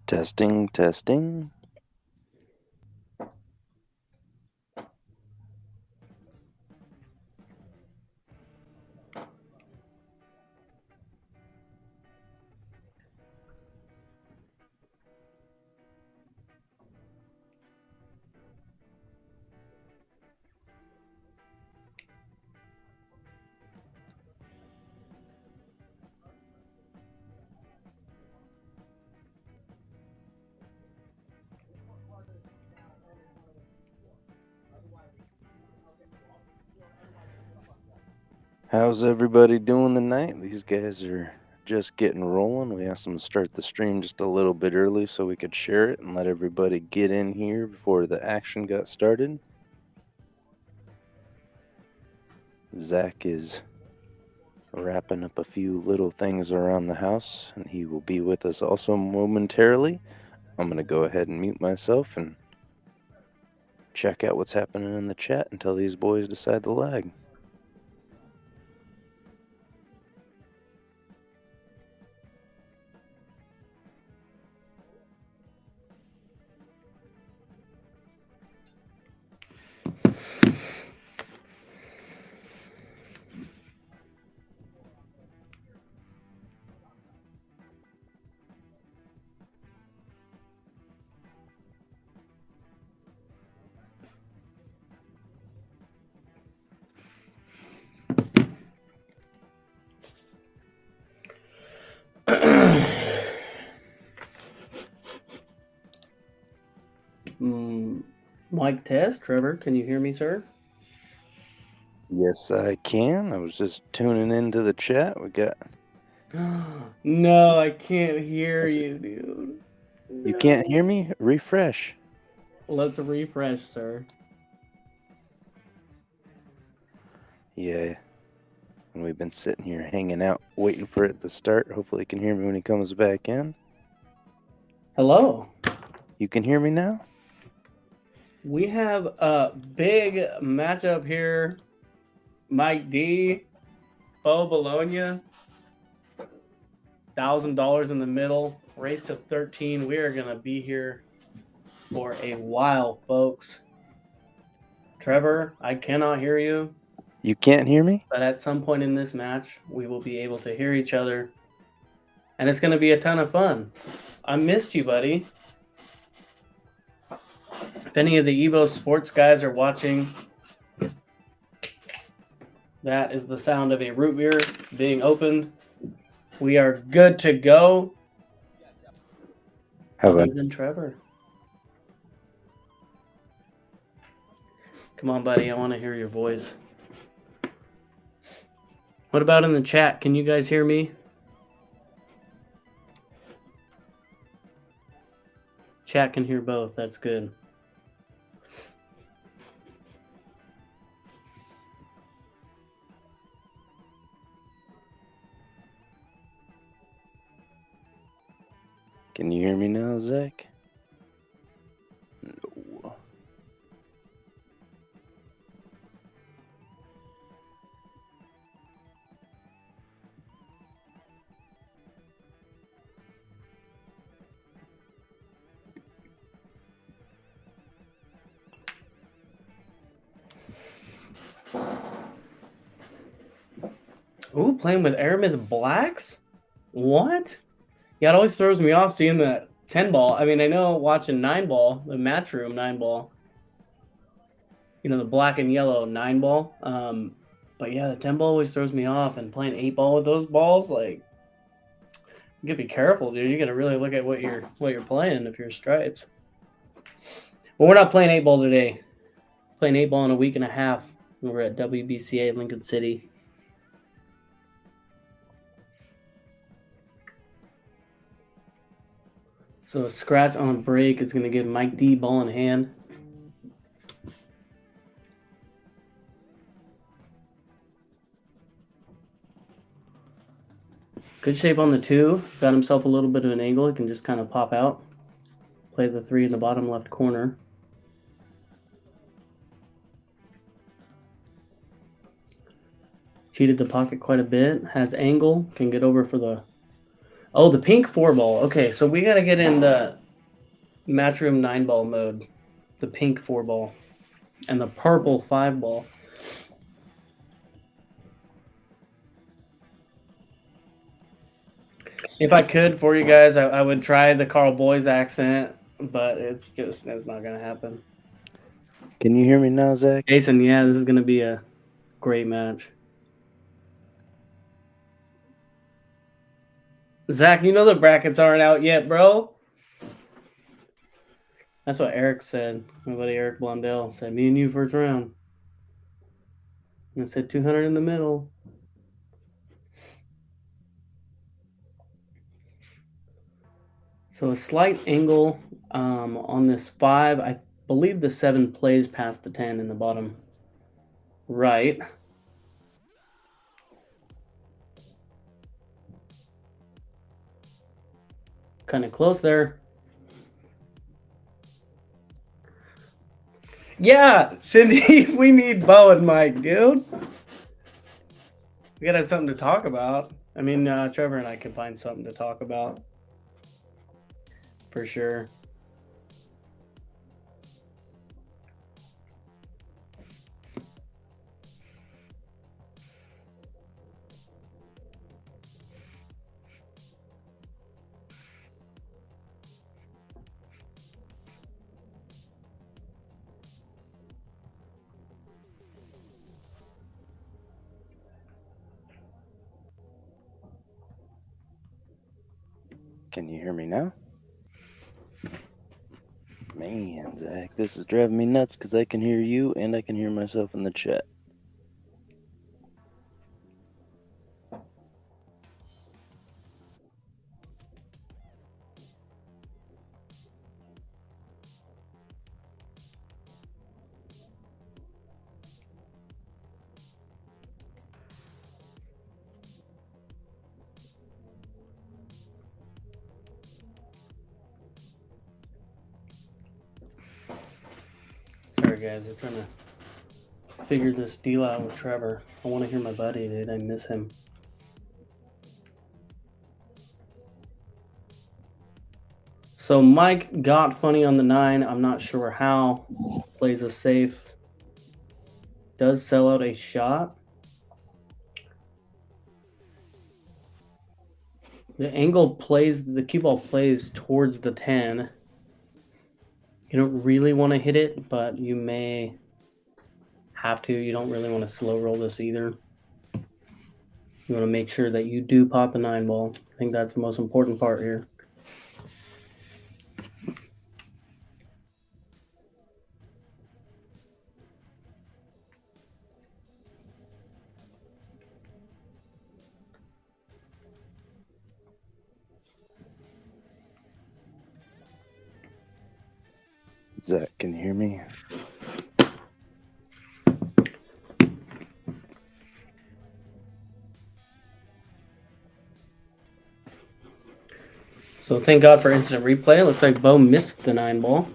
Testing, testing. How's everybody doing tonight? These guys are just getting rolling. We asked them to start the stream just a little bit early so we could share it and let everybody get in here before the action got started. Zach is wrapping up a few little things around the house, and he will be with us also momentarily. I'm going to go ahead and mute myself and check out what's happening in the chat until these boys decide to lag. Mic test. Trevor, can you hear me, sir? Yes, I can. I was just tuning into the chat. We got... No, I can't hear you, dude. You can't hear me? Refresh. Let's refresh, sir. Yeah. And we've been sitting here hanging out, waiting for it to start. Hopefully he can hear me when he comes back in. Hello. You can hear me now? We have a big matchup here. Mike D, BELONIA. $1,000 in the middle. Race to 13. We are going to be here for a while, folks. Trevor, I cannot hear you. You can't hear me? But at some point in this match, we will be able to hear each other. And it's going to be a ton of fun. I missed you, buddy. If any of the EvoSports guys are watching, that is the sound of a root beer being opened. We are good to go. How Other about than Trevor. Come on, buddy. I want to hear your voice. What about in the chat? Can you guys hear me? Chat can hear both. That's good. Can you hear me now, Zach? No. Ooh, playing with Aramith Blacks? What? Yeah, it always throws me off seeing the 10 ball. I mean, I know watching 9 ball, the Matchroom 9 ball, you know, the black and yellow 9 ball. But yeah, the 10 ball always throws me off, and playing 8 ball with those balls, like, you gotta be careful, dude. You gotta really look at what you're playing if you're stripes. Well, we're not playing 8 ball today. Playing 8 ball in a week and a half. We're at WBCA Lincoln City. So a scratch on break is going to give Mike D ball in hand. Good shape on the 2. Got himself a little bit of an angle. He can just kind of pop out. Play the 3 in the bottom left corner. Cheated the pocket quite a bit. Has angle. Can get over for the Oh, the pink 4-ball. Okay, so we got to get in the Matchroom 9-ball mode. The pink 4-ball. And the purple 5-ball. If I could for you guys, I would try the Carl Boys accent, but it's not going to happen. Can you hear me now, Zach? Jason, yeah, this is going to be a great match. Zach, you know the brackets aren't out yet, bro. That's what Eric said. My buddy Eric Blondell said, me and you first round. And I said 200 in the middle. So a slight angle on this 5. I believe the 7 plays past the 10 in the bottom right. Kind of close there. Yeah, Cindy, we need Bo and Mike, dude. We gotta have something to talk about. I mean, Trevor and I can find something to talk about. For sure. Can you hear me now? Man, Zach, this is driving me nuts because I can hear you and I can hear myself in the chat. Sorry, guys, we're trying to figure this deal out with Trevor. I want to hear my buddy, dude. I miss him. So Mike got funny on the 9. I'm not sure how. Plays a safe. Does sell out a shot. The angle plays, the cue ball plays towards the 10. You don't really want to hit it, but you may have to. You don't really want to slow roll this either. You want to make sure that you do pop the 9 ball. I think that's the most important part here. Zach, can you hear me? So thank God for instant replay. Looks like Bo missed the 9 ball.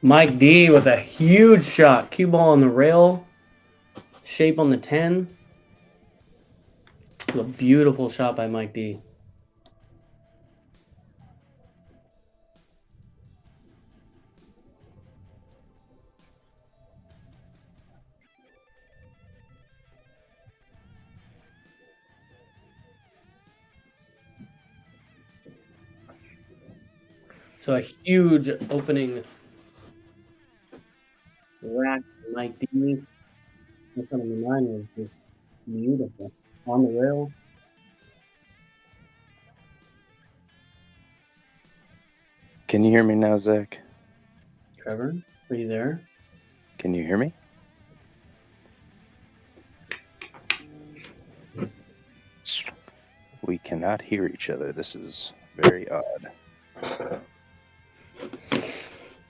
Mike D with a huge shot. Cue ball on the rail. Shape on the 10. A beautiful shot by Mike D. So a huge opening rack for Mike D. That's on the 9 was just beautiful. On the rail. Can you hear me now, Zach? Trevor, are you there? Can you hear me? We cannot hear each other. This is very odd.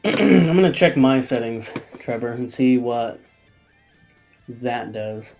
I'm gonna check my settings, Trevor, and see what that does.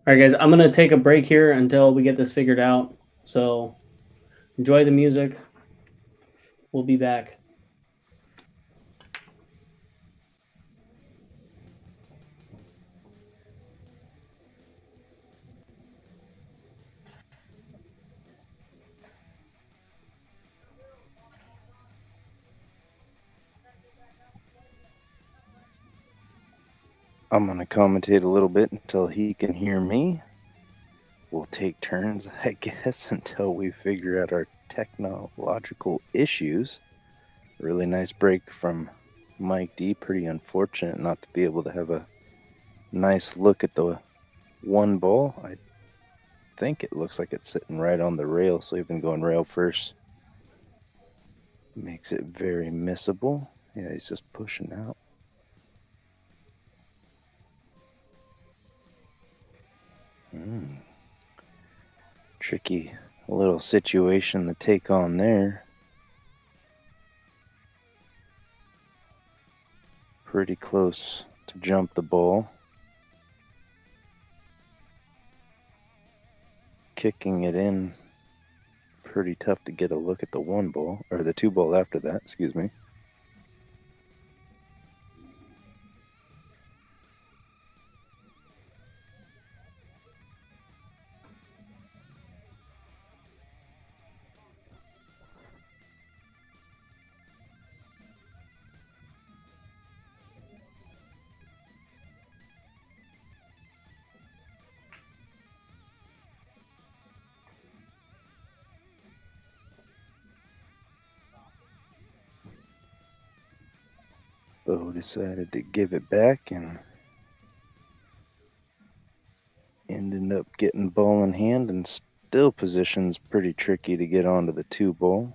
All right, guys, I'm going to take a break here until we get this figured out. So enjoy the music. We'll be back. I'm going to commentate a little bit until he can hear me. We'll take turns, I guess, until we figure out our technological issues. Really nice break from Mike D. Pretty unfortunate not to be able to have a nice look at the one ball. I think it looks like it's sitting right on the rail, so even going rail first makes it very missable. Yeah, he's just pushing out. Tricky little situation to take on there. Pretty close to jump the ball. Kicking it in. Pretty tough to get a look at the one ball, or the two ball after that, excuse me. Bo decided to give it back and ended up getting ball in hand, and still positions pretty tricky to get onto the two ball.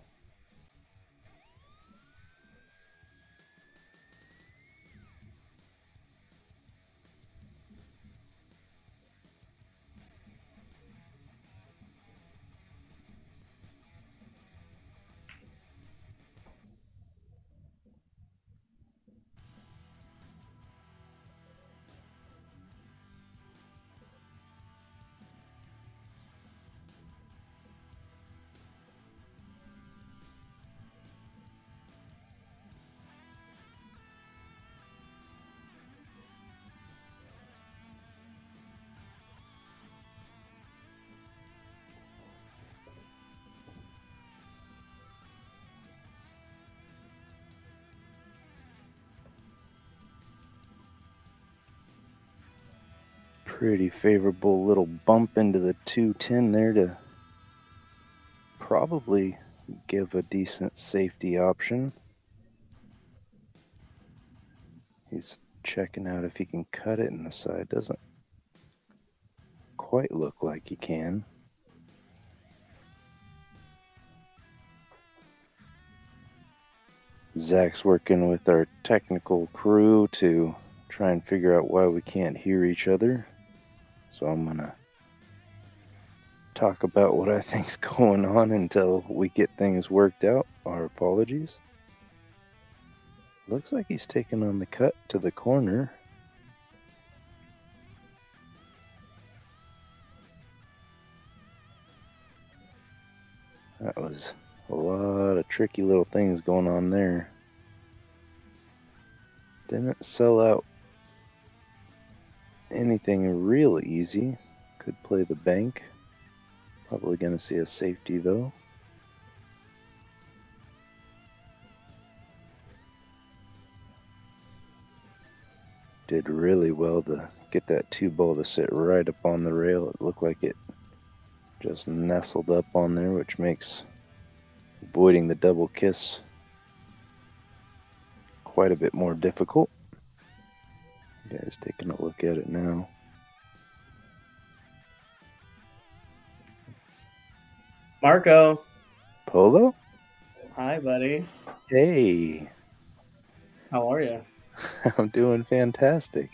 Pretty favorable little bump into the 210 there to probably give a decent safety option. He's checking out if he can cut it, and the side doesn't quite look like he can. Zach's working with our technical crew to try and figure out why we can't hear each other. So I'm going to talk about what I think's going on until we get things worked out. Our apologies. Looks like he's taking on the cut to the corner. That was a lot of tricky little things going on there. Didn't sell out anything real easy. Could play the bank. Probably going to see a safety though. Did really well to get that two ball to sit right up on the rail. It looked like it just nestled up on there, which makes avoiding the double kiss quite a bit more difficult. You guys taking a look at it now. Marco. Polo? Hi, buddy. Hey, How are you? I'm doing fantastic.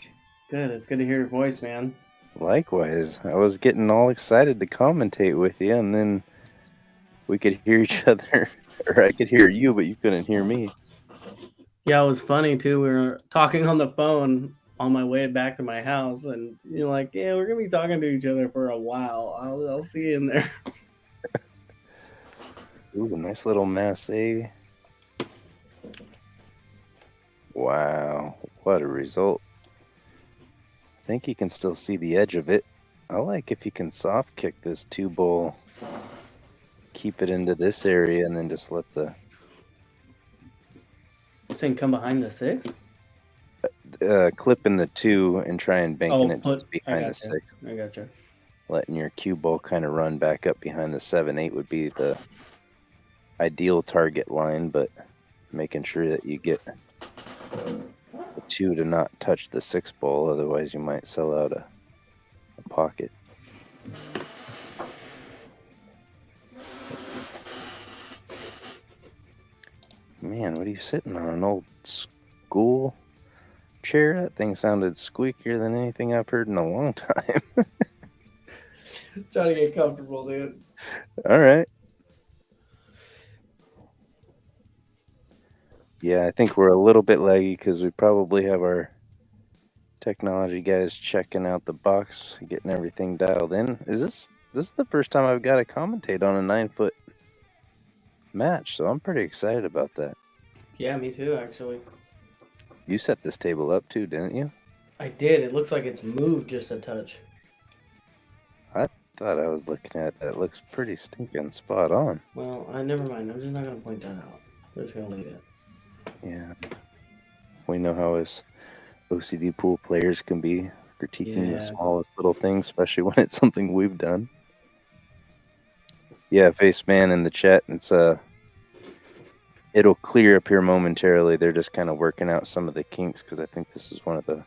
Good. It's good to hear your voice, man. Likewise, I was getting all excited to commentate with you, and then we could hear each other, or I could hear you, but you couldn't hear me. Yeah, it was funny too. We were talking on the phone on my way back to my house, and you're like, "Yeah, we're gonna be talking to each other for a while. I'll see you in there." Ooh, nice little masse. Wow, what a result. I think you can still see the edge of it. I like if you can soft kick this 2 ball, keep it into this area, and then just let the Saying come behind the 6. clip in the 2 and try and banking Oh, it just I behind the gotcha. 6. I gotcha. Letting your cue ball kind of run back up behind the 7-8 would be the ideal target line, but making sure that you get the 2 to not touch the 6 ball, otherwise you might sell out a pocket. Man, what are you sitting on? An old school chair? That thing sounded squeakier than anything I've heard in a long time. Trying to get comfortable, dude. All right. Yeah, I think we're a little bit laggy because we probably have our technology guys checking out the box, getting everything dialed in. Is this is the first time I've got to commentate on a 9-foot match, so I'm pretty excited about that. Yeah, me too. Actually, You set this table up too, didn't you? I did. It looks like it's moved just a touch. I thought I was looking at that. It looks pretty stinking spot on. Well, never mind. I'm just not gonna point that out. We're just gonna leave it. Yeah. We know how us OCD pool players can be critiquing the Yeah. smallest little things, especially when it's something we've done. Yeah, Face Man in the chat, it's it'll clear up here momentarily. They're just kind of working out some of the kinks because I think this is one of the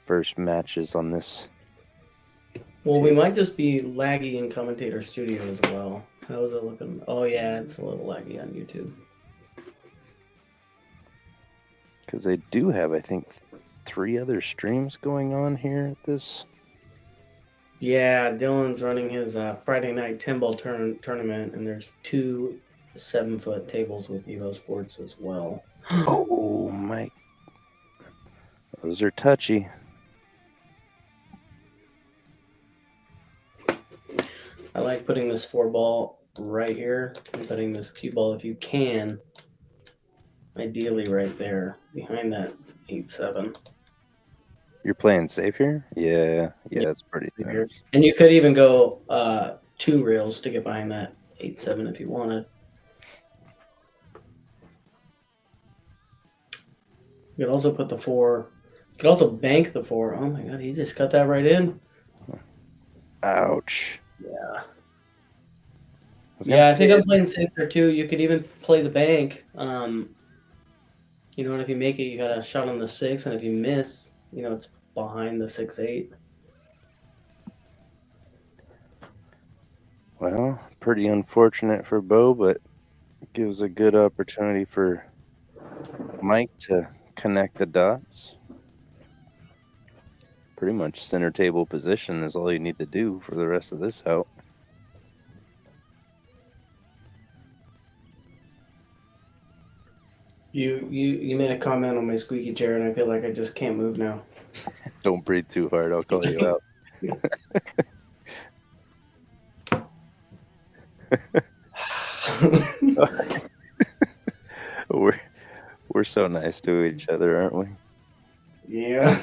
first matches on this. Well, we might just be laggy in commentator studio as well. How is it looking? Oh yeah, it's a little laggy on YouTube. Because they do have, I think, 3 other streams going on here at this. Yeah, Dylan's running his Friday night 10-ball tournament, and there's 2 7-foot tables with EvoSports as well. Oh my! Those are touchy. I like putting this 4-ball right here and putting this cue ball, if you can, ideally right there behind that 8-7. You're playing safe here? Yeah, it's pretty thin. And you could even go 2 rails to get behind that 8-7 if you wanted. You could also put the 4. You could also bank the 4. Oh my god, he just cut that right in. Ouch. Yeah. I I think I'm playing safe there too. You could even play the bank. You know, and if you make it, you got a shot on the 6, and if you miss, you know, it's behind the 6-8. Well, pretty unfortunate for Bo, but it gives a good opportunity for Mike to connect the dots. Pretty much center table position is all you need to do for the rest of this out. You made a comment on my squeaky chair, and I feel like I just can't move now. Don't breathe too hard. I'll call you out. We're so nice to each other, aren't we? Yeah.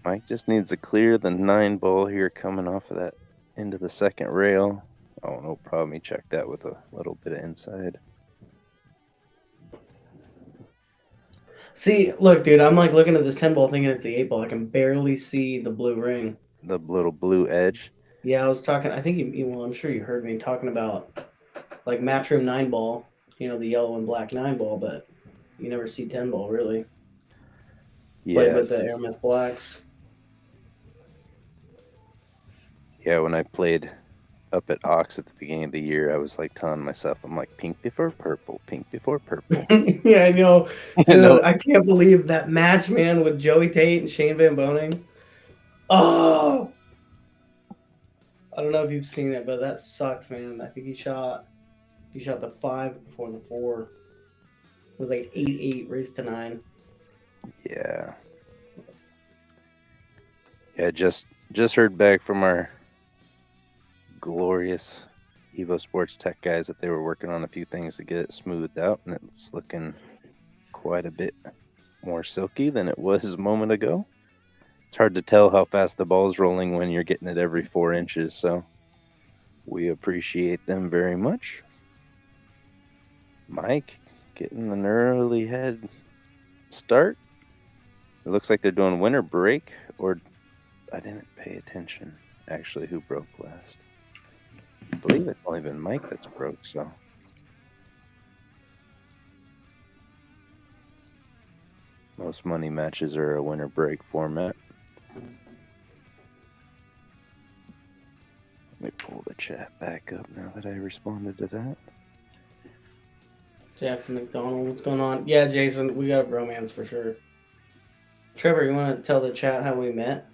Mike just needs to clear the 9-ball here coming off of that into the second rail. Oh, no problem. He checked that with a little bit of inside. See, look, dude, I'm like looking at this 10-ball thinking it's the 8-ball. I can barely see the blue ring. The little blue edge. Yeah, I was talking. I think well, I'm sure you heard me talking about like Matchroom 9 ball, the yellow and black 9 ball, but you never see 10 ball really. Played Yeah, with the Aramith Blacks. yeah. When I played up at Ox at the beginning of the year, I was like telling myself, I'm like, pink before purple, pink before purple. Yeah, I know. You Dude, know, I can't believe that match, man, with Joey Tate and Shane Van Boening. Oh, I don't know if you've seen it, but that sucks, man. I think he shot the 5 before the 4. It was like 8-8 race to 9. yeah, yeah. Just heard back from our glorious EvoSports tech guys that they were working on a few things to get it smoothed out, and it's looking quite a bit more silky than it was a moment ago. It's hard to tell how fast the ball is rolling when you're getting it every 4 inches, so we appreciate them very much. Mike getting an early head start. It looks like they're doing winter break, or I didn't pay attention actually who broke last. I believe it's only been Mike that's broke, so. Most money matches are a winter break format. Let me pull the chat back up now that I responded to that. Jackson McDonald, what's going on? Yeah, Jason, we got a bromance for sure. Trevor, you want to tell the chat how we met?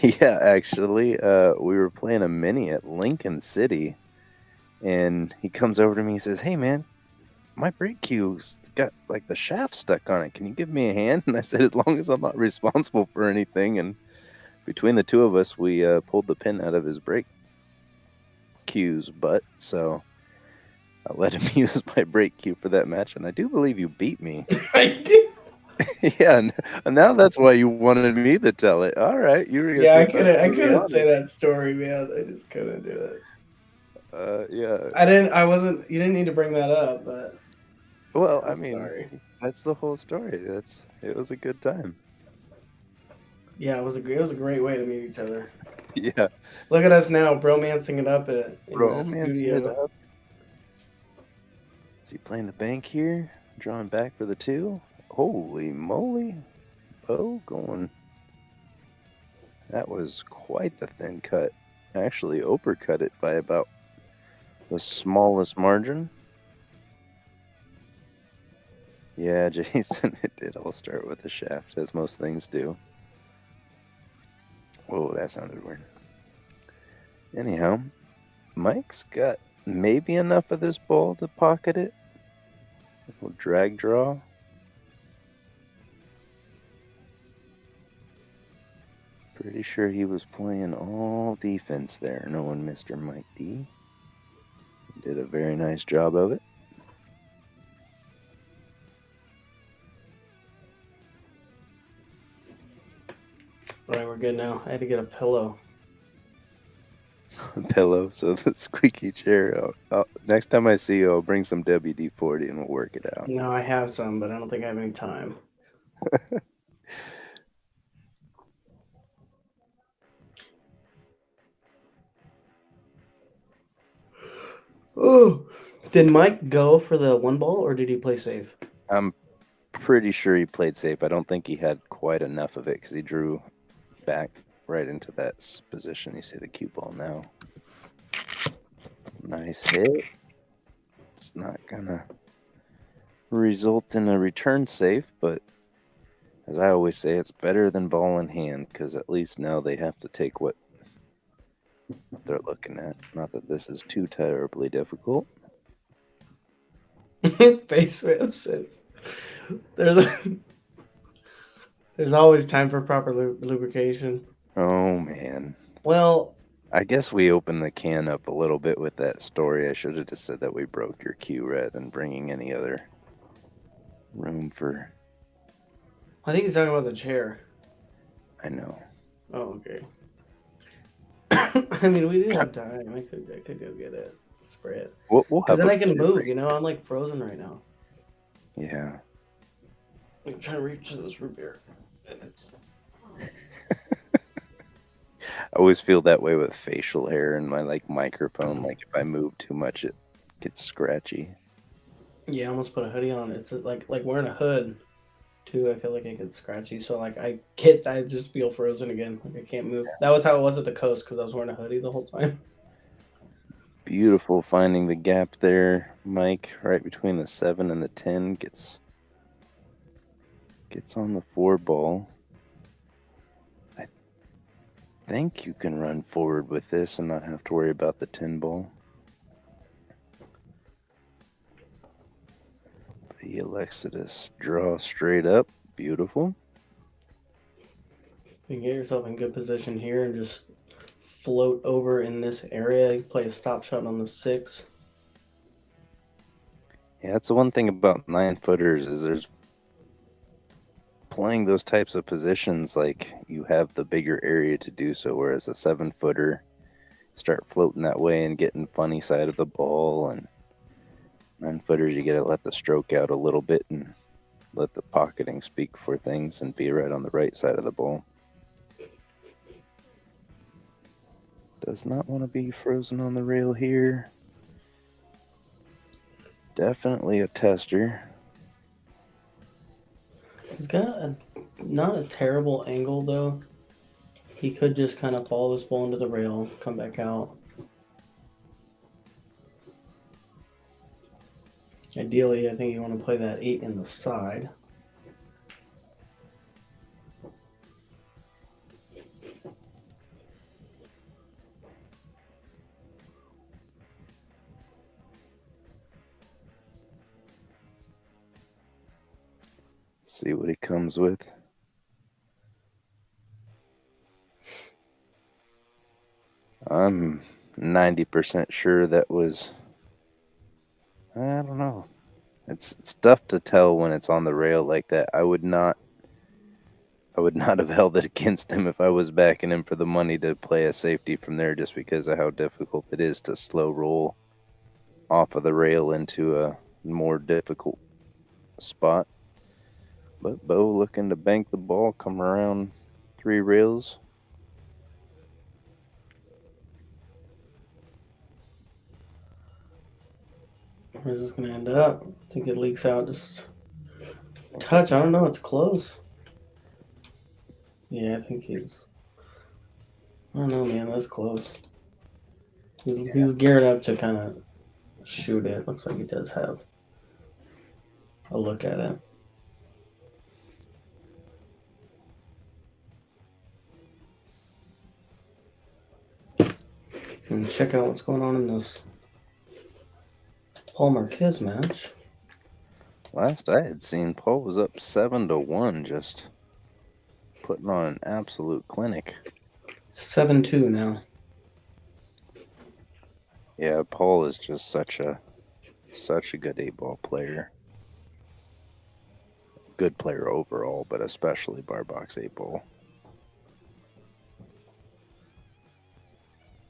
Yeah, actually, we were playing a mini at Lincoln City, and he comes over to me and says, "Hey, man, my brake cue's got like the shaft stuck on it. Can you give me a hand?" And I said, "As long as I'm not responsible for anything." And between the two of us, we pulled the pin out of his brake cue's butt. So I let him use my brake cue for that match, and I do believe you beat me. I did. Yeah, and now that's why you wanted me to tell it. All right, you were gonna Yeah, see I if I was couldn't. I gonna be couldn't say honest. that story, man. I just couldn't do it. Yeah. I didn't. I wasn't. You didn't need to bring that up, but Well, I I'm mean, sorry. that's the whole story. It was a good time. Yeah, it was a great way to meet each other. Yeah, Look at us now, bromancing it up in the romancing it studio. up. Is he playing the bank here? Drawing back for the 2. Holy moly! Bo going. That was quite the thin cut. Actually, overcut it by about the smallest margin. Yeah, Jason, it did all start with a shaft, as most things do. Whoa, that sounded weird. Anyhow, Mike's got maybe enough of this ball to pocket it. A little drag draw. Pretty sure he was playing all defense there, knowing Mr. Mike D. Did a very nice job of it. All right, we're good now. I had to get a pillow. Pillow, so the squeaky chair. Next time I see you, I'll bring some WD-40 and we'll work it out. No, I have some, but I don't think I have any time. Oh, did Mike go for the 1 ball or did he play safe? I'm pretty sure he played safe. I don't think he had quite enough of it because he drew back right into that position. You see the cue ball now. Nice hit. It's not gonna result in a return safe, but as I always say, it's better than ball in hand because at least now they have to take what they're looking at. Not that this is too terribly difficult. Basements. There's there's always time for proper lubrication. Oh man. Well, I guess we opened the can up a little bit with that story. I should have just said that we broke your cue rather than bringing any other room for. I think he's talking about the chair. I know. Oh, okay. I mean, we do have time. I could go get it, spray it. We'll Because have then a I can beer move. break. I'm like frozen right now. Yeah. I'm trying to reach this root beer. And it's... I always feel that way with facial hair and my like microphone. Like if I move too much, it gets scratchy. Yeah, I almost put a hoodie on. It's like wearing a hood too. I feel like it gets scratchy. So like I just feel frozen again. Like I can't move. That was how it was at the coast because I was wearing a hoodie the whole time. Beautiful finding the gap there, Mike, right between the 7 and the 10. Gets on the 4 ball. I think you can run forward with this and not have to worry about the 10 ball. But he elects to just draw straight up. Beautiful. You can get yourself in good position here and just float over in this area. You play a stop shot on the 6. Yeah, that's the one thing about 9-footers is there's playing those types of positions, like you have the bigger area to do so, whereas a 7-footer start floating that way and getting funny side of the ball, and 9-footers you gotta let the stroke out a little bit and let the pocketing speak for things and be right on the right side of the ball. Does not want to be frozen on the rail here. Definitely a tester. He's got not a terrible angle though. He could just kind of follow this ball into the rail, come back out. Ideally, I think you want to play that 8 in the side. Let's see what he comes with. I'm 90% sure that was, I don't know. It's tough to tell when it's on the rail like that. I would not have held it against him if I was backing him for the money to play a safety from there, just because of how difficult it is to slow roll off of the rail into a more difficult spot. But Bo looking to bank the ball, come around 3 rails. Where's this going to end up? I think it leaks out just touch. I don't know. It's close. Yeah, I think he's. I don't know, man. That's close. He's gearing up to kind of shoot it. Looks like he does have a look at it. And check out what's going on in this Paul Marquez match. Last I had seen, Paul was up 7-1, just putting on an absolute clinic. 7-2 now. Yeah, Paul is just such a good 8-ball player. Good player overall, but especially bar box 8-ball.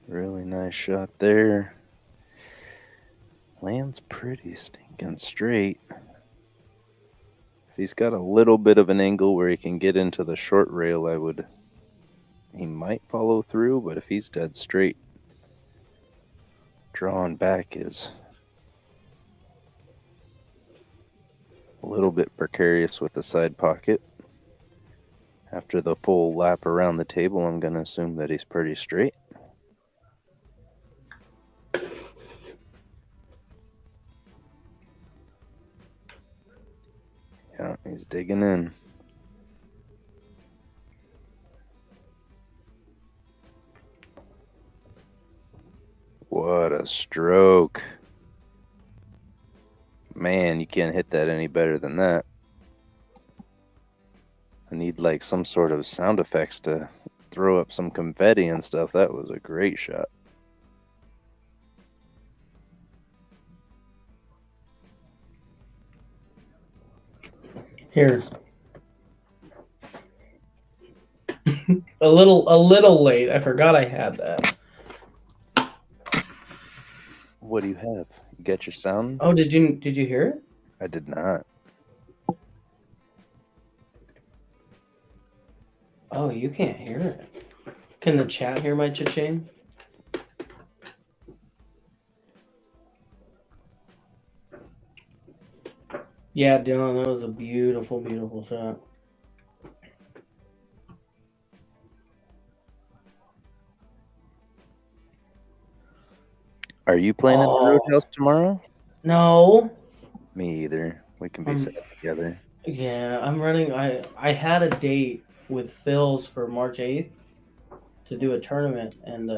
Really nice shot there. Lands pretty stinking straight. If he's got a little bit of an angle where he can get into the short rail, he might follow through, but if he's dead straight, drawing back is a little bit precarious with the side pocket. After the full lap around the table, I'm going to assume that he's pretty straight. Yeah, he's digging in. What a stroke. Man, you can't hit that any better than that. I need like some sort of sound effects to throw up some confetti and stuff. That was a great shot. Here. a little late. I forgot I had that. What do you have? You got your sound? Oh, did you hear it? I did not. Oh, you can't hear it. Can the chat hear my cha-ching? Yeah, Dylan, that was a beautiful, beautiful shot. Are you playing at the Roadhouse tomorrow? No. Me either. We can be sad together. Yeah, I'm running. I had a date with Phil's for March 8th to do a tournament, and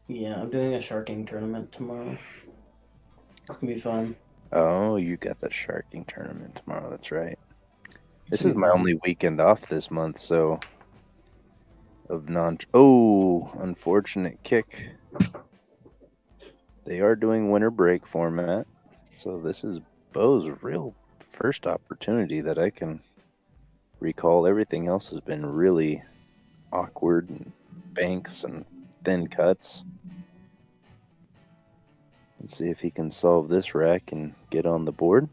yeah, I'm doing a sharking tournament tomorrow. It's gonna be fun. Oh, you got the sharking tournament tomorrow. That's right. It's This gonna is be my fun. only weekend off this month, so of non. Oh, unfortunate kick. They are doing winter break format, so this is Bo's real first opportunity that I can recall. Everything else has been really awkward and banks and thin cuts. Let's see if he can solve this rack and get on the board.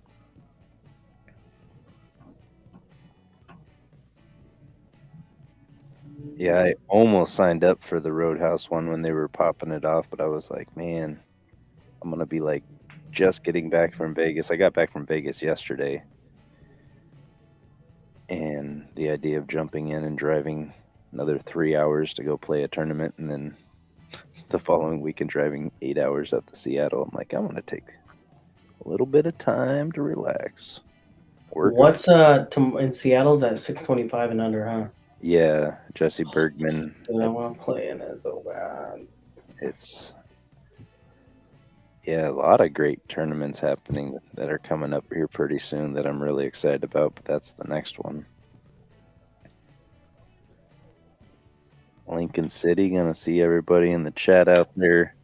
Yeah, I almost signed up for the Roadhouse one when they were popping it off, but I was like, man, I'm going to be like just getting back from Vegas. I got back from Vegas yesterday. And the idea of jumping in and driving another 3 hours to go play a tournament and then the following weekend driving 8 hours up to Seattle, I'm like, I want to take a little bit of time to relax. What's in Seattle's at 625 and under, huh? Yeah, Jesse Bergman. Dude, I want to play in it so bad. It's a lot of great tournaments happening that are coming up here pretty soon that I'm really excited about, but that's the next one. Lincoln City, gonna see everybody in the chat out there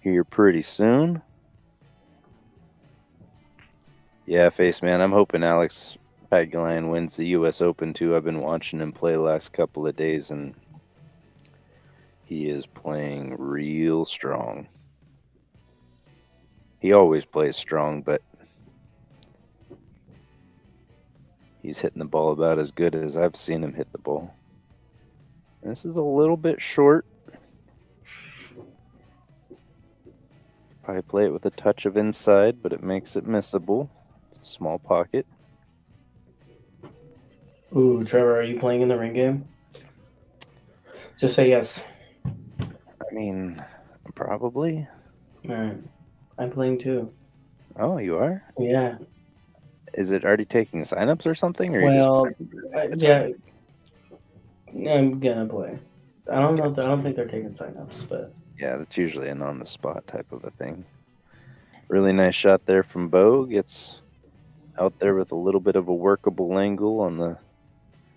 here pretty soon. Yeah, Face Man, I'm hoping Alex Pagulayan wins the U.S. Open too. I've been watching him play the last couple of days, and he is playing real strong. He always plays strong, but he's hitting the ball about as good as I've seen him hit the ball. This is a little bit short. Probably play it with a touch of inside, but it makes it missable. It's a small pocket. Ooh, Trevor, are you playing in the ring game? Just say yes. I mean, probably. All right, I'm playing too. Oh, you are? Yeah. Is it already taking signups or something, or are you just Well, playing for a yeah, time? I'm gonna play. I don't know. I Gotcha. don't think they're taking signups, but Yeah, that's usually an on the spot type of a thing. Really nice shot there from Bo. Gets out there with a little bit of a workable angle on the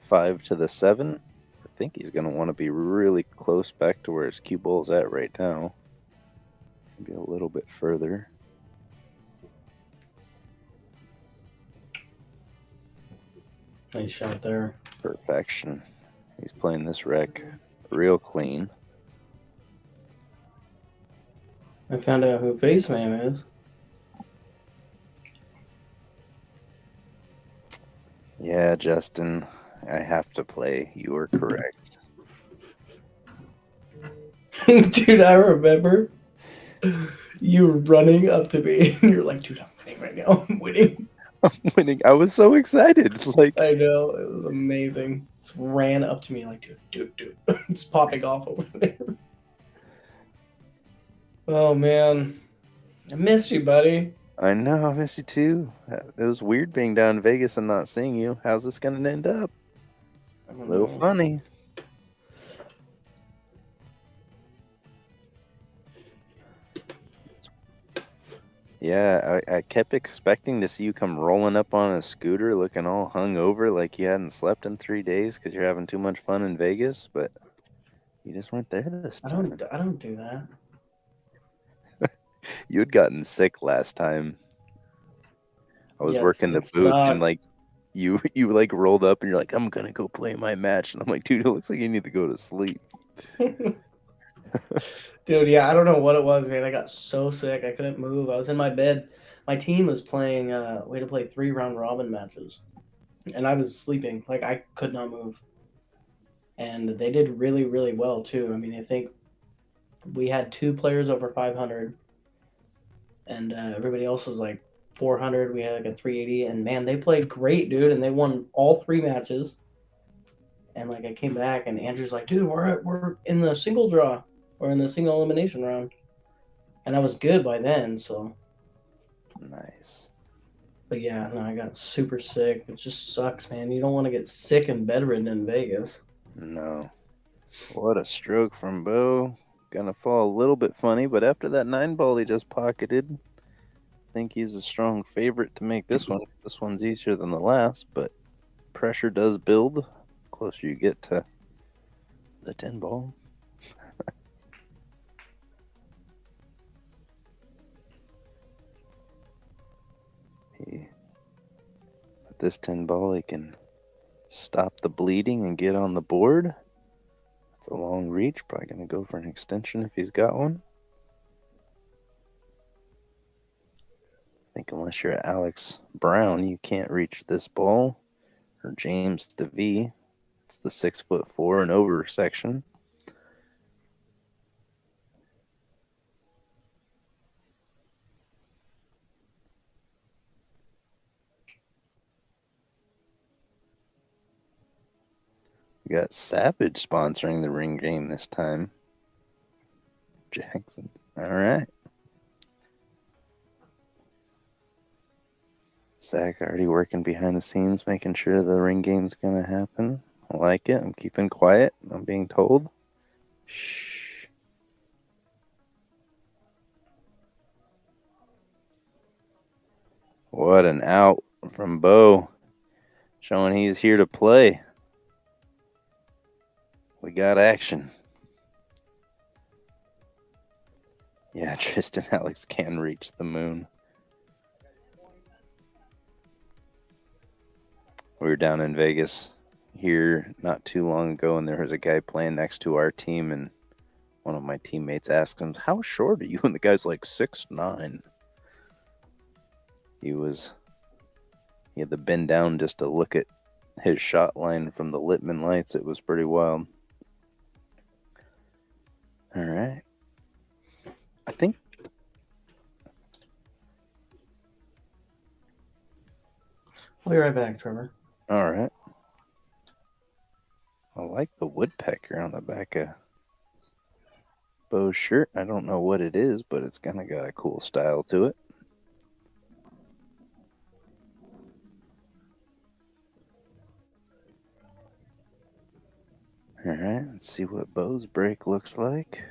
5 to the 7. I think he's going to want to be really close back to where his cue ball's at right now. Maybe a little bit further. nice shot there. Perfection. He's playing this wreck real clean. I found out who Faceman is. Yeah, Justin, I have to play. You are correct. Dude, I remember you were running up to me and you're like, dude, I'm winning right now. I'm winning. I'm winning. I was so excited. Like, I know. It was amazing. Just ran up to me like, dude. It's popping off over there. Oh, man. I missed you, buddy. I know, I miss you too. It was weird being down in Vegas and not seeing you. How's this going to end up? I A don't little know. funny. Yeah, I kept expecting to see you come rolling up on a scooter looking all hung over like you hadn't slept in 3 days because you're having too much fun in Vegas, but you just weren't there this time. I don't do that. You had gotten sick last time. I was Yeah, working the it booth and sucked. like you like rolled up and you're like, I'm gonna go play my match. And I'm like, dude, it looks like you need to go to sleep. Dude, yeah, I don't know what it was, man. I got so sick. I couldn't move. I was in my bed. My team was playing, we had to play 3 round robin matches. And I was sleeping. Like, I could not move. and they did really, really well too. I mean, I think we had 2 players over 500, and everybody else was like 400. We had like a 380, and man, they played great, dude, and they won all 3 matches. And like I came back, and Andrew's like, "Dude, we're in the single draw, or in the single elimination round," and I was good by then. So, Nice. but yeah, no, I got super sick. It just sucks, man. You don't want to get sick and bedridden in Vegas. No. What a stroke from Bo. Gonna fall a little bit funny, but after that 9 ball he just pocketed, I think he's a strong favorite to make this one. This one's easier than the last, but pressure does build the closer you get to the 10 ball. He, with this 10 ball, he can stop the bleeding and get on the board. It's a long reach. Probably going to go for an extension if he's got one. I think unless you're Alex Brown, you can't reach this ball. Or James DeVee. It's the 6'4" and over section. We got Savage sponsoring the ring game this time. Jackson. All right. Zach already working behind the scenes, making sure the ring game's going to happen. I like it. I'm keeping quiet. I'm being told. Shh. What an out from Bo. Showing he's here to play. We got action. Yeah, Tristan Alex can reach the moon. We were down in Vegas here not too long ago, and there was a guy playing next to our team, and one of my teammates asked him, "How short are you?" And the guy's like 6'9". He had to bend down just to look at his shot line from the Littman lights. It was pretty wild. All right. I think I'll be right back, Trevor. all right. I like the woodpecker on the back of Bo's shirt. I don't know what it is, but it's kind of got a cool style to it. All right, let's see what Bo's break looks like.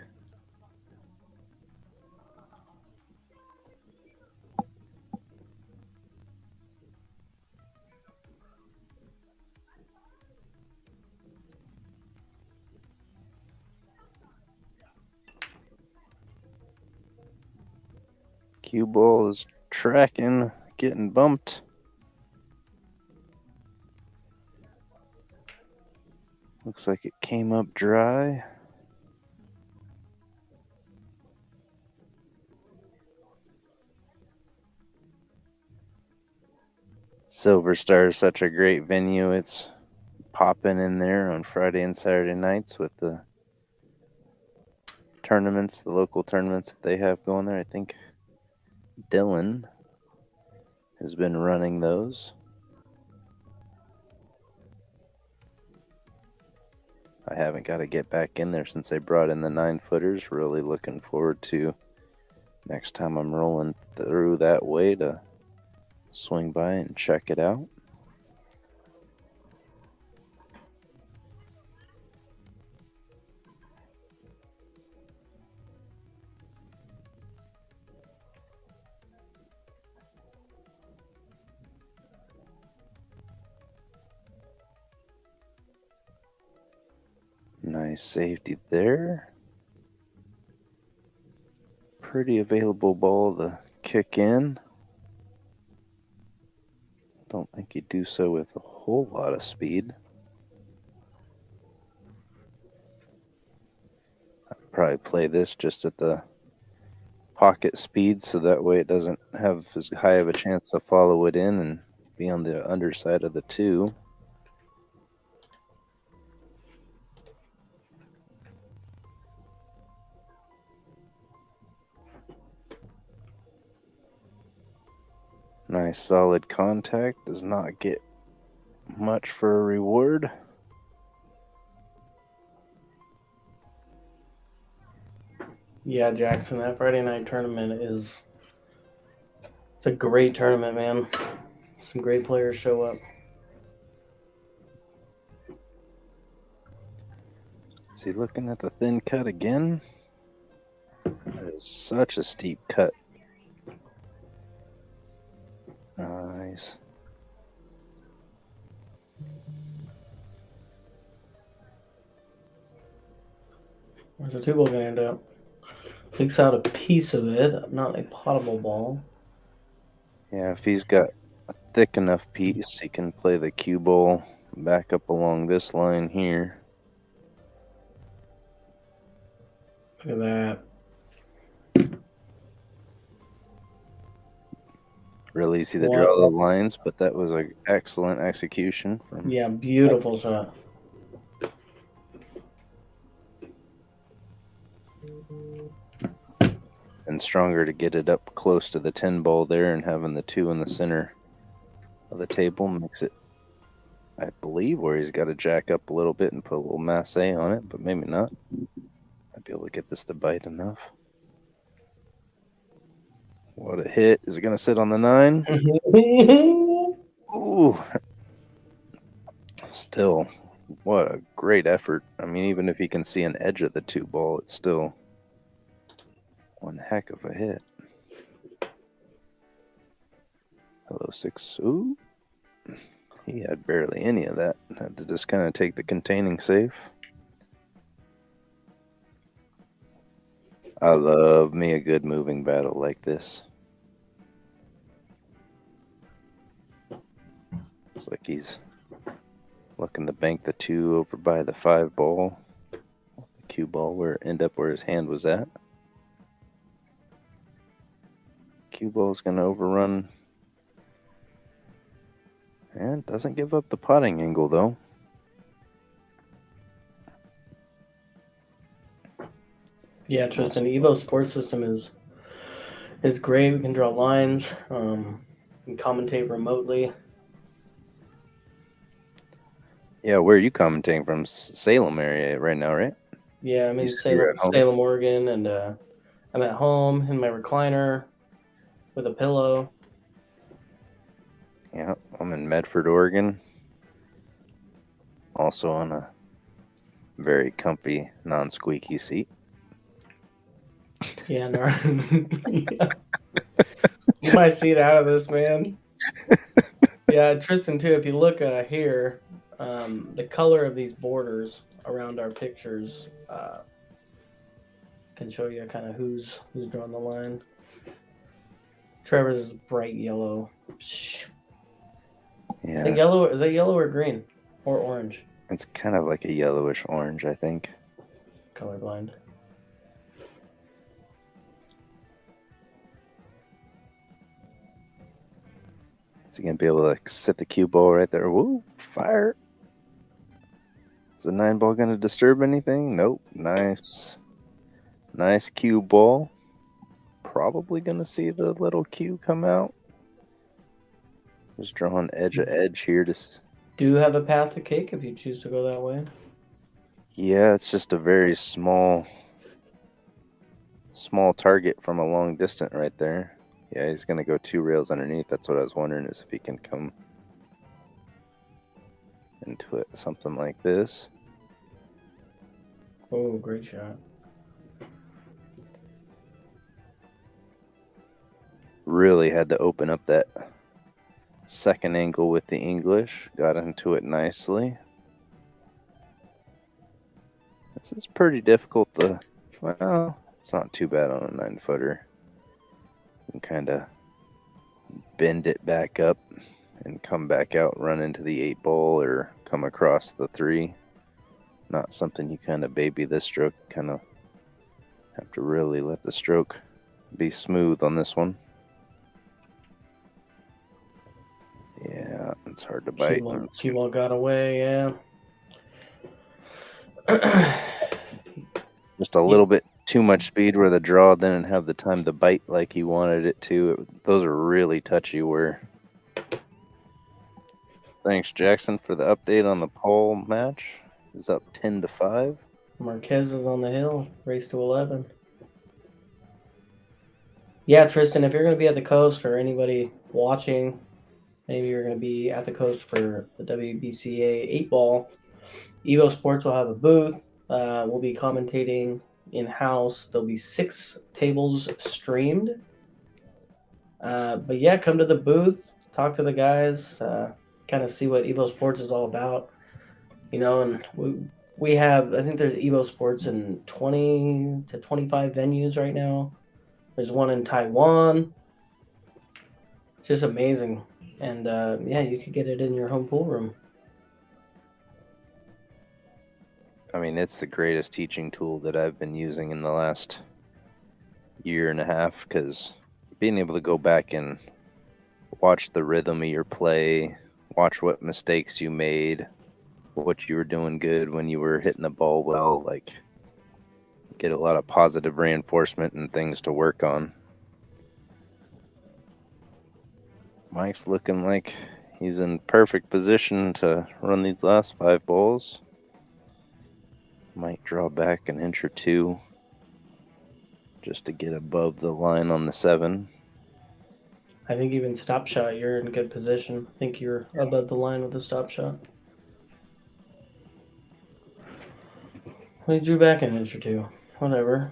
Cue ball is tracking, getting bumped. Looks like it came up dry. Silver Star is such a great venue. It's popping in there on Friday and Saturday nights with the tournaments, the local tournaments that they have going there. I think Dylan has been running those. I haven't got to get back in there since they brought in the 9-footers. Really looking forward to next time I'm rolling through that way to swing by and check it out. Nice safety there. Pretty available ball to kick in. Don't think he'd do so with a whole lot of speed. I'd probably play this just at the pocket speed so that way it doesn't have as high of a chance to follow it in and be on the underside of the 2. Nice solid contact. Does not get much for a reward. Yeah, Jackson, that Friday night tournament it's a great tournament, man. Some great players show up. Is he looking at the thin cut again? That is such a steep cut. Nice. Where's the 2-ball going to end up? Picks out a piece of it, not a potable ball. Yeah, if he's got a thick enough piece, he can play the cue ball back up along this line here. Look at that. Really easy to draw the lines, but that was an excellent execution from. Yeah, beautiful shot. And stronger to get it up close to the 10 ball there, and having the 2 in the center of the table makes it, I believe, where he's got to jack up a little bit and put a little masse on it, but maybe not. I'd be able to get this to bite enough. What a hit. Is it going to sit on the 9? Ooh. Still, what a great effort. I mean, even if he can see an edge of the 2 ball, it's still one heck of a hit. Hello, 6. Ooh. He had barely any of that. Had to just kind of take the containing safe. I love me a good moving battle like this. Looks like he's looking to bank the 2 over by the 5 ball. The cue ball where his hand was at. Cue ball's going to overrun. And doesn't give up the potting angle, though. Yeah, Tristan, EvoSports System is great. We can draw lines, and commentate remotely. Yeah, where are you commentating from? Salem area right now, right? Yeah, I'm in Salem, Oregon, and I'm at home in my recliner with a pillow. Yeah, I'm in Medford, Oregon. Also on a very comfy, non-squeaky seat. Yeah, no. Yeah. Get my seat out of this, man. Yeah, Tristan, too, if you look here, the color of these borders around our pictures can show you kind of who's drawn the line. Trevor's is bright yellow. Yeah. Is that yellow or green? Or orange? It's kind of like a yellowish orange, I think. Colorblind. Is he going to be able to sit the cue ball right there? Woo, fire. Is the 9 ball going to disturb anything? Nope. Nice. Nice cue ball. Probably going to see the little cue come out. Just drawing edge to edge here. Do you have a path to cake if you choose to go that way? Yeah, it's just a very small target from a long distance right there. Yeah, he's going to go 2 rails underneath. That's what I was wondering, is if he can come into it, something like this. Oh, great shot. Really had to open up that second angle with the English. Got into it nicely. This is pretty difficult to, well, it's not too bad on a 9-footer. You can kind of bend it back up and come back out, run into the 8 ball, or come across the 3. Not something you kind of baby this stroke. Kind of have to really let the stroke be smooth on this one. Yeah, it's hard to bite. Cue ball got away, yeah. Just a little bit too much speed where the draw didn't have the time to bite like he wanted it to. Those are really touchy. Where thanks Jackson for the update on the pole match. Is up 10-5. Marquez is on the hill, race to 11. Yeah, Tristan, if you're going to be at the coast or anybody watching, maybe you're going to be at the coast for the WBCA 8 ball. EvoSports will have a booth. We'll be commentating in house. There'll be 6 tables streamed. But yeah, come to the booth, talk to the guys, kind of see what EvoSports is all about. And we have, I think there's EvoSports in 20 to 25 venues right now. There's one in Taiwan. It's just amazing. And yeah, you could get it in your home pool room. I mean, it's the greatest teaching tool that I've been using in the last year and a half, because being able to go back and watch the rhythm of your play, watch what mistakes you made, what you were doing good when you were hitting the ball well, like get a lot of positive reinforcement and things to work on. Mike's looking like he's in perfect position to run these last 5 balls. Might draw back an inch or two just to get above the line on the 7. I think even stop shot, you're in good position. I think you're above the line with the stop shot. We drew back an inch or two. Whatever.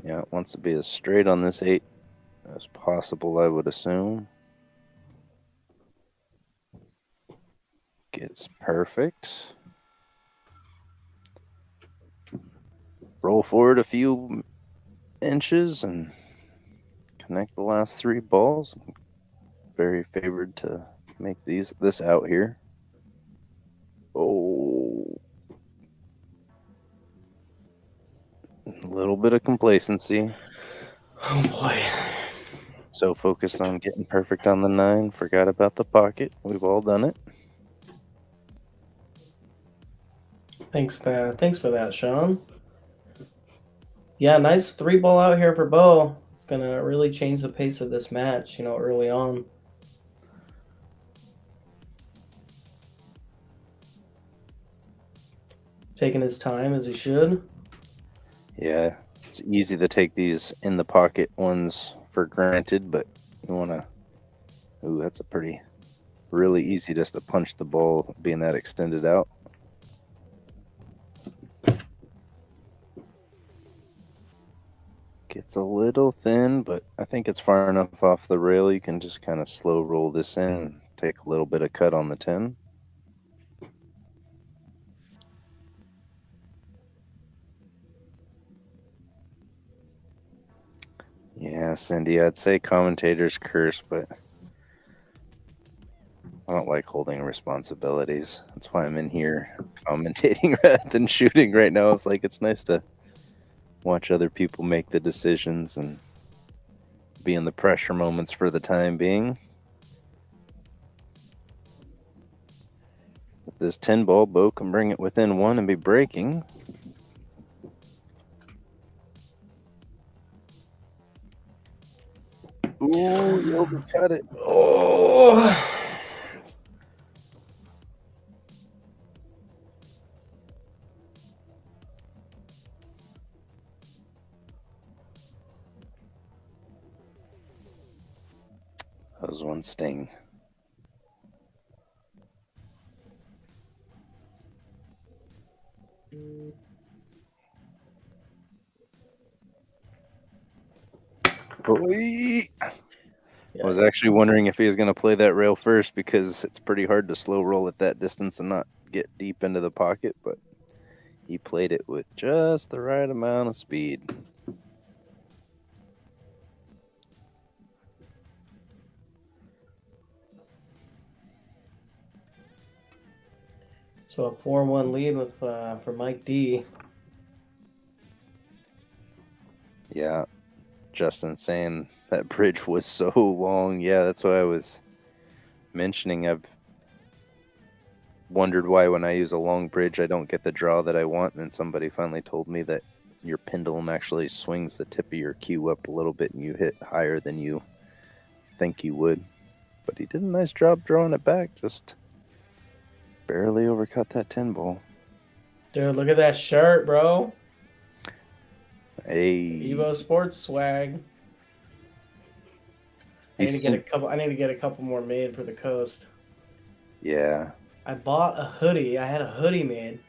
Yeah, it wants to be as straight on this 8 as possible, I would assume. Gets perfect. Roll forward a few inches and connect the last 3 balls. Very favored to make this out here. Oh, a little bit of complacency. Oh boy. So focused on getting perfect on the 9, forgot about the pocket. We've all done it. Thanks for that, Sean. Yeah, nice 3 ball out here for Bo. It's gonna really change the pace of this match, early on. Taking his time as he should. Yeah, it's easy to take these in the pocket ones for granted, but you want to. Ooh, that's a really easy just to punch the ball being that extended out. Gets a little thin, but I think it's far enough off the rail you can just kind of slow roll this in and take a little bit of cut on the 10. Yeah, Cindy, I'd say commentators curse, but I don't like holding responsibilities. That's why I'm in here commentating rather than shooting right now. It's like it's nice to watch other people make the decisions and be in the pressure moments for the time being. With this 10 ball, Bo can bring it within 1 and be breaking. Ooh, you overcut it. Oh. That was one sting. Boy. Yeah. I was actually wondering if he was going to play that rail first, because it's pretty hard to slow roll at that distance and not get deep into the pocket, but he played it with just the right amount of speed. So a 4-1 lead with for Mike D. Yeah, Justin saying that bridge was so long. Yeah, that's what I was mentioning. I've wondered why when I use a long bridge I don't get the draw that I want, and then somebody finally told me that your pendulum actually swings the tip of your cue up a little bit and you hit higher than you think you would. But he did a nice job drawing it back, just barely overcut that 10 ball. Dude, look at that shirt, bro. Hey, EvoSports swag. I you need to get a seen? couple. I need to get a couple more made for the coast. Yeah. I bought a hoodie. I had a hoodie made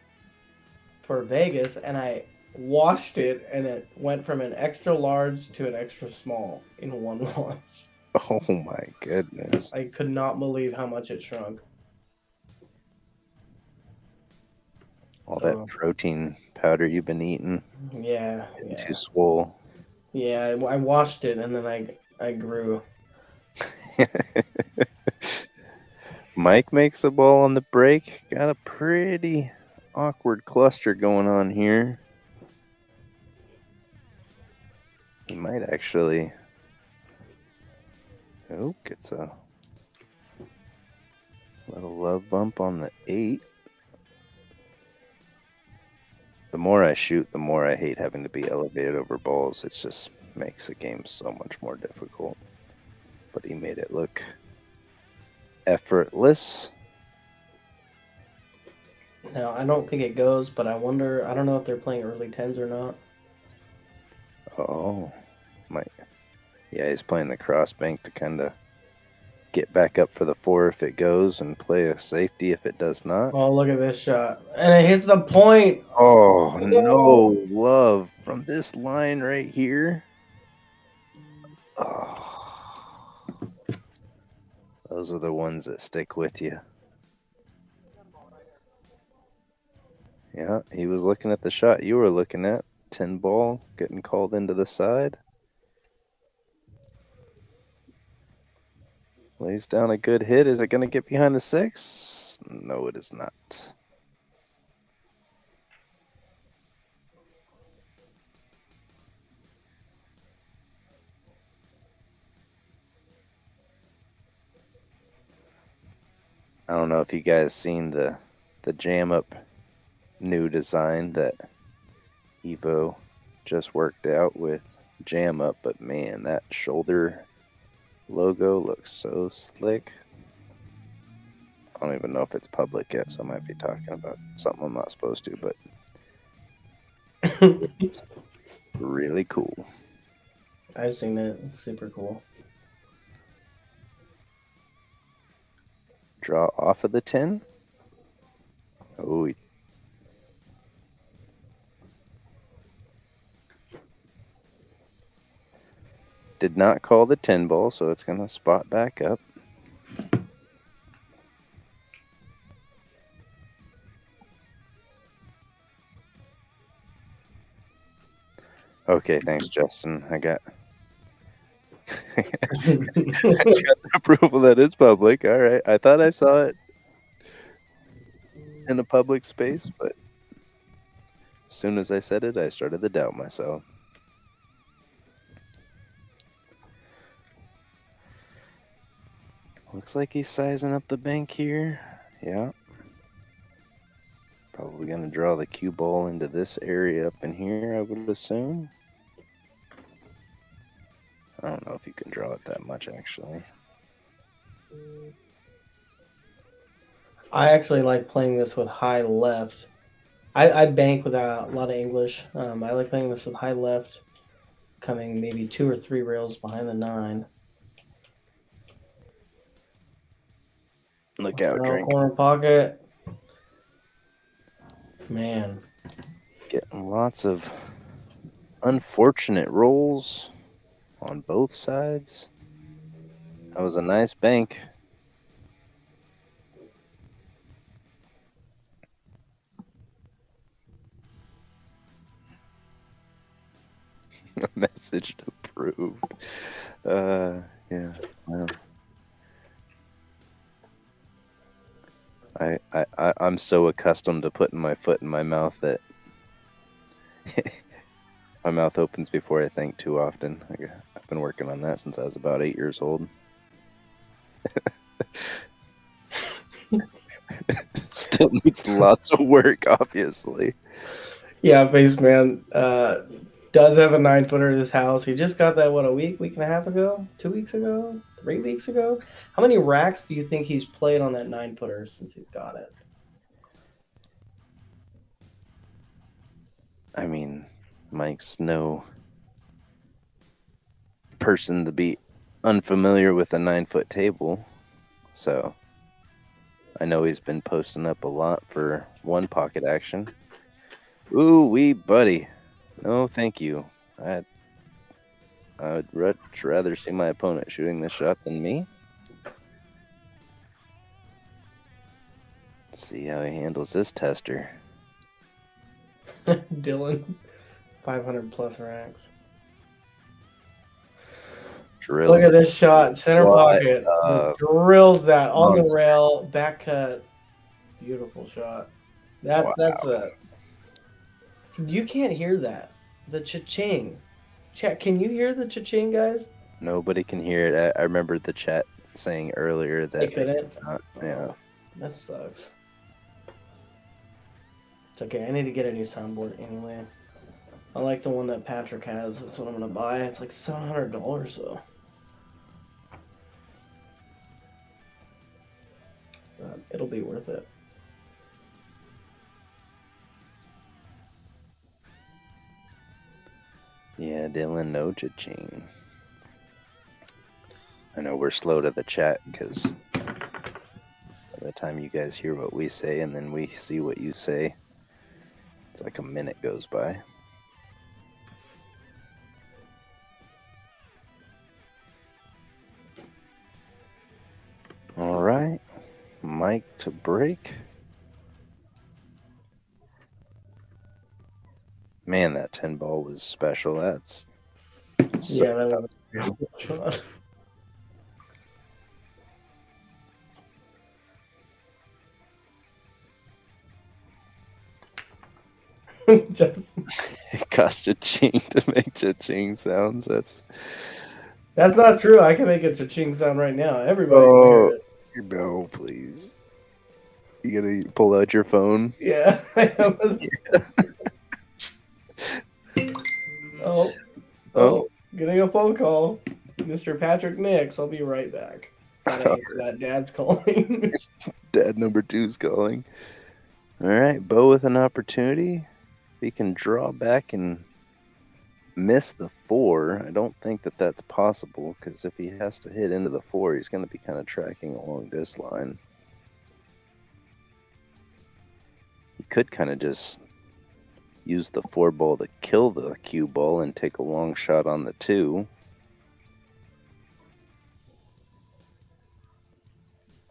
for Vegas, and I washed it, and it went from an extra large to an extra small in one wash. Oh my goodness. I could not believe how much it shrunk. All that So protein powder you've been eating, yeah, getting yeah, too swole. yeah. I washed it, and then I grew. Mike makes the ball on the break. Got a pretty awkward cluster going on here. He might actually. Oh, gets a little love bump on the 8. The more I shoot, the more I hate having to be elevated over balls. It just makes the game so much more difficult. But he made it look effortless. Now I don't think it goes, but I wonder. I don't know if they're playing early tens or not. Oh, might. Yeah, he's playing the cross bank to kind of get back up for the 4 if it goes and play a safety if it does not. Oh, look at this shot, and it hits the point. Oh, Oh. no love from this line right here. Oh, those are the ones that stick with you. Yeah, he was looking at the shot you were looking at. 10 ball getting called into the side. Lays down a good hit. Is it going to get behind the 6? No, it is not. I don't know if you guys seen the jam up new design that Evo just worked out with jam up, but man, that shoulder logo looks so slick. I don't even know if it's public yet, so I might be talking about something I'm not supposed to, but it's really cool. I've seen it. It's super cool. Draw off of the 10. Oh, he did not call the 10 ball, so it's going to spot back up. Okay, thanks, Justin. I got the approval that it's public. All right. I thought I saw it in a public space, but as soon as I said it, I started to doubt myself. Looks like he's sizing up the bank here. Yeah. Probably going to draw the cue ball into this area up in here, I would assume. I don't know if you can draw it that much, actually. I actually like playing this with high left. I bank with a lot of English. I like playing this with high left, coming maybe 2 or 3 rails behind the 9. Look out, drink. Corner pocket. Man. Getting lots of unfortunate rolls on both sides. That was a nice bank. Message approved. Yeah. Well, I'm so accustomed to putting my foot in my mouth that my mouth opens before I think too often. I've been working on that since I was about 8 years old. Still needs lots of work, obviously. Yeah, Base Man does have a 9-footer in his house. He just got that, what, a week and a half ago? 2 weeks ago? 3 weeks ago? How many racks do you think he's played on that 9-footer since he's got it? I mean, Mike's no person to be unfamiliar with a 9-foot table, so I know he's been posting up a lot for one pocket action. Ooh, wee buddy. No, thank you. I would much rather see my opponent shooting this shot than me. Let's see how he handles this tester. Dylan, 500 plus racks. Drills Look at it. this shot, center What? pocket. Just drills that on the monster. rail, back cut. Beautiful shot. That's a. You can't hear that. The cha-ching. Chat, can you hear the cha-ching, guys? Nobody can hear it. I remember the chat saying earlier that They couldn't. Yeah. Oh, that sucks. It's okay. I need to get a new soundboard anyway. I like the one that Patrick has. That's what I'm gonna buy. It's like $700 though. It'll be worth it. Yeah, Dylan, no cha-ching. I know we're slow to the chat because by the time you guys hear what we say and then we see what you say, it's like a minute goes by. All right, Mike to break. Man, that 10 ball was special. That's so Yeah, that was a beautiful shot. Just, it cost cha-ching to make cha-ching sounds. That's not true. I can make a cha-ching sound right now. Everybody can hear it. No, please. You gonna pull out your phone? Yeah, I almost. Oh, getting a phone call. Mr. Patrick Nix, I'll be right back. Gotta answer that. Dad's calling. Dad number 2's calling. All right, Bo with an opportunity. He can draw back and miss the 4. I don't think that that's possible because if he has to hit into the 4, he's going to be kind of tracking along this line. He could kind of just use the 4 ball to kill the cue ball and take a long shot on the 2.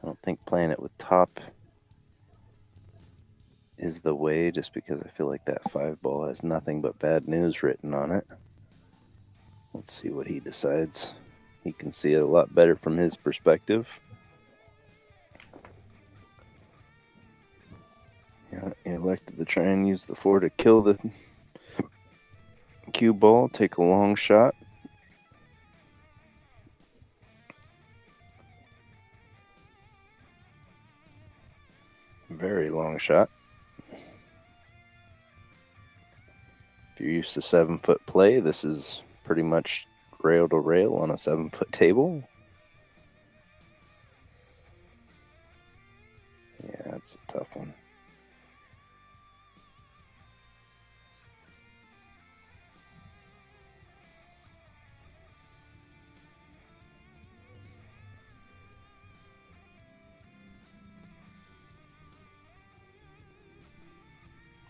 I don't think playing it with top is the way, just because I feel like that 5 ball has nothing but bad news written on it. Let's see what he decides. He can see it a lot better from his perspective. Yeah, he elected to try and use the 4 to kill the cue ball, take a long shot. Very long shot. If you're used to 7-foot play, this is pretty much rail to rail on a 7-foot table. Yeah, that's a tough one.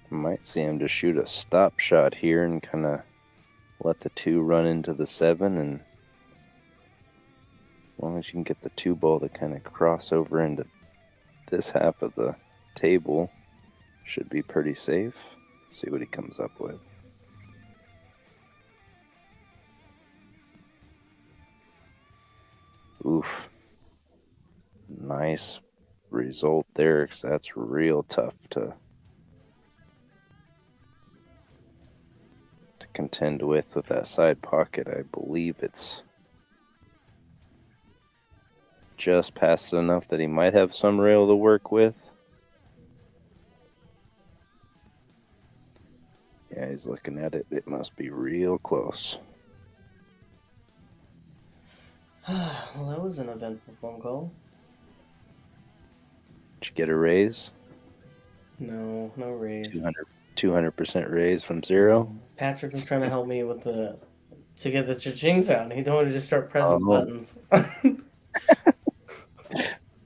Might see him just shoot a stop shot here and kind of let the 2 run into the 7, and as long as you can get the 2 ball to kind of cross over into this half of the table, should be pretty safe. Let's see what he comes up with. Oof. Nice result there, because that's real tough to contend with that side pocket. I believe it's just past enough that he might have some rail to work with. he's looking at it. It must be real close. Well, that was an eventful phone call. Did you get a raise? No raise. 200% raise from 0? Patrick was trying to help me with to get the cha-ching sound. He don't want to just start pressing Oh. buttons.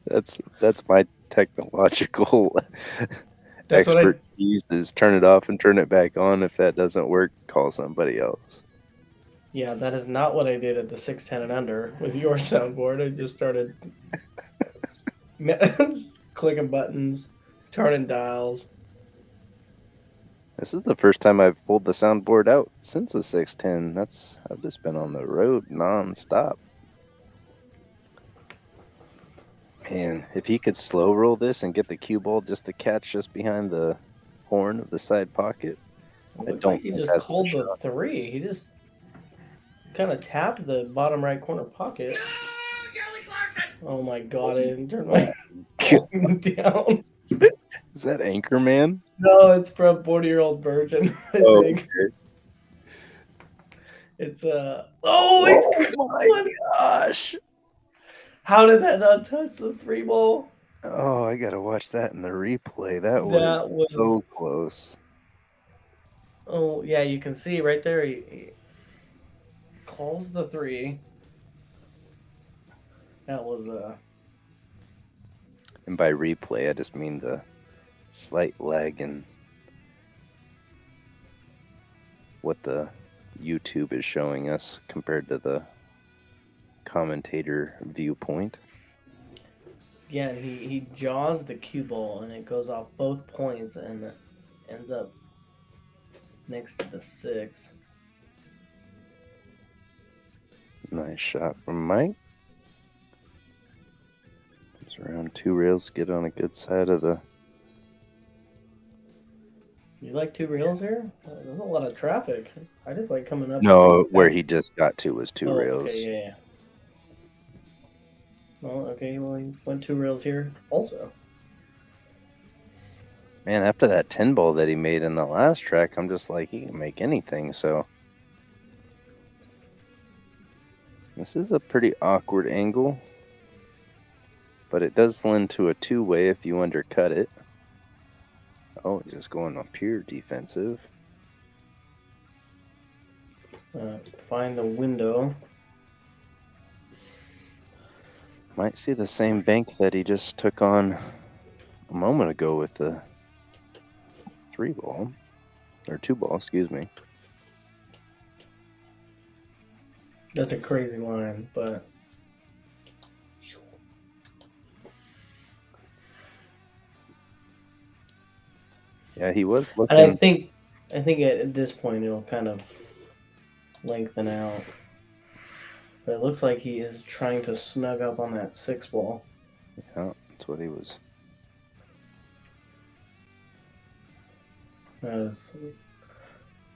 That's my technological That's what I. expertise is turn it off and turn it back on. If that doesn't work, call somebody else. Yeah, that is not what I did at the 610 and under with your soundboard. I just started clicking buttons, turning dials. This is the first time I've pulled the soundboard out since the 610. I've just been on the road non-stop. Man, if he could slow roll this and get the cue ball just to catch just behind the horn of the side pocket, It I looked don't like he think just that's the called the shot. 3. He just kind of tapped the bottom right corner pocket. Oh my god, I didn't turn my volume down. Is that Anchorman? No, it's from 40-year-old virgin, I think. Okay. It's Oh what? my gosh! How did that not touch the 3 ball? Oh, I gotta watch that in the replay. That was That was. so close. Oh yeah, you can see right there. He calls the 3. That was And by replay, I just mean the slight lag in what the YouTube is showing us compared to the commentator viewpoint. Yeah, he jaws the cue ball and it goes off both points and ends up next to the 6. Nice shot from Mike. It's around 2 rails, get on a good side of the. You like 2 rails here? There's a lot of traffic. I just like coming up. No, where he just got to was 2 rails. Okay, yeah. Well, okay, well, he went 2 rails here also. Man, after that 10 ball that he made in the last track, I'm just like, he can make anything, so. This is a pretty awkward angle, but it does lend to a 2-way if you undercut it. Oh, he's just going on pure defensive. Find the window. Might see the same bank that he just took on a moment ago with the 3 ball, or 2 ball, excuse me. That's a crazy line, but Yeah, he was looking. and I think at this point it'll kind of lengthen out. But it looks like he is trying to snug up on that 6 ball. Yeah, that's what he was. That is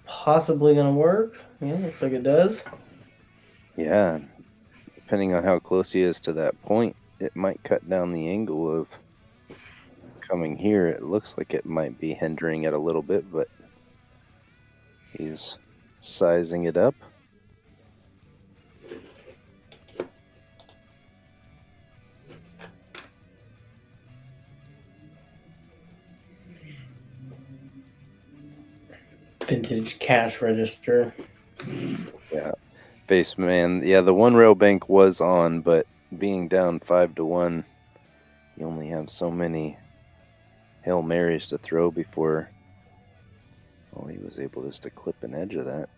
possibly going to work. Yeah, looks like it does. Yeah, depending on how close he is to that point, it might cut down the angle of coming here. It looks like it might be hindering it a little bit, but he's sizing it up. Vintage cash register. Yeah, baseman. Yeah, the 1 rail bank was on, but being down 5-1, you only have so many Hail Marys to throw before. Oh, he was able just to clip an edge of that.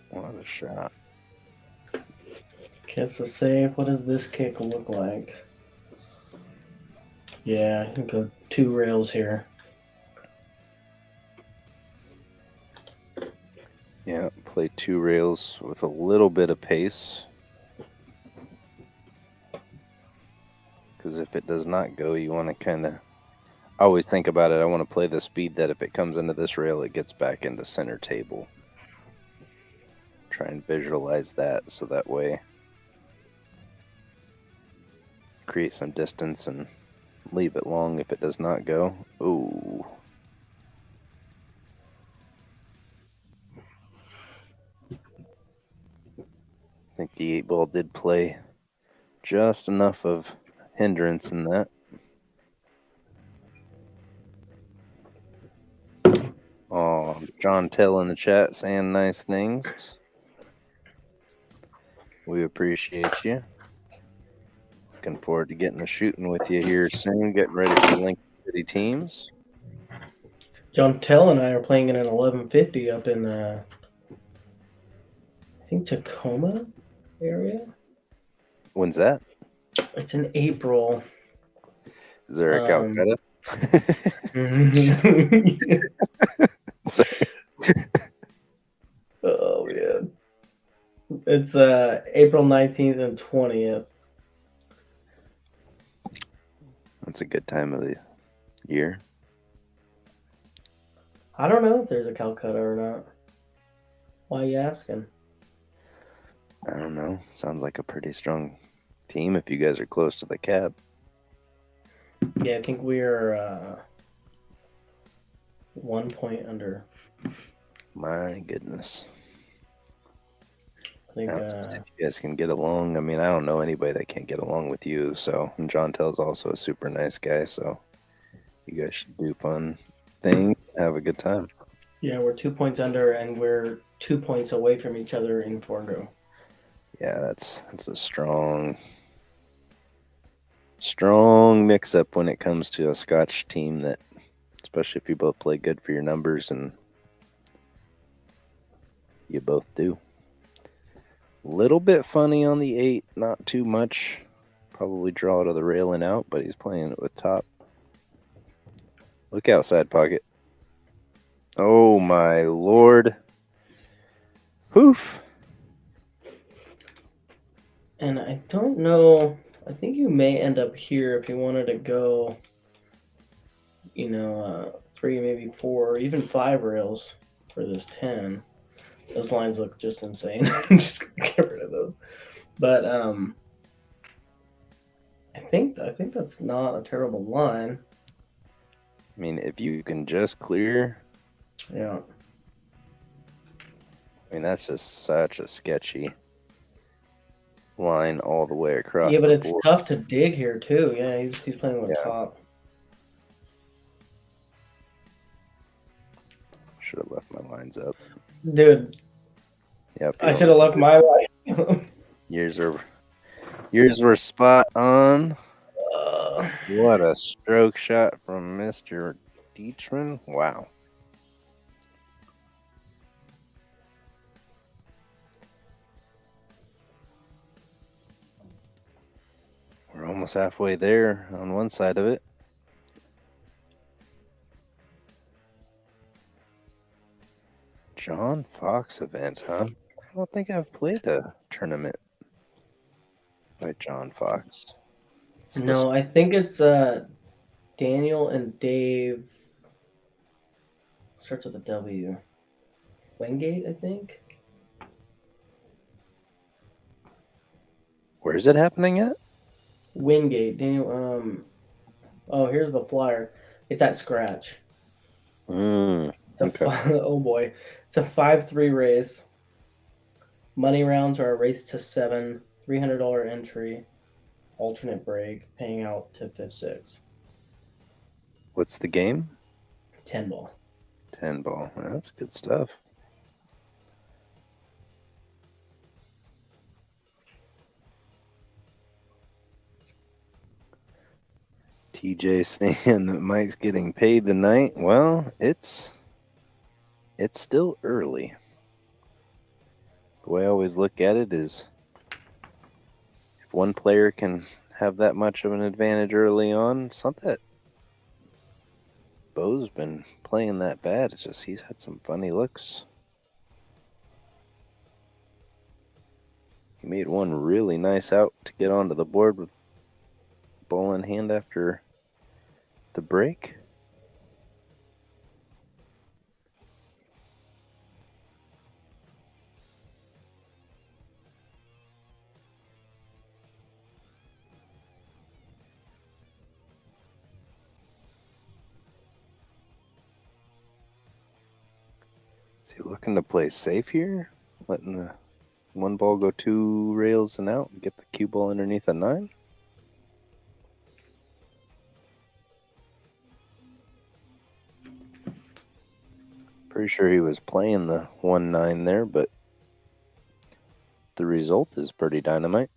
What a shot. Gets the save. What does this kick look like? Yeah, I can go 2 rails here. Yeah, play 2 rails with a little bit of pace. Because if it does not go, you want to kind of always think about it. I want to play the speed that if it comes into this rail, it gets back into center table. Try and visualize that so that way create some distance and leave it long if it does not go. Ooh. The 8 ball did play just enough of hindrance in that. Oh, John Tell in the chat saying nice things. We appreciate you. Looking forward to getting a shooting with you here soon. Getting ready for Lincoln City teams. John Tell and I are playing in an 1150 up in, I think, Tacoma area. When's that? It's in April. Is there a Calcutta? Sorry. Oh man, it's April 19th and 20th. That's a good time of the year. I don't know if there's a Calcutta or not. Why are you asking? I don't know. Sounds like a pretty strong team if you guys are close to the cap. Yeah, I think we're 1 point under. My goodness. I think If you guys can get along. I mean, I don't know anybody that can't get along with you. So, and John Tell's also a super nice guy. So, you guys should do fun things, have a good time. yeah, we're 2 points under, and we're 2 points away from each other in Forgo. Yeah, that's a strong mix-up when it comes to a Scotch team. That, especially if you both play good for your numbers, and you both do. Little bit funny on the 8, not too much. Probably draw to the railing out, but he's playing it with top. Look outside pocket. Oh my lord. Poof. And I don't know. I think you may end up here if you wanted to go, 3, maybe 4, or even 5 rails for this 10. Those lines look just insane. I'm just gonna get rid of those. But I think that's not a terrible line. I mean, if you can just clear. Yeah. I mean, that's just such a sketchy line all the way across. Yeah, but the it's board. tough to dig here too. Yeah, he's playing with top. Should have left my lines up. Dude. Yep. I should have left my line. Yours were spot on. What a stroke shot from Mr. DEITCHMAN. Wow. We're almost halfway there on one side of it. John Fox event, huh? I don't think I've played a tournament by John Fox. No, I think it's Daniel and Dave. Starts with a W. Wingate, I think. Where's it happening at? Wingate. Daniel. Oh, here's the flyer. It's at Scratch. Okay. Oh boy, it's a 5-3 race. Money rounds are a race to 7, $300 entry, alternate break, paying out to 5-6. What's the game? 10 ball. 10 ball. That's good stuff. TJ saying that Mike's getting paid tonight. Well, it's still early. The way I always look at it is, if one player can have that much of an advantage early on, it's not that Bo's been playing that bad. It's just he's had some funny looks. He made one really nice out to get onto the board with ball in hand after the break. Is he looking to play safe here? Letting the one ball go 2 rails and out, and get the cue ball underneath a 9. Pretty sure he was playing the 1-9 there, but the result is pretty dynamite.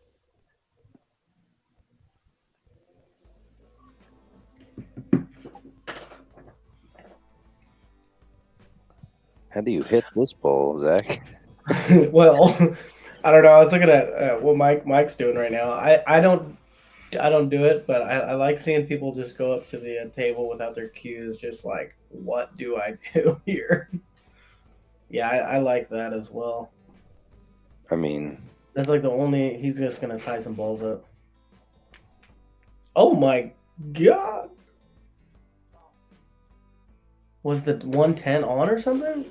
How do you hit this ball, Zach? Well, I don't know. I was looking at what Mike's doing right now. I don't do it, but I like seeing people just go up to the table without their cues, just like, what do I do here? Yeah, I like that as well. I mean, That's like the only. He's just gonna tie some balls up. Oh my god! Was the 110 on or something?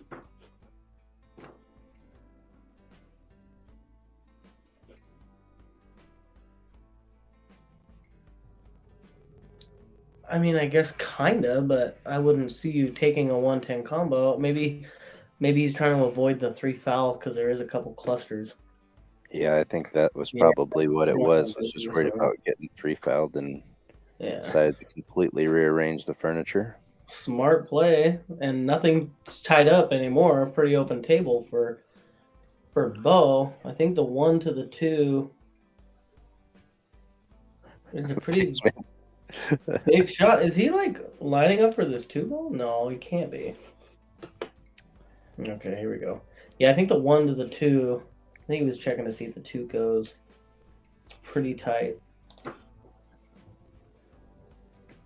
I mean, I guess kinda, but I wouldn't see you taking a 110 combo. Maybe he's trying to avoid the 3 foul because there is a couple clusters. yeah, I think that was Yeah, probably what it was definitely just this worried one. about getting 3 fouled and Yeah, decided to completely rearrange the furniture. smart play, and nothing's tied up anymore. Pretty open table for Bo. I think the 1 to the 2 is a pretty big shot. Is he like lining up for this 2 ball? No, he can't be. Okay, here we go. Yeah, I think the 1 to the 2. I think he was checking to see if the 2 goes. It's pretty tight.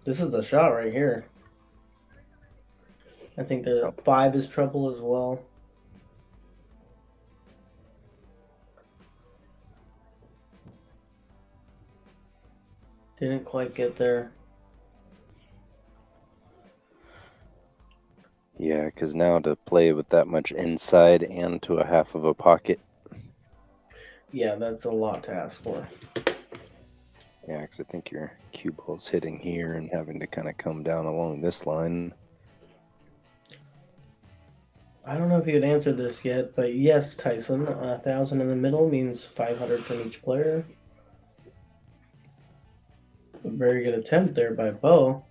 This is the shot right here. I think the 5 is trouble as well. Didn't quite get there. Yeah, because now to play with that much inside and to a half of a pocket. Yeah, that's a lot to ask for. Yeah, because I think your cue ball's hitting here and having to kind of come down along this line. I don't know if you had answered this yet, but yes, Tyson, 1,000 in the middle means 500 from each player. A very good attempt there by Bo.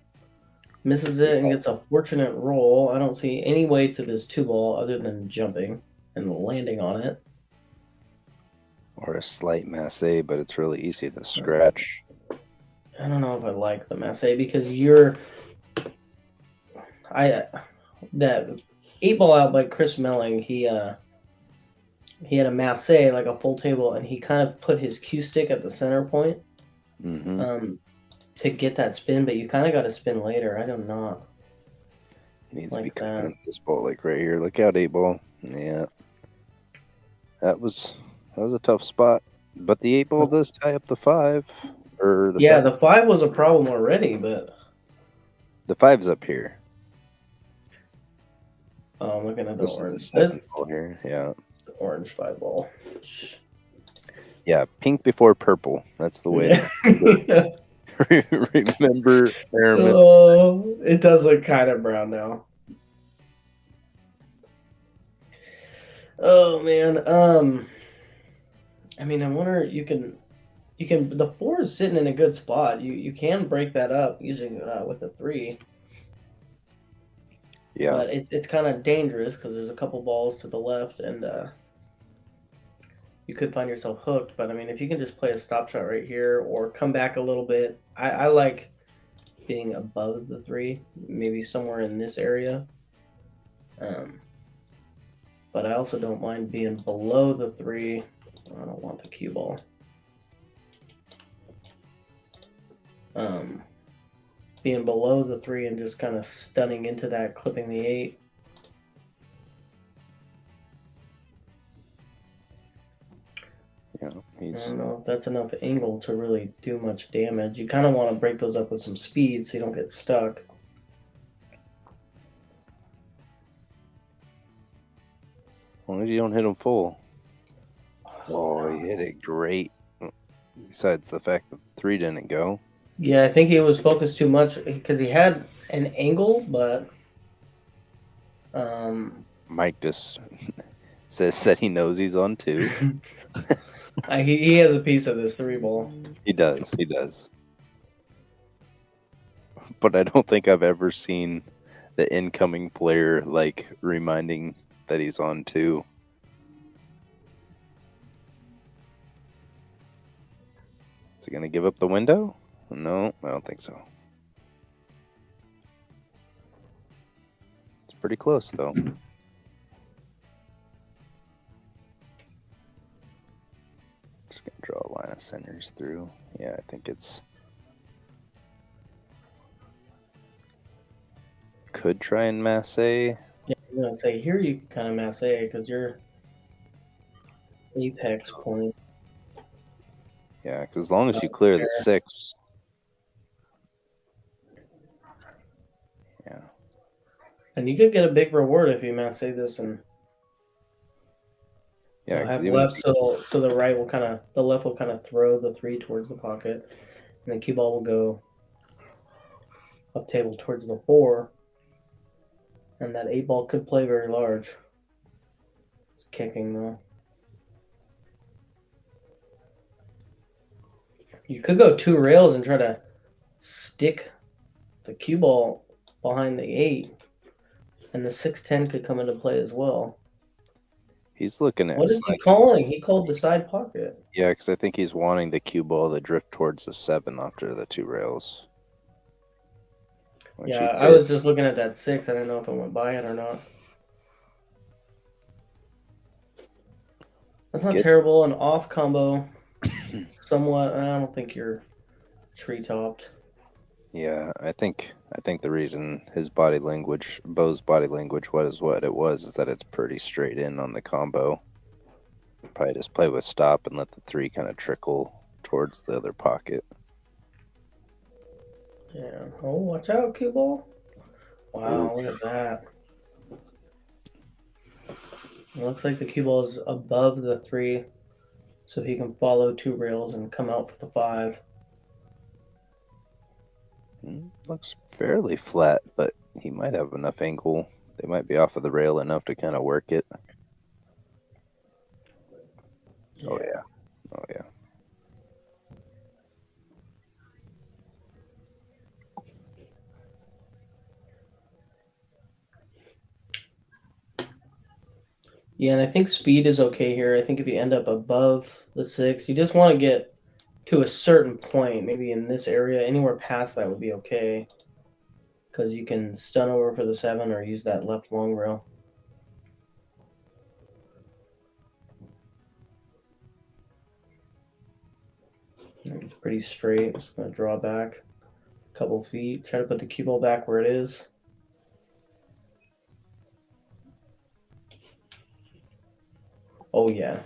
Misses it and gets a fortunate roll. I don't see any way to this 2 ball other than jumping and landing on it. Or a slight masse, but it's really easy to scratch. I don't know if I like the masse because that 8 ball out by Chris Melling, he had a masse, like a full table, and he kind of put his cue stick at the center point to get that spin, but you kind of got to spin later. I do not. He needs like to be coming that. into this ball like right here. Look out, 8 ball. Yeah. That was a tough spot. But the 8 ball does tie up the 5. Or the 7. The 5 was a problem already, but The 5's up here. I'm looking at the This orange. is the 7 ball here. Yeah. The orange 5 ball. Yeah, pink before purple. That's the way to remember Aramis. Oh, it does look kind of brown now. Oh man. I mean, I wonder you can the 4 is sitting in a good spot. You can break that up using with the 3. Yeah. But it's kind of dangerous because there's a couple balls to the left and you could find yourself hooked. But I mean, if you can just play a stop shot right here or come back a little bit, I like being above the 3, maybe somewhere in this area. But I also don't mind being below the 3. I don't want the cue ball. Being below the 3 and just kind of stunning into that, clipping the 8. Yeah, I don't know if that's enough angle to really do much damage. You kind of want to break those up with some speed so you don't get stuck. As long as you don't hit them full. Oh, he hit it great. Besides the fact that the 3 didn't go. Yeah, I think he was focused too much because he had an angle, but Mike just Says that he knows he's on 2. He has a piece of this 3 ball. He does. He does. But I don't think I've ever seen the incoming player like reminding that he's on 2. Is he gonna give up the window? No, I don't think so. It's pretty close though. Just gonna draw a line of centers through. Yeah, I think it's. Could try and masse. Yeah, I'm gonna say here you can kind of masse because you're apex point. Yeah, because as long as you clear the 6. Yeah. And you could get a big reward if you masse this and Yeah, have left, so the left will kind of throw the 3 towards the pocket, and the cue ball will go up table towards the 4, and that 8 ball could play very large. It's kicking though. You could go 2 rails and try to stick the cue ball behind the 8, and the 6-10 could come into play as well. He's looking at. What is he calling? He called the side pocket. Yeah, because I think he's wanting the cue ball to drift towards the 7 after the 2 rails. Yeah, I was just looking at that 6. I didn't know if it went by it or not. That's not terrible. An off combo, somewhat. I don't think you're tree topped. Yeah, I think the reason his body language, Bo's body language, was what it was, is that it's pretty straight in on the combo. Probably just play with stop and let the 3 kind of trickle towards the other pocket. Yeah. Oh, watch out, cue ball. Wow, look at that. It looks like the cue ball is above the 3, so he can follow 2 rails and come out for the 5. Looks fairly flat, but he might have enough angle. They might be off of the rail enough to kind of work it. Yeah. Oh yeah. Oh yeah. Yeah, and I think speed is okay here. I think if you end up above the 6, you just want to get to a certain point, maybe in this area. Anywhere past that would be okay, because you can stun over for the 7 or use that left long rail. It's pretty straight. I'm just going to draw back a couple feet. Try to put the cue ball back where it is. Oh, yeah.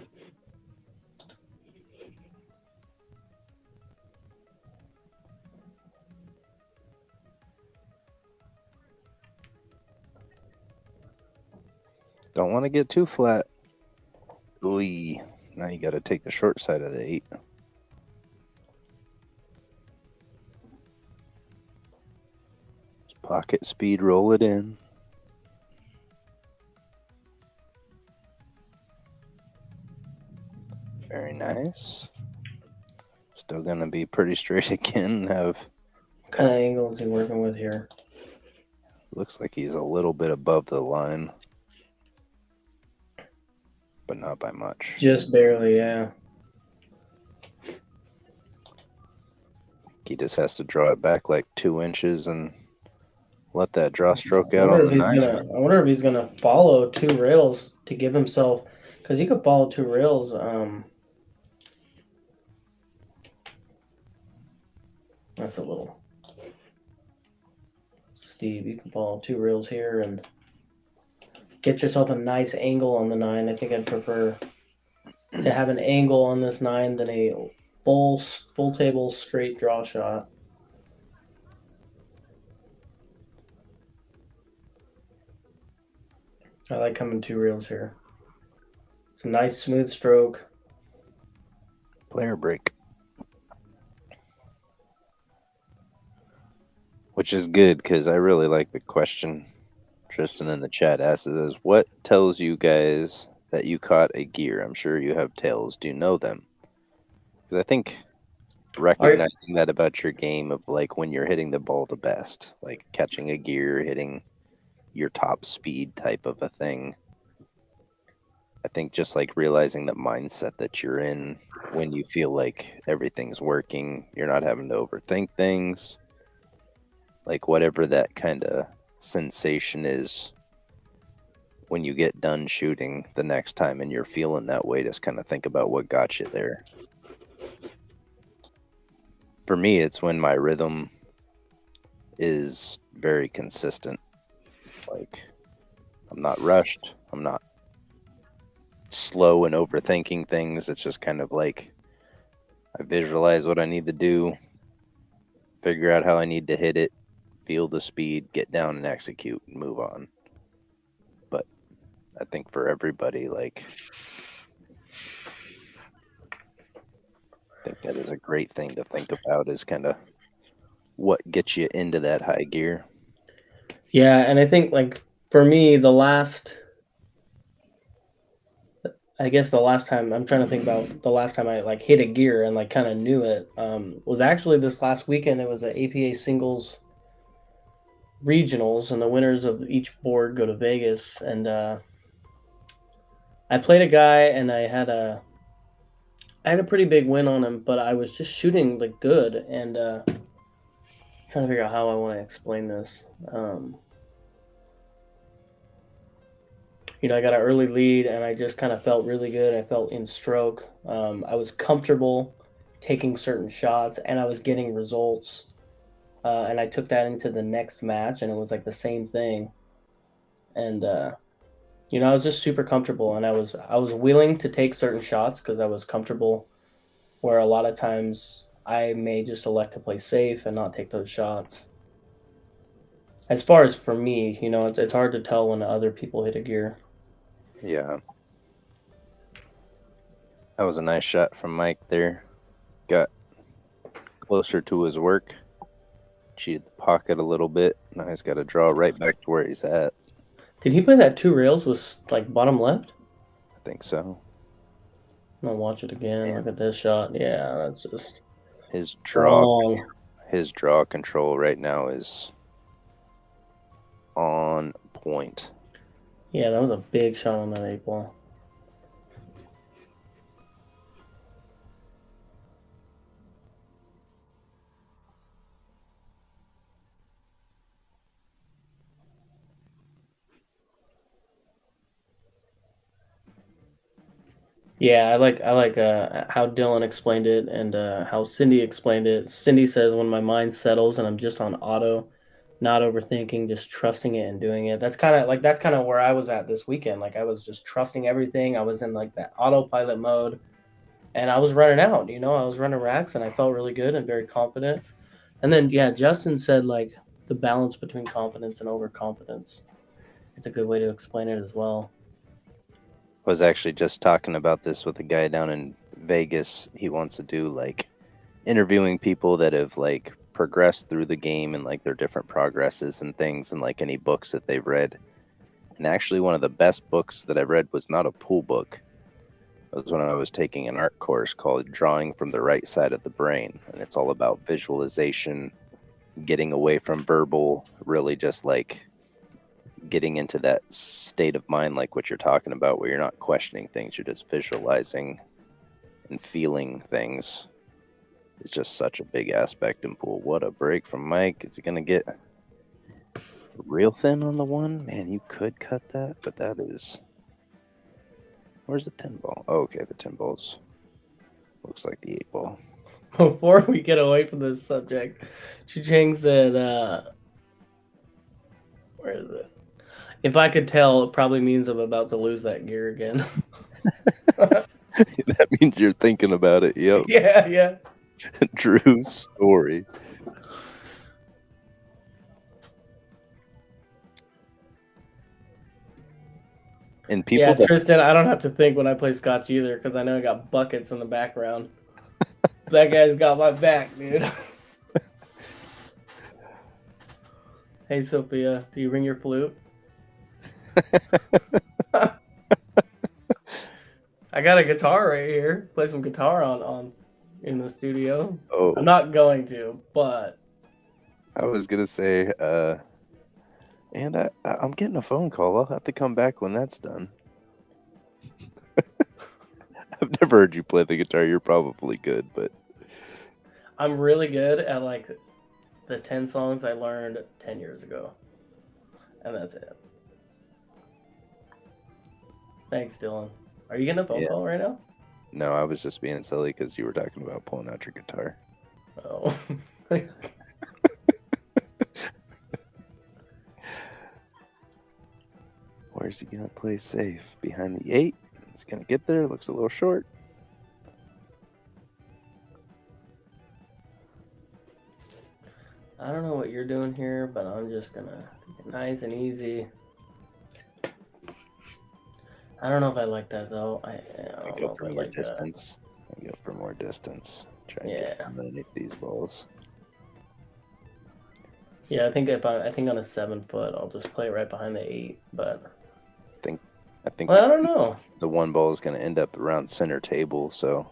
Don't want to get too flat. Ooh, now you got to take the short side of the 8. Pocket speed, roll it in. Very nice. Still gonna be pretty straight again. What kind of angle is he working with here? Looks like he's a little bit above the line, but not by much. Just barely, yeah. He just has to draw it back like 2 inches and let that draw stroke out on the 9. I wonder if he's gonna follow 2 rails to give himself, because he could follow 2 rails. That's a little steep. You can follow 2 rails here and get yourself a nice angle on the 9. I think I'd prefer to have an angle on this 9 than a full table straight draw shot. I like coming 2 rails here. It's a nice smooth stroke. Player break. Which is good, because I really like the question Tristan in the chat asks is, what tells you guys that you caught a gear. I'm sure you have tails. Do you know them? Because I think recognizing that about your game of like when you're hitting the ball the best, like catching a gear, hitting your top speed type of a thing. I think just like realizing the mindset that you're in when you feel like everything's working, you're not having to overthink things, like whatever that kind of sensation is when you get done shooting the next time and you're feeling that way, just kind of think about what got you there. For me, it's when my rhythm is very consistent. Like, I'm not rushed, I'm not slow and overthinking things. It's just kind of like I visualize what I need to do, figure out how I need to hit it, feel the speed, get down and execute and move on. But I think for everybody, like, I think that is a great thing to think about is kind of what gets you into that high gear. Yeah, and I think like for me, I guess the last time I'm trying to think about the last time I like hit a gear and like kind of knew it was actually this last weekend. It was an APA singles regionals, and the winners of each board go to Vegas. And I played a guy, and I had a pretty big win on him, but I was just shooting like good, and trying to figure out how I want to explain this. I got an early lead, and I just kind of felt really good. I felt in stroke. I was comfortable taking certain shots, and I was getting results. And I took that into the next match, and it was like the same thing. And I was just super comfortable, and I was willing to take certain shots because I was comfortable. Where a lot of times I may just elect to play safe and not take those shots. As far as for me, it's hard to tell when other people hit a gear. Yeah. That was a nice shot from Mike there. Got closer to his work. Cheated the pocket a little bit. Now he's got to draw right back to where he's at. Did he play that 2 rails with like bottom left? I think so. I'm gonna watch it again. Yeah. Look at this shot. Yeah, that's just His wrong. draw control right now is on point. Yeah, that was a big shot on that 8 ball. Yeah, I like how Dylan explained it and how Cindy explained it. Cindy says when my mind settles and I'm just on auto, not overthinking, just trusting it and doing it. That's kind of where I was at this weekend. Like I was just trusting everything. I was in like that autopilot mode, and I was running out. I was running racks, and I felt really good and very confident. And then yeah, Justin said like the balance between confidence and overconfidence. It's a good way to explain it as well. I was actually just talking about this with a guy down in Vegas. He wants to do like interviewing people that have like progressed through the game and like their different progresses and things and like any books that they've read. And actually, one of the best books that I read was not a pool book. It was when I was taking an art course called Drawing from the Right Side of the Brain. And it's all about visualization, getting away from verbal, really just like getting into that state of mind, like what you're talking about, where you're not questioning things, you're just visualizing and feeling things. It's just such a big aspect in pool. What a break from Mike. Is he going to get real thin on the one? Man, you could cut that, but that is... Where's the 10 ball? Oh, okay, the 10 balls looks like the 8 ball. Before we get away from this subject, Chu-Cheng said, where is it? If I could tell, it probably means I'm about to lose that gear again. That means you're thinking about it. Yep. Yeah. True story. And people Yeah, that Tristan, I don't have to think when I play Scotch either because I know I got buckets in the background. That guy's got my back, dude. Hey, Sophia, do you ring your flute? I got a guitar right here. Play some guitar on in the studio. Oh, I'm not going to, but I was gonna say, and I'm getting a phone call. I'll have to come back when that's done. I've never heard you play the guitar. You're probably good, but I'm really good at like the 10 songs I learned 10 years ago. And that's it. Thanks, Dylan. Are you getting a phone yeah. call right now? No, I was just being silly because you were talking about pulling out your guitar. Oh. Where's he gonna play safe? Behind the 8. He's gonna get there. Looks a little short. I don't know what you're doing here, but I'm just gonna take it nice and easy. I don't know if I like that though. I don't Go know if for I more like that. distance. I go for more distance. Try and Yeah. get underneath these balls. Yeah, I think on a 7 foot, I'll just play right behind the 8. But I think well, I don't know. the one ball is going to end up around center table, so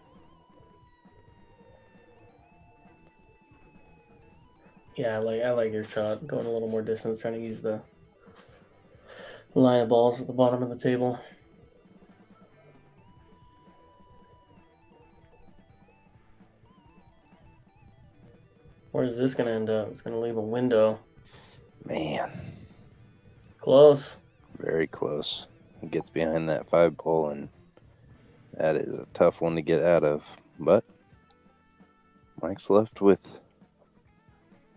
Yeah, I like your shot, going a little more distance, trying to use the line of balls at the bottom of the table. Where is this gonna end up? It's gonna leave a window. man, Close. very close. He gets behind that 5 ball, and that is a tough one to get out of. But Mike's left with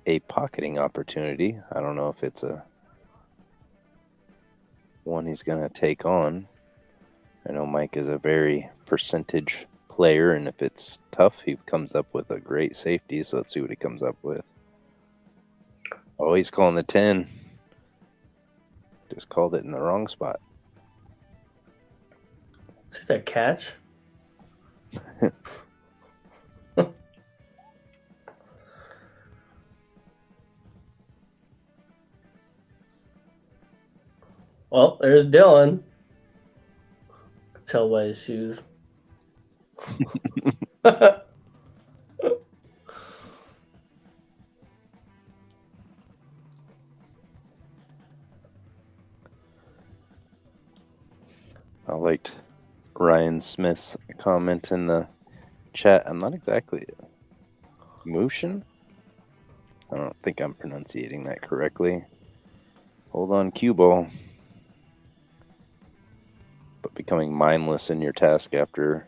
a pocketing opportunity. I don't know if it's a one he's going to take on. I know Mike is a very percentage player, and if it's tough, he comes up with a great safety. So let's see what he comes up with. Oh, he's calling the 10. Just called it in the wrong spot. See that catch? Well, there's Dylan. Tell by his shoes. I liked Ryan Smith's comment in the chat. I'm not exactly Mushin. I don't think I'm pronunciating that correctly. Hold on, cue ball. But becoming mindless in your task after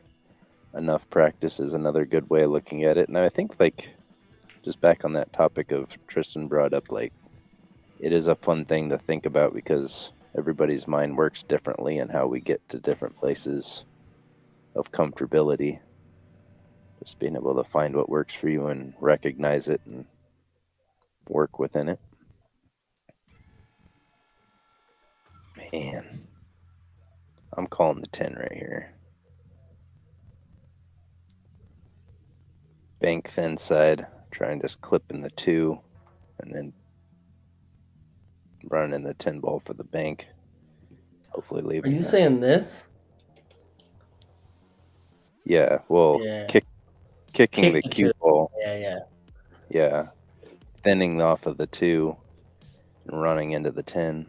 enough practice is another good way of looking at it. And I think, like, just back on that topic of Tristan brought up, like, it is a fun thing to think about because everybody's mind works differently and how we get to different places of comfortability. Just being able to find what works for you and recognize it and work within it. Man, I'm calling the 10 right here. Bank thin side, try and just clip in the 2 and then run in the 10 ball for the bank. Hopefully Are leaving you that. saying this? Yeah, well, Yeah. kicking the Kick the cue 2. ball. Yeah. Yeah, thinning off of the 2 and running into the 10.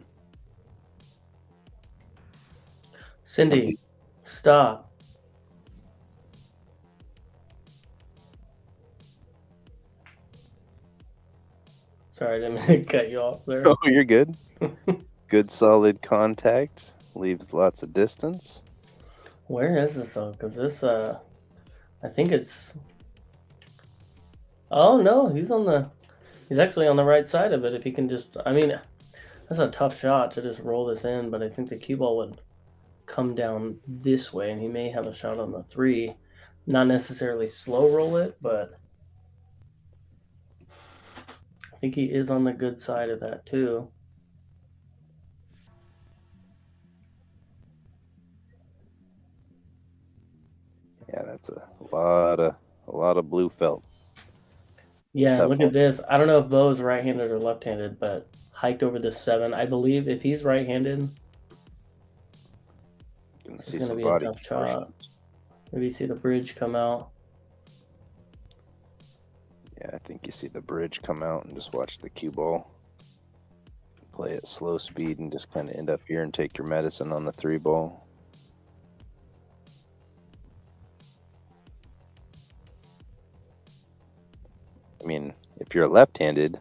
Cindy, stop. Sorry, I didn't mean to cut you off there. Oh, you're good. Good solid contact. Leaves lots of distance. Where is this though? Because this, I think it's. Oh no, he's actually on the right side of it. If he can just, I mean, that's a tough shot to just roll this in, but I think the cue ball would come down this way, and he may have a shot on the 3. Not necessarily slow roll it, but I think he is on the good side of that too. Yeah, that's a lot of blue felt. Yeah, look one. at this. I don't know if Bo's right-handed or left-handed, but hiked over the 7. I believe if he's right-handed, Gonna it's see going to some be a body tough proportions. shot. Maybe you see the bridge come out. Yeah, I think you see the bridge come out and just watch the cue ball. Play at slow speed and just kind of end up here and take your medicine on the 3 ball. I mean, if you're left-handed,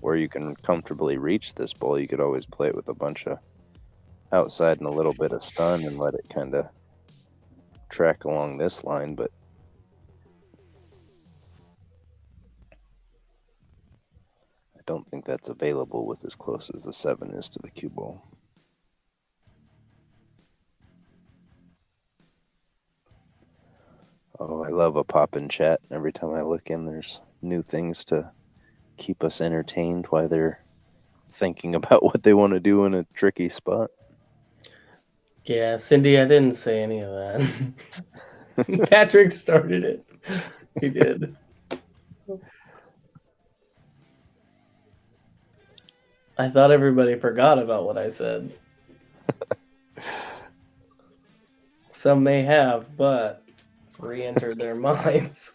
where you can comfortably reach this ball, you could always play it with a bunch of outside and a little bit of stun and let it kind of track along this line, but I don't think that's available with as close as the 7 is to the cue ball. Oh, I love a pop-in chat. Every time I look in, there's new things to keep us entertained while they're thinking about what they want to do in a tricky spot. Yeah, Cindy, I didn't say any of that. Patrick started it. He did. I thought everybody forgot about what I said. Some may have, but it's re-entered their minds.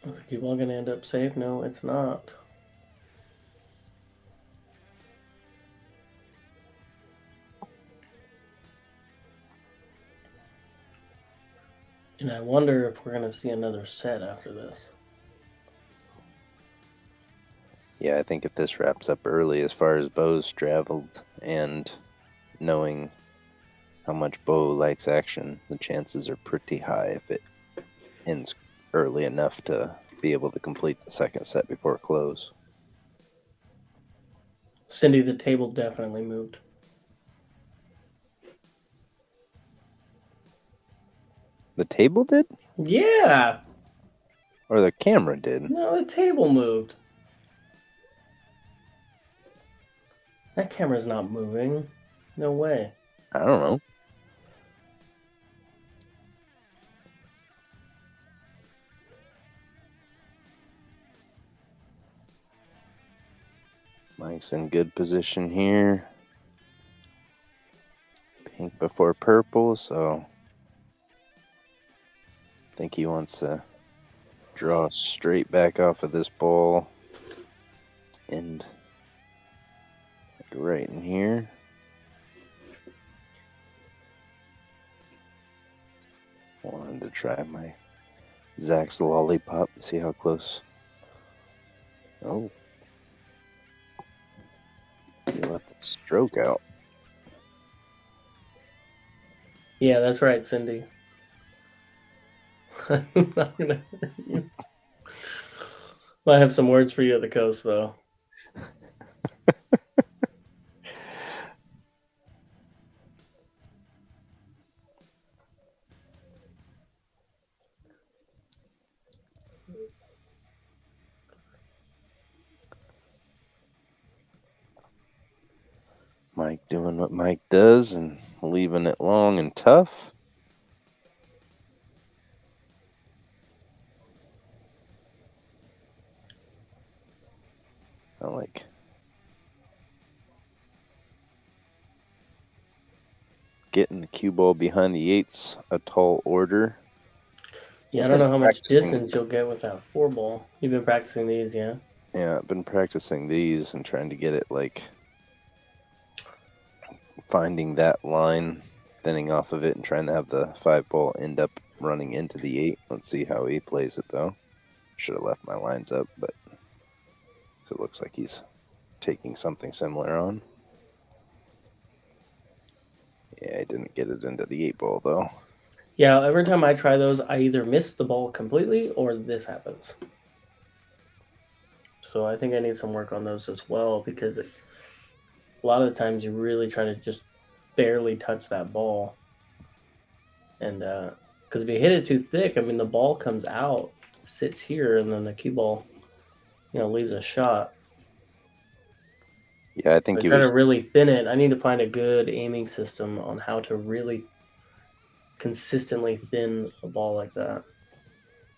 Is the cue ball gonna end up safe? No, it's not. And I wonder if we're gonna see another set after this. Yeah, I think if this wraps up early as far as Bo's traveled and knowing how much Bo likes action, the chances are pretty high if it ends early enough to be able to complete the second set before close. Cindy, the table definitely moved. The table did? Yeah. Or the camera did? No, the table moved. That camera's not moving. No way. I don't know. Mike's in good position here. Pink before purple, so I think he wants to draw straight back off of this ball and right in here. Wanted to try my Zach's lollipop, see how close. Oh. He let the stroke out. Yeah, that's right, Cindy. I'm not gonna hurt you. I have some words for you at the coast, though. Mike doing what Mike does and leaving it long and tough. I like getting the cue ball behind the 8's a tall order. Yeah, I I've don't been know how much practicing- distance you'll get with that 4-ball. You've been practicing these, yeah? Yeah, I've been practicing these and trying to get it like finding that line, thinning off of it, and trying to have the 5-ball end up running into the 8. Let's see how he plays it though. Should have left my lines up, but it looks like he's taking something similar on. Yeah, I didn't get it into the 8-ball though. Yeah, every time I try those, I either miss the ball completely or this happens. So I think I need some work on those as well because a lot of the times you really try to just barely touch that ball. And because if you hit it too thick, I mean, the ball comes out, sits here, and then the cue ball, leaves a shot. Yeah, I think I he try was. to really thin it. I need to find a good aiming system on how to really consistently thin a ball like that.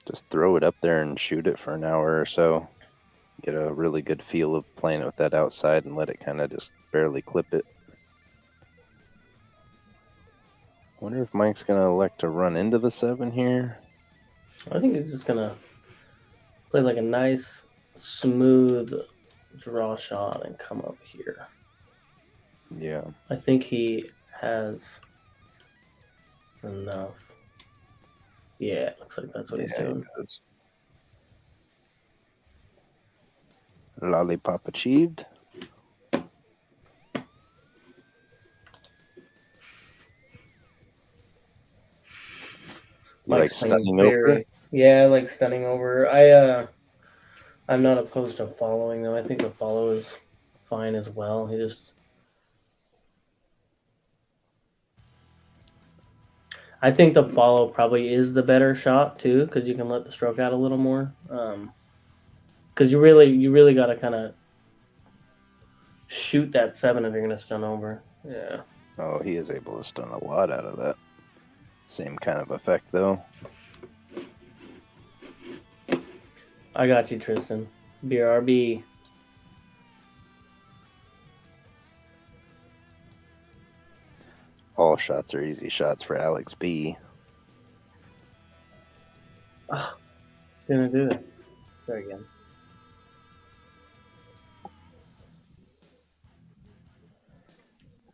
Just throw it up there and shoot it for an hour or so. Get a really good feel of playing with that outside and let it kind of just barely clip it. Wonder if Mike's going to elect to run into the 7 here. I think he's just gonna play like a nice, smooth draw shot and come up here. Yeah. I think he has enough. Yeah, it looks like that's what he's doing. He does. Lollipop achieved. You like Mike's playing stunning over? very, yeah, like stunning over. I'm not opposed to following them. I think the follow is fine as well. He just, I think the follow probably is the better shot too, because you can let the stroke out a little more. Because you really got to kind of shoot that 7 if you're gonna stun over. Yeah. Oh, he is able to stun a lot out of that. Same kind of effect, though. I got you, Tristan. BRB. All shots are easy shots for Alex B. Oh, gonna do it. There again.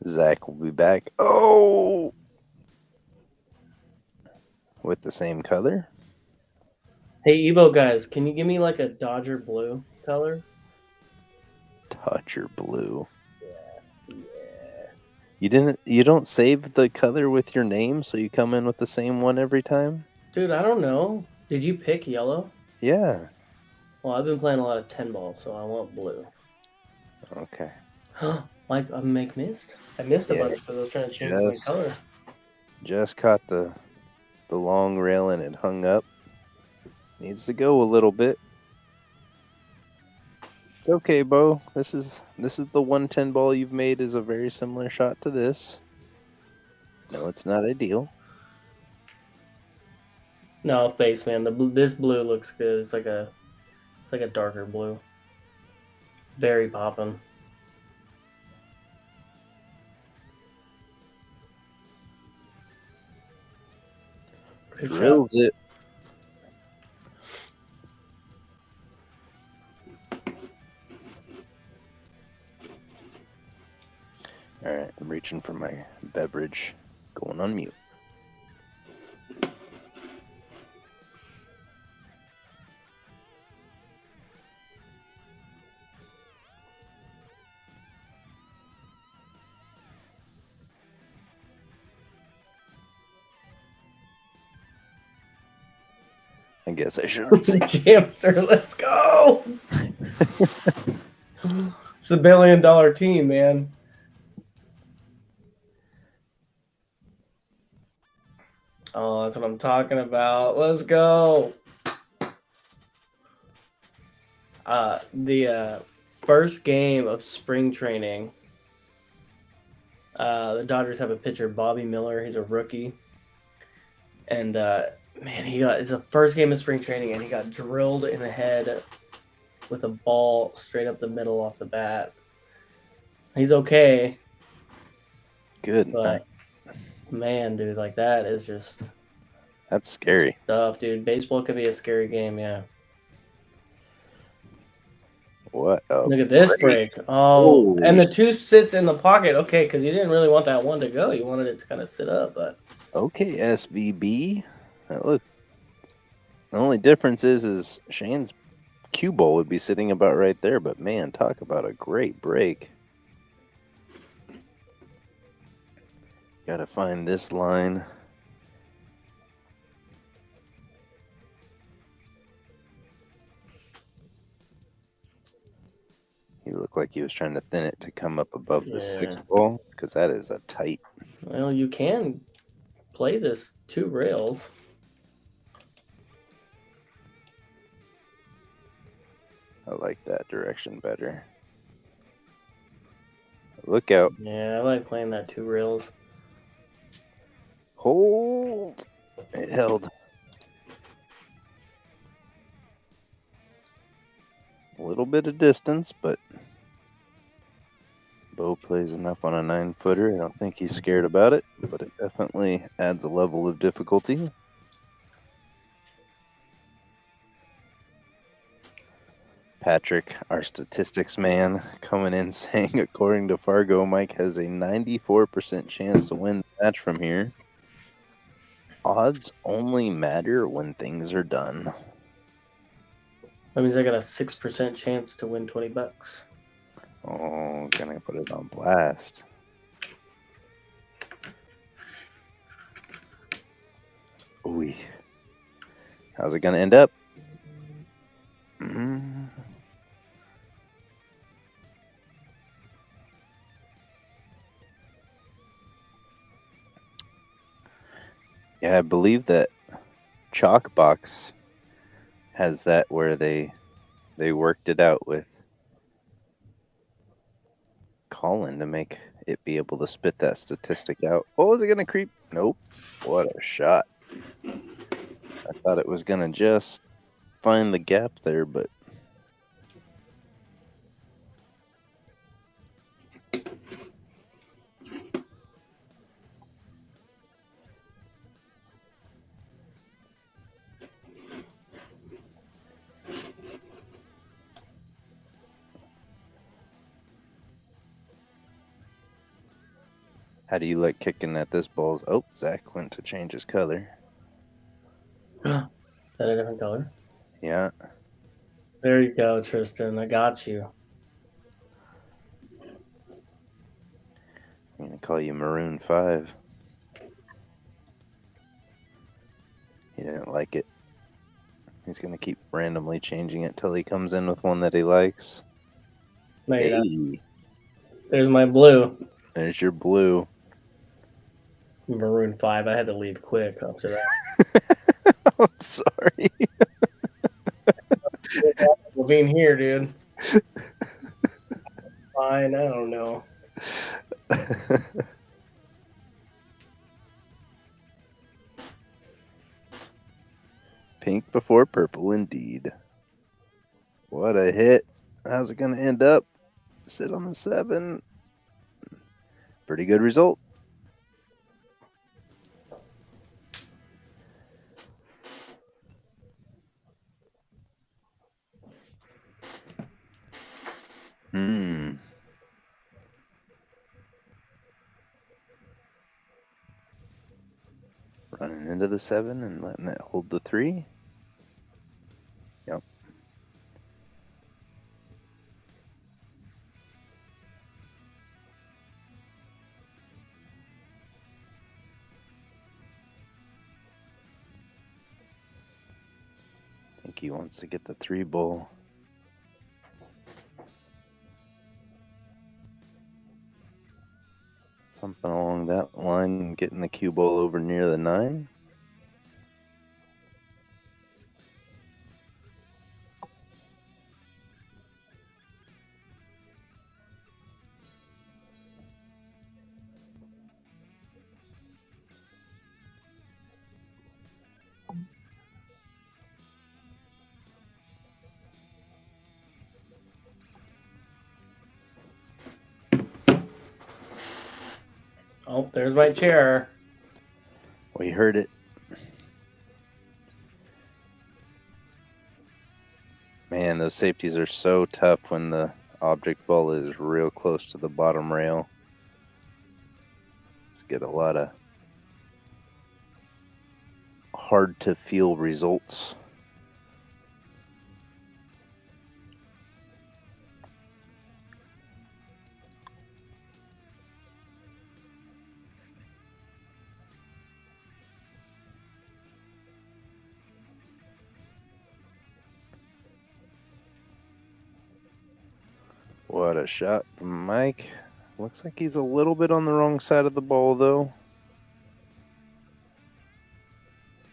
Zach will be back. Oh! With the same color? Hey, Evo guys, can you give me like a Dodger blue color? Dodger blue. Yeah. You don't save the color with your name, so you come in with the same one every time? Dude, I don't know. Did you pick yellow? Yeah. Well, I've been playing a lot of 10 ball, so I want blue. Okay. Like I missed. I missed a bunch because I was trying to change my color. Just caught the long rail and it hung up. Needs to go a little bit. It's okay, Bo. This is the 110 ball you've made is a very similar shot to this. No, it's not ideal. No, face man. This blue looks good. It's like a darker blue. Very poppin'. Drills it. All right, I'm reaching for my beverage. Going on mute. I guess I should. Jamster, let's go! It's a $1 billion team, man. Oh, that's what I'm talking about. Let's go. The first game of spring training, the Dodgers have a pitcher, Bobby Miller. He's a rookie. And man, it's the first game of spring training, and he got drilled in the head with a ball straight up the middle off the bat. He's okay. Good But man, dude, like that is just that's scary stuff, dude. Baseball could be a scary game, yeah. What? Look at this break. Oh, holy. And the 2 sits in the pocket. Okay, because you didn't really want that 1 to go. You wanted it to kind of sit up, but okay, SVB. Look, the only difference is Shane's cue ball would be sitting about right there, but man, talk about a great break. Gotta find this line. He looked like he was trying to thin it to come up above the 6th ball, because that is a tight. Well, you can play this 2 rails. I like that direction better. Look out. Yeah, I like playing that 2 rails. Hold. It held. A little bit of distance, but Bo plays enough on a 9-footer. I don't think he's scared about it, but it definitely adds a level of difficulty. Patrick, our statistics man, coming in saying, according to Fargo, Mike has a 94% chance to win the match from here. Odds only matter when things are done. That means I got a 6% chance to win $20. Oh, gonna put it on blast. Ooh. How's it gonna end up? Yeah, I believe that Chalkbox has that where they worked it out with Colin to make it be able to spit that statistic out. Oh, is it gonna creep? Nope. What a shot. I thought it was gonna just find the gap there, but how do you like kicking at this ball? Oh, Zach went to change his color. Is that a different color? Yeah. There you go, Tristan. I got you. I'm gonna call you Maroon 5. He didn't like it. He's gonna keep randomly changing it till he comes in with one that he likes. No, you're not. Hey, There's my blue. there's your blue. Maroon 5. I had to leave quick after that. I'm sorry. Being here, dude. Fine, I don't know. Pink before purple, indeed. What a hit. How's it going to end up? Sit on the 7. Pretty good result. Running into the 7 and letting that hold the 3. Yep. I think he wants to get the 3 ball. Something along that line, getting the cue ball over near the 9. Oh, there's my chair. We heard it. Man, those safeties are so tough when the object ball is real close to the bottom rail. Let's get a lot of hard to feel results. What a shot from Mike. Looks like he's a little bit on the wrong side of the ball, though.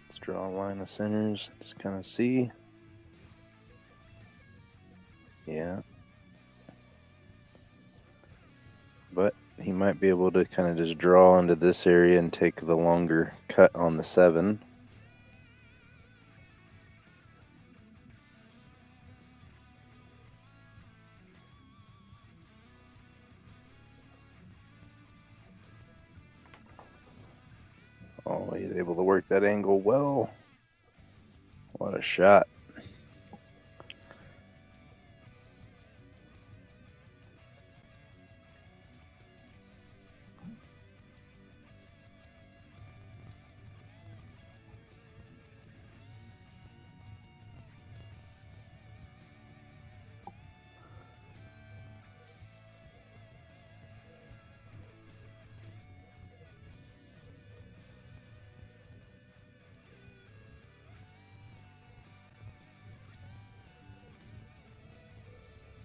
Let's draw a line of centers. Just kind of see. Yeah. But he might be able to kind of just draw into this area and take the longer cut on the 7. Oh, he's able to work that angle well. What a shot.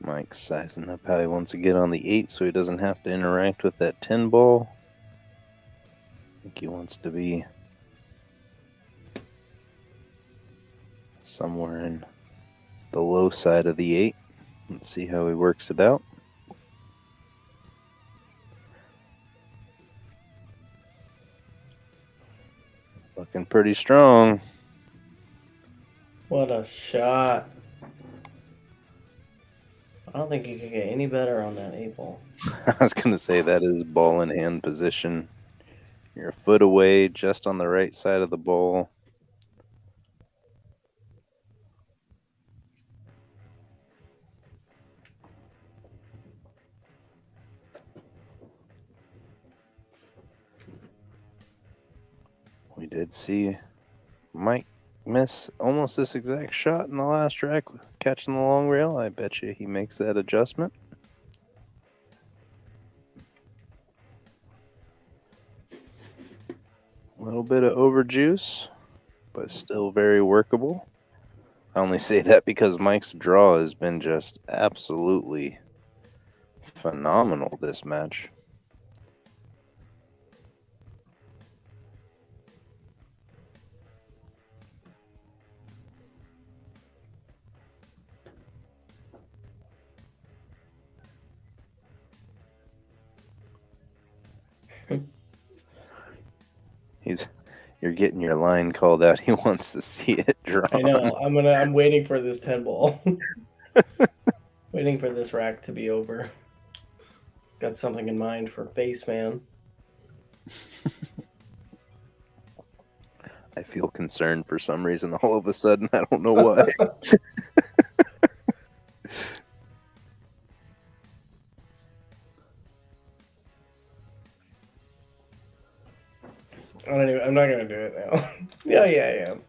Mike's sizing up how he wants to get on the 8 so he doesn't have to interact with that 10 ball. I think he wants to be somewhere in the low side of the 8. Let's see how he works it out. Looking pretty strong. What a shot. I don't think you could get any better on that 8 ball. I was going to say that is ball in hand position. You're a foot away, just on the right side of the ball. We did see Mike miss almost this exact shot in the last track, catching the long rail. I bet you he makes that adjustment. A little bit of overjuice, but still very workable. I only say that because Mike's draw has been just absolutely phenomenal this match. You're getting your line called out. He wants to see it drawn. I know. I'm waiting for this 10 ball. Waiting for this rack to be over. Got something in mind for Baseman. I feel concerned for some reason all of a sudden. I don't know why. I'm not gonna do it now. Yeah, I am.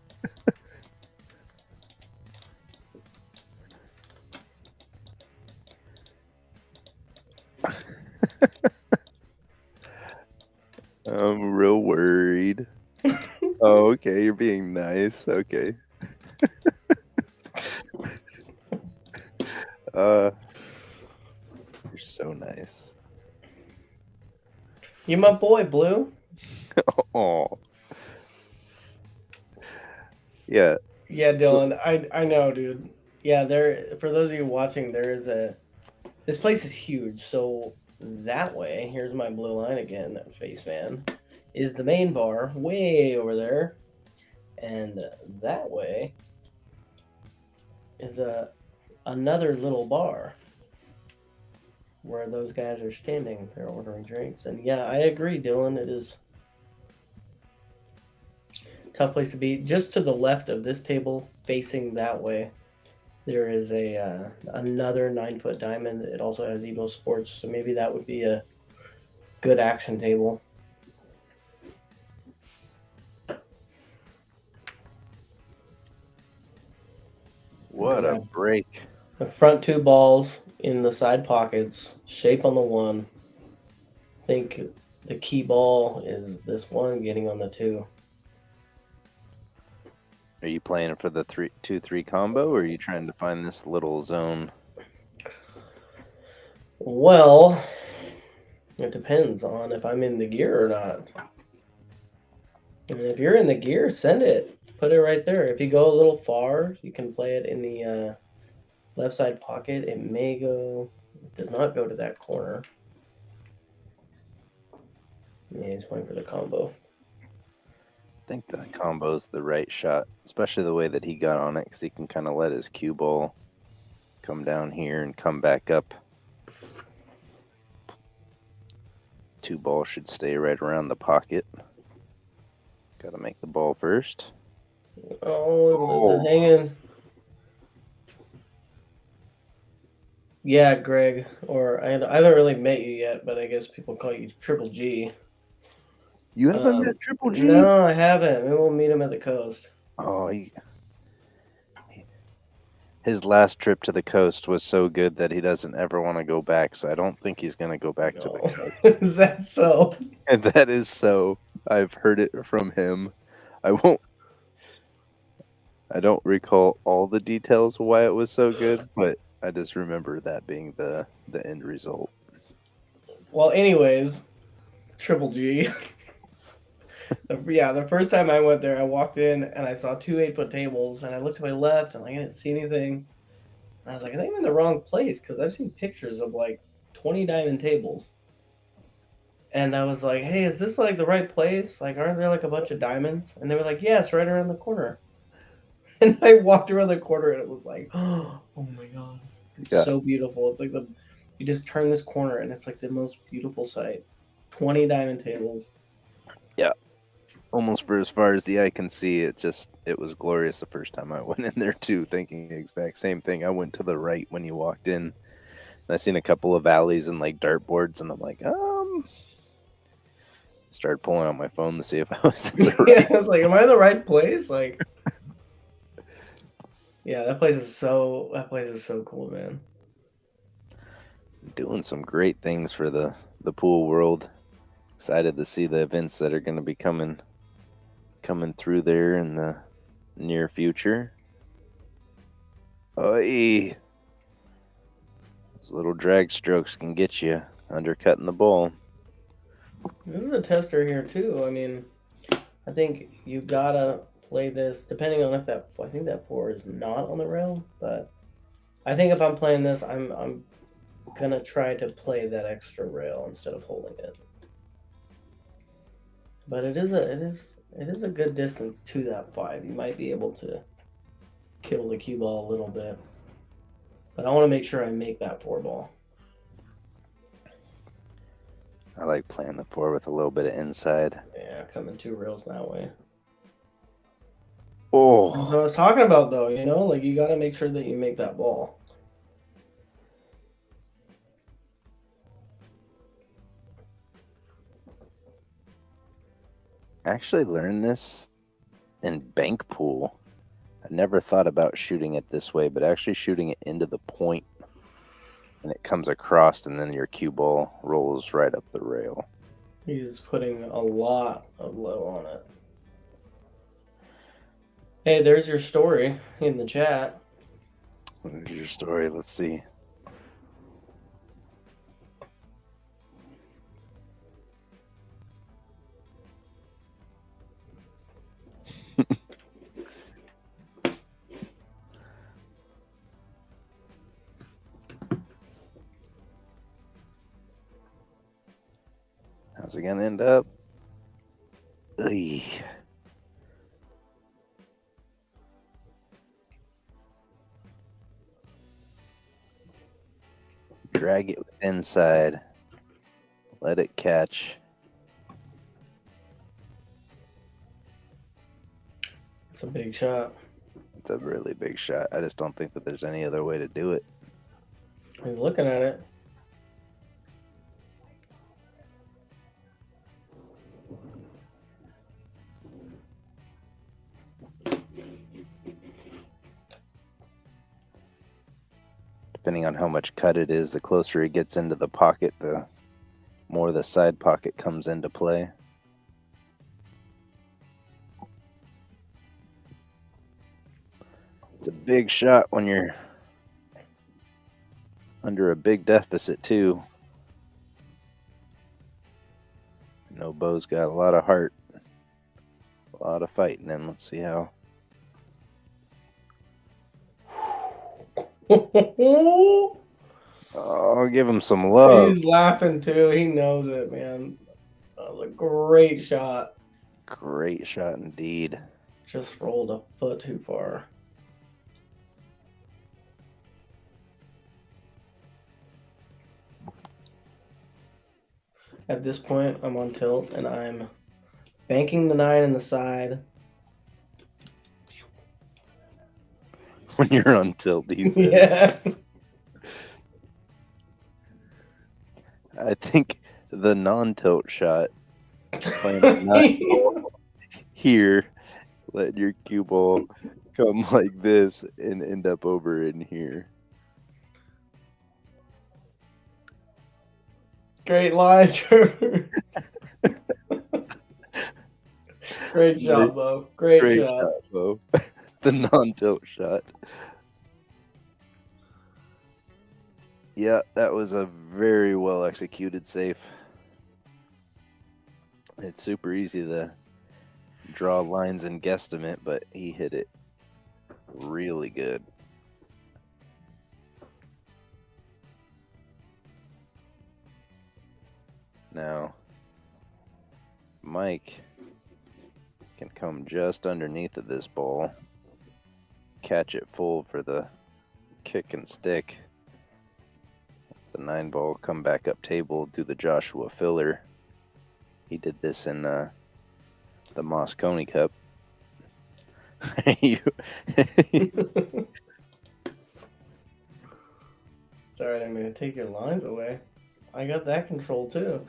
I'm real worried. Oh, okay, you're being nice. Okay. You're so nice. You my boy, Blue. Oh. Yeah. Yeah, Dylan. I know, dude. Yeah, there. For those of you watching, there is a. This place is huge. So that way, here's my blue line again. Face man, is the main bar way over there, and that way is another little bar where those guys are standing. They're ordering drinks, and yeah, I agree, Dylan. It is a tough place to be. Just to the left of this table, facing that way, there is a another 9-foot diamond. It also has EvoSports, so maybe that would be a good action table. What a break. The front 2 balls in the side pockets, shape on the 1. I think the key ball is this one getting on the 2. Are you playing for the 2-3 combo, or are you trying to find this little zone? Well, it depends on if I'm in the gear or not. And if you're in the gear, send it. Put it right there. If you go a little far, you can play it in the left side pocket. It may go. It does not go to that corner. Yeah, he's playing for the combo. I think the combo's the right shot, especially the way that he got on it, because he can kind of let his cue ball come down here and come back up. 2 ball should stay right around the pocket. Got to make the ball first. Oh, it leaves it hanging. Yeah, Greg, or I haven't really met you yet, but I guess people call you Triple G. You haven't met Triple G? No, I haven't. Maybe we'll meet him at the coast. Oh, his last trip to the coast was so good that he doesn't ever want to go back, so I don't think he's going to go back to the coast. Is that so? And that is so. I've heard it from him. I don't recall all the details of why it was so good, but I just remember that being the end result. Well, anyways, Triple G. Yeah, the first time I went there, I walked in and I saw 2 8-foot tables, and I looked to my left and I didn't see anything. And I was like, I think I'm in the wrong place because I've seen pictures of like 20 diamond tables. And I was like, hey, is this like the right place? Like, aren't there like a bunch of diamonds? And they were like, yeah, it's right around the corner. And I walked around the corner and it was like, oh my God. It's so beautiful. It's like you just turn this corner and it's like the most beautiful sight. 20 diamond tables. Yeah. Almost for as far as the eye can see, it was glorious the first time I went in there too, thinking the exact same thing. I went to the right when you walked in. And I seen a couple of alleys and like dartboards, and I'm like, started pulling out my phone to see if I was in the right I was like, am I in the right place? Like, yeah, that place is so cool, man. Doing some great things for the pool world. Excited to see the events that are going to be coming through there in the near future. Oi! Those little drag strokes can get you undercutting the ball. This is a tester here too. I mean, I think you gotta play this depending on if I think that 4 is not on the rail, but I think if I'm playing this, I'm gonna try to play that extra rail instead of holding it. But it is a good distance to that 5. You might be able to kill the cue ball a little bit, but I want to make sure I make that 4 ball. I like playing the 4 with a little bit of inside. Yeah, coming 2 rails that way. Oh, That's what I was talking about, though. Like you got to make sure that you make that ball. I actually learned this in bank pool. I never thought about shooting it this way, but actually shooting it into the point, and it comes across, and then your cue ball rolls right up the rail. He's putting a lot of low on it. Hey, there's your story in the chat. There's your story. Let's see. How's it gonna end up? Ugh. Drag it with inside. Let it catch. It's a big shot. It's a really big shot. I just don't think that there's any other way to do it. He's looking at it. Depending on how much cut it is, the closer it gets into the pocket, the more the side pocket comes into play. It's a big shot when you're under a big deficit too. No Bo's got a lot of heart, a lot of fighting in. Let's see how. Oh, give him some love. He's laughing too. He knows it, man. That was a great shot. Great shot indeed. Just rolled a foot too far. At this point, I'm on tilt and I'm banking the 9 in the side. When you're on tilt, he said. Yeah. I think the non-tilt shot, playing a 9 ball here, letting your cue ball come like this and end up over in here. Great line, Trevor. Great shot, Bo. Great shot. Bo. The non-tilt shot. Yeah, that was a very well executed save. It's super easy to draw lines and guesstimate, but he hit it really good. Now, Mike can come just underneath of this ball, catch it full for the kick and stick. The 9 ball, come back up table, do the Joshua filler. He did this in the Moscone Cup. It's alright, I'm going to take your lines away. I got that control too.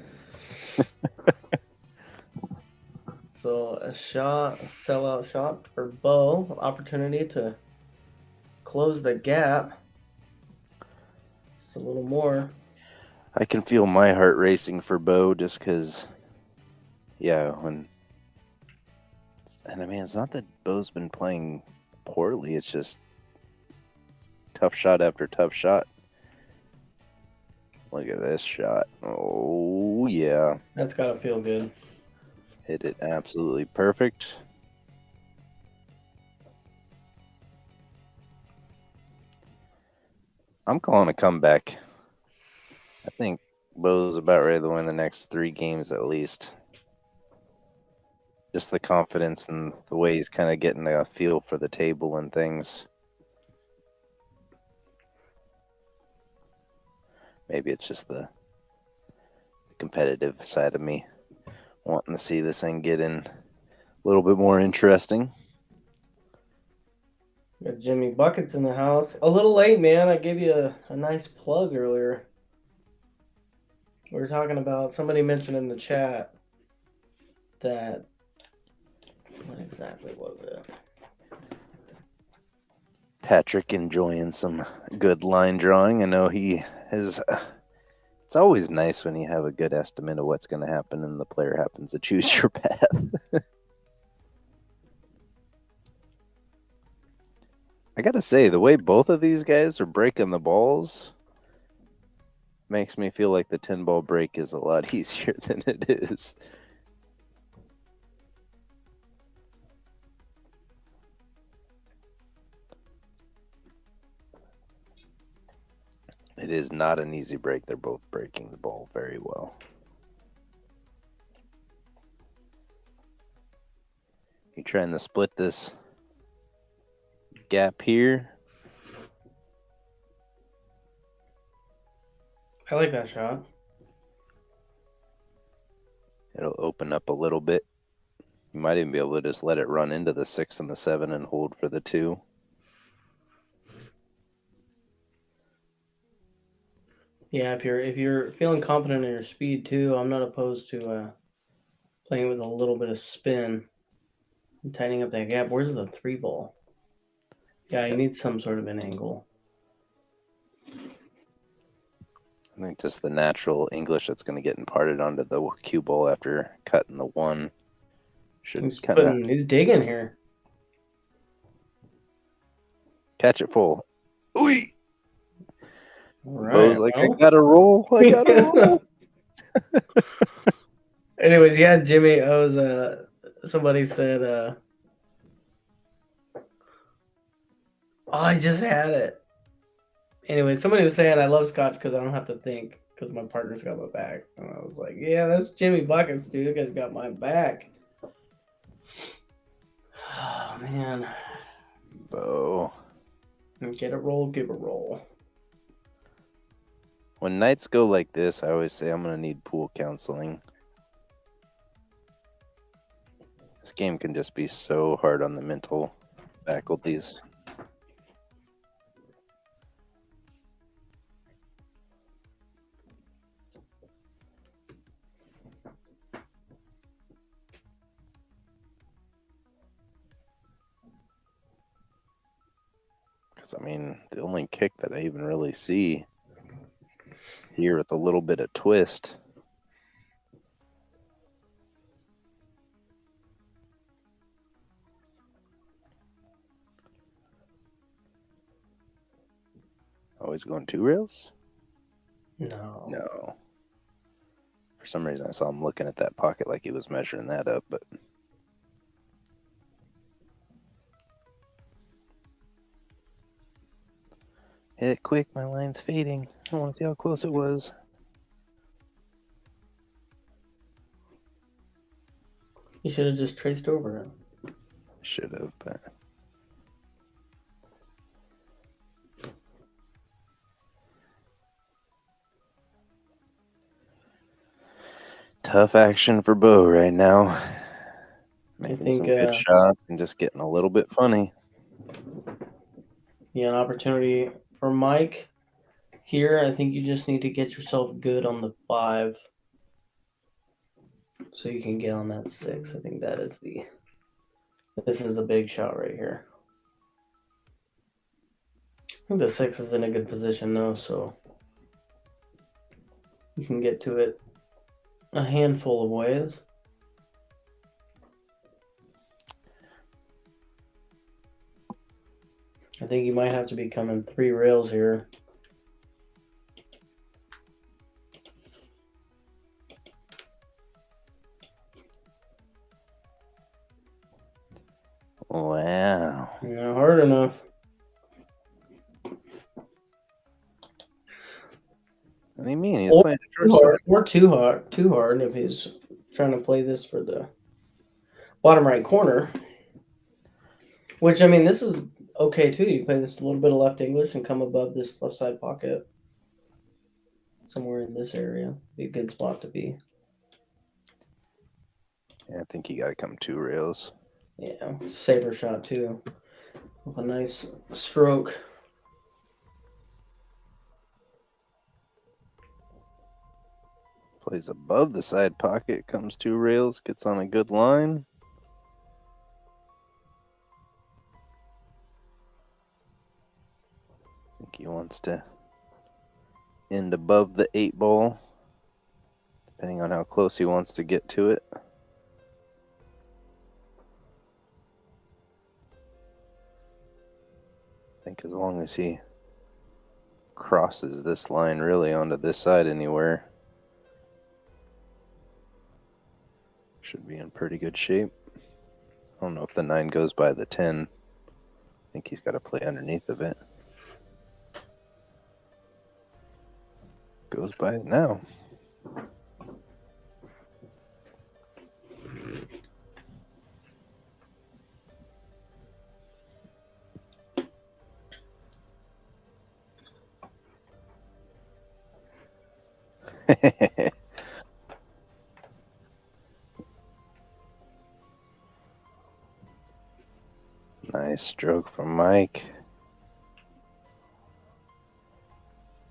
So a shot, a sellout shot for Bo. Opportunity to close the gap. Just a little more. I can feel my heart racing for Bo just because, yeah, and I mean, it's not that Bo's been playing poorly, it's just tough shot after tough shot. Look at this shot. Oh, yeah. That's got to feel good. Hit it absolutely perfect. I'm calling a comeback. I think Bo's about ready to win the next 3 games at least. Just the confidence and the way he's kind of getting a feel for the table and things. Maybe it's just the competitive side of me wanting to see this thing get in a little bit more interesting. Got Jimmy Buckets in the house. A little late, man. I gave you a nice plug earlier. We were talking about, somebody mentioned in the chat that, what exactly was it? Patrick enjoying some good line drawing. I know he has. It's always nice when you have a good estimate of what's going to happen and the player happens to choose your path. I got to say, the way both of these guys are breaking the balls makes me feel like the 10 ball break is a lot easier than it is. It is not an easy break. They're both breaking the ball very well. You're trying to split this gap here. I like that shot. It'll open up a little bit. You might even be able to just let it run into the 6 and the 7 and hold for the 2. Yeah, if you're feeling confident in your speed too, I'm not opposed to playing with a little bit of spin and tightening up that gap. Where's the 3 ball? Yeah, you need some sort of an angle. I think just the natural English that's going to get imparted onto the cue ball after cutting the 1 should kind of He's digging here. catch it full. Ooh! Right, Bo's like, I gotta roll. I gotta roll. Anyways, yeah, Jimmy, I was somebody said oh, I just had it. Anyway, somebody was saying I love scotch because I don't have to think. because my partner's got my back. And I was like, yeah, that's Jimmy Buckets, dude. You guys got my back. Oh, man. Bo. Get a roll, give a roll. When nights go like this, I always say I'm going to need pool counseling. This game can just be so hard on the mental faculties. Because, I mean, the only kick that I even really see here with a little bit of twist. Always going 2 rails? No. No. For some reason, I saw him looking at that pocket like he was measuring that up, but... Hit it quick, my line's fading. I want to see how close it was. You should have just traced over it. Should have, but... Tough action for Bo right now. Making some good shots and just getting a little bit funny. Yeah, an opportunity for Mike here. I think you just need to get yourself good on the 5 so you can get on that 6. I think this is the big shot right here. I think the 6 is in a good position though, so you can get to it a handful of ways. I think you might have to be coming 3 rails here. Wow. Not hard enough. What do you mean? He's playing the short side. Or too hard if he's trying to play this for the bottom right corner. Which, I mean, this is okay too. You play this a little bit of left English and come above this left side pocket. Somewhere in this area. Be a good spot to be. Yeah, I think you got to come 2 rails. Yeah, safer shot too. With a nice stroke. Plays above the side pocket, comes 2 rails, gets on a good line. I think he wants to end above the 8 ball, depending on how close he wants to get to it. I think as long as he crosses this line really onto this side anywhere, should be in pretty good shape. I don't know if the 9 goes by the 10. I think he's got to play underneath of it. Goes by it now. Nice stroke from Mike.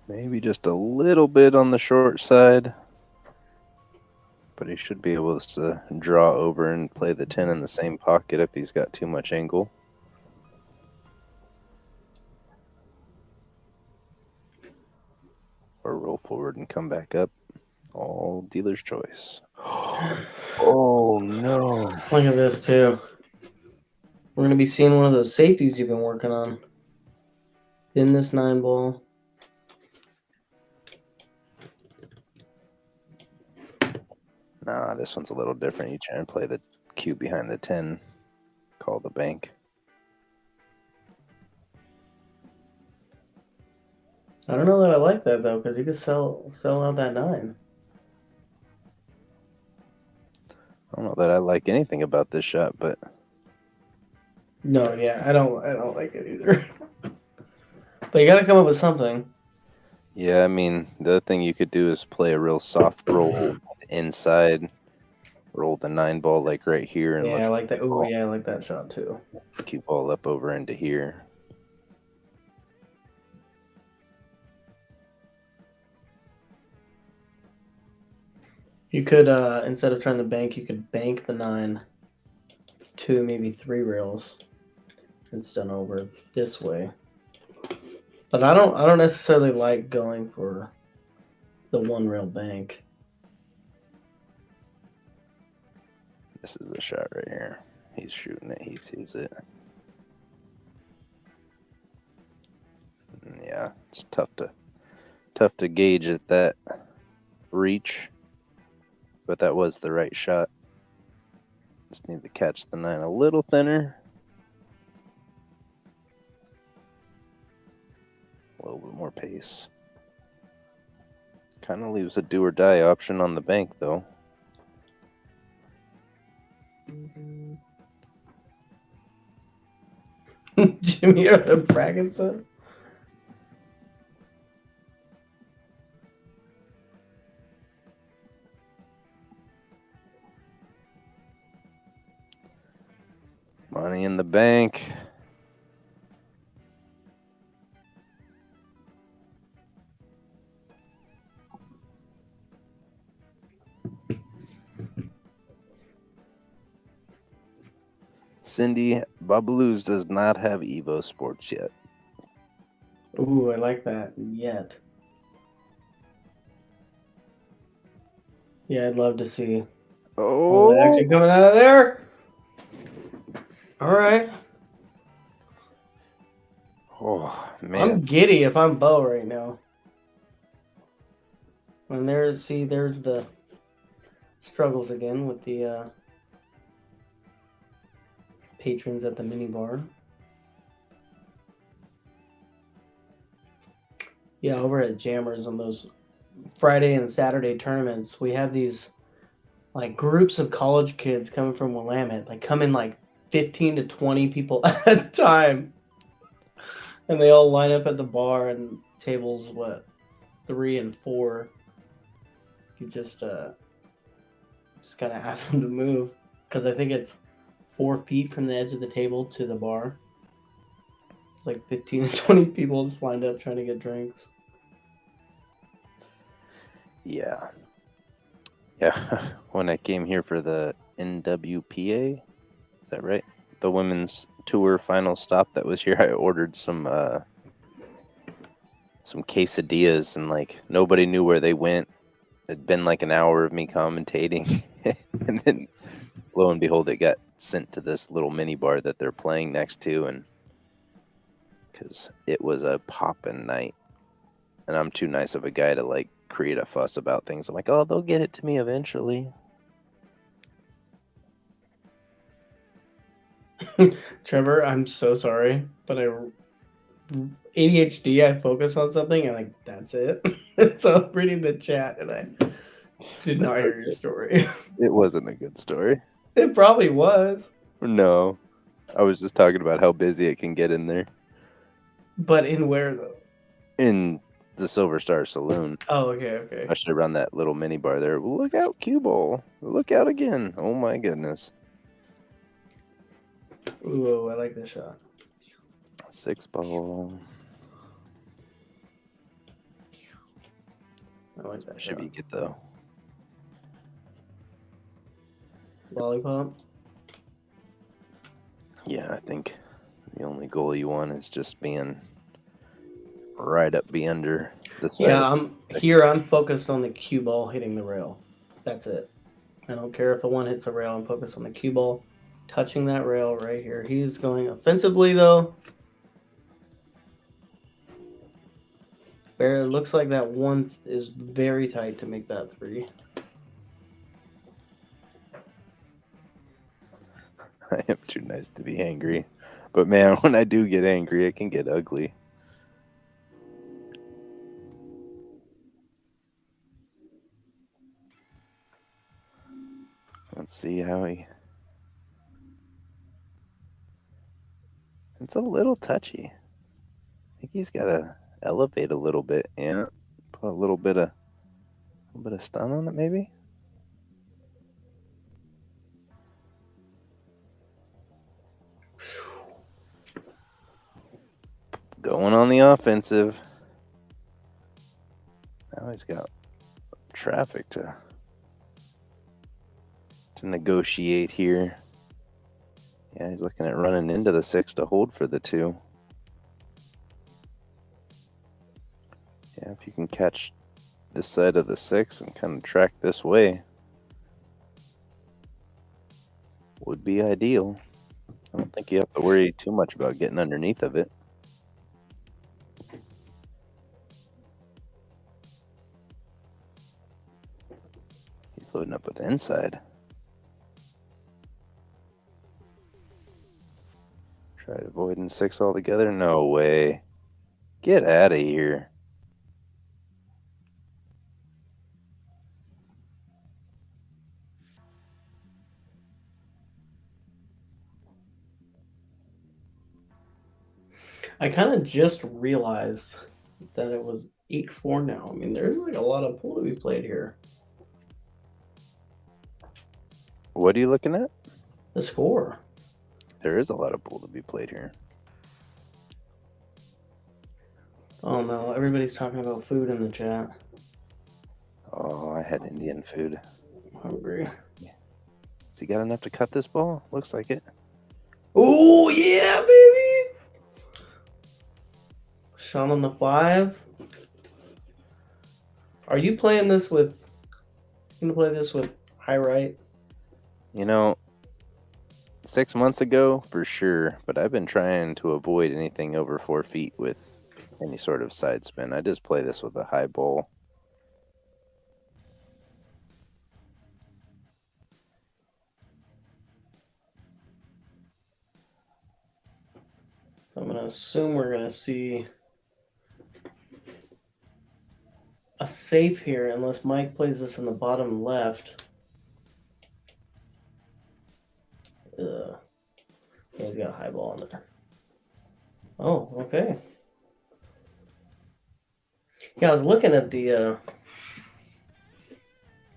Maybe just a little bit on the short side, but he should be able to draw over and play the 10 in the same pocket if he's got too much angle. Or roll forward and come back up. All dealer's choice. Oh, no. Look at this, too. We're going to be seeing one of those safeties you've been working on. In this 9 ball. Nah, this one's a little different. You try and play the cue behind the 10. Call the bank. I don't know that I like that though, because you could sell out that 9. I don't know that I like anything about this shot, but No, yeah, I don't like it either. But you got to come up with something. yeah, I mean, the other thing you could do is play a real soft roll inside, roll the 9 ball like right here, and Yeah, I let like that. Oh, yeah, I like that shot too. the cue ball up over into here. You could, instead of trying to bank, you could bank the 9 2, maybe 3 rails. It's done over this way. But I don't necessarily like going for the 1 rail bank. This is the shot right here. He's shooting it. He sees it. Yeah, it's tough to gauge at that reach, but that was the right shot. Just need to catch the 9 a little thinner. A little bit more pace. Kind of leaves a do or die option on the bank, though. Jimmy out the bracket set. Money in the bank. Cindy, Babaloo's does not have EvoSports yet. Ooh, I like that. Yet. Yeah, I'd love to see all the action coming out of there. All right. Oh, man. I'm giddy if I'm Bo right now. And there's the struggles again with the patrons at the mini bar. Yeah, over at Jammers on those Friday and Saturday tournaments, we have these like groups of college kids coming from Willamette, like come in like 15 to 20 people at a time. And they all line up at the bar and tables 3 and 4. You just kind of ask them to move because I think it's 4 feet from the edge of the table to the bar. Like 15 to 20 people just lined up trying to get drinks. Yeah. Yeah. When I came here for the NWPA, is that right? The women's tour final stop that was here, I ordered some quesadillas, and like nobody knew where they went. It'd been like an hour of me commentating, and then lo and behold, it got sent to this little mini bar that they're playing next to, and because it was a poppin' night, and I'm too nice of a guy to like create a fuss about things. I'm like, oh, they'll get it to me eventually. Trevor, I'm so sorry, but ADHD, I focus on something and like that's it. So I'm reading the chat and I did not hear your story. It wasn't a good story. It probably was. No, I was just talking about how busy it can get in there. But in where though? In the Silver Star Saloon. Oh, okay. Especially around that little mini bar there. Look out, cue ball. Look out again. Oh my goodness. Ooh, I like this shot. 6 ball. I like that Should shot. be good though. Lollipop. Yeah, I think the only goal you want is just being right up be under the side. Yeah, I'm focused on the cue ball hitting the rail. That's it. I don't care if the one hits the rail. I'm focused on the cue ball touching that rail right here. He's going offensively though. It looks like that one is very tight to make that 3. I am too nice to be angry. But man, when I do get angry, it can get ugly. Let's see how he... It's a little touchy. I think he's got to elevate a little bit. Yeah. Put a little bit of stun on it, maybe? Going on the offensive. Now he's got traffic to negotiate here. Yeah, he's looking at running into the 6 to hold for the 2. Yeah, if you can catch this side of the 6 and kind of track this way, would be ideal. I don't think you have to worry too much about getting underneath of it. He's loading up with inside. Tried avoiding 6 altogether. No way. Get out of here. I kind of just realized that it was 8-4 now. I mean, there's like a lot of pool to be played here. What are you looking at? The score. There is a lot of pool to be played here. Oh no, everybody's talking about food in the chat. Oh, I had Indian food. I'm hungry. Has he got enough to cut this ball? Looks like it. Oh yeah, baby! Shot on the 5. Are you playing this with? You gonna play this with high right? You know, 6 months ago, for sure, but I've been trying to avoid anything over 4 feet with any sort of side spin. I just play this with a high ball. I'm gonna assume we're gonna see a safe here, unless Mike plays this in the bottom left. Yeah, he's got a high ball in there. Oh, okay. Yeah, I was looking at the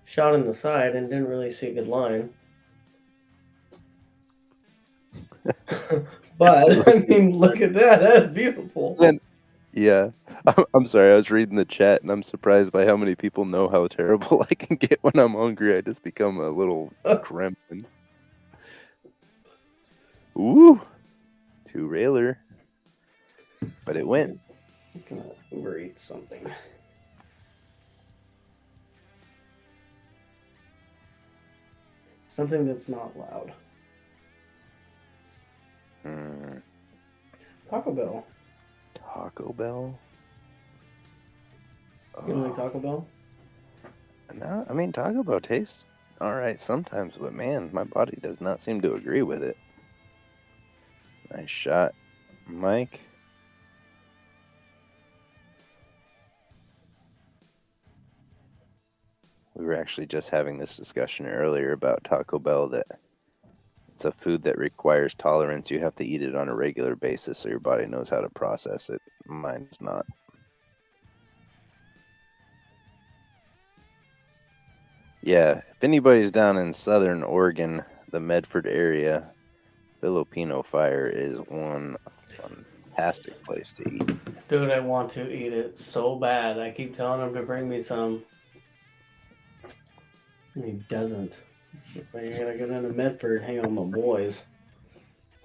shot in the side and didn't really see a good line. But I mean, look at that. That's beautiful. Yeah. I'm sorry, I was reading the chat and I'm surprised by how many people know how terrible I can get when I'm hungry. I just become a little crimson. Ooh. 2 railer. But it went. I'm gonna overeat something. Something that's not loud. Taco Bell. Taco Bell? You don't like Taco Bell? No, I mean, Taco Bell tastes alright sometimes, but man, my body does not seem to agree with it. Nice shot, Mike. We were actually just having this discussion earlier about Taco Bell, that it's a food that requires tolerance. You have to eat it on a regular basis so your body knows how to process it. Mine's not. Yeah, if anybody's down in southern Oregon, the Medford area, Filipino Fire is one fantastic place to eat. Dude, I want to eat it so bad. I keep telling him to bring me some. And he doesn't. It's like I gotta go down to Medford, hang out with my boys.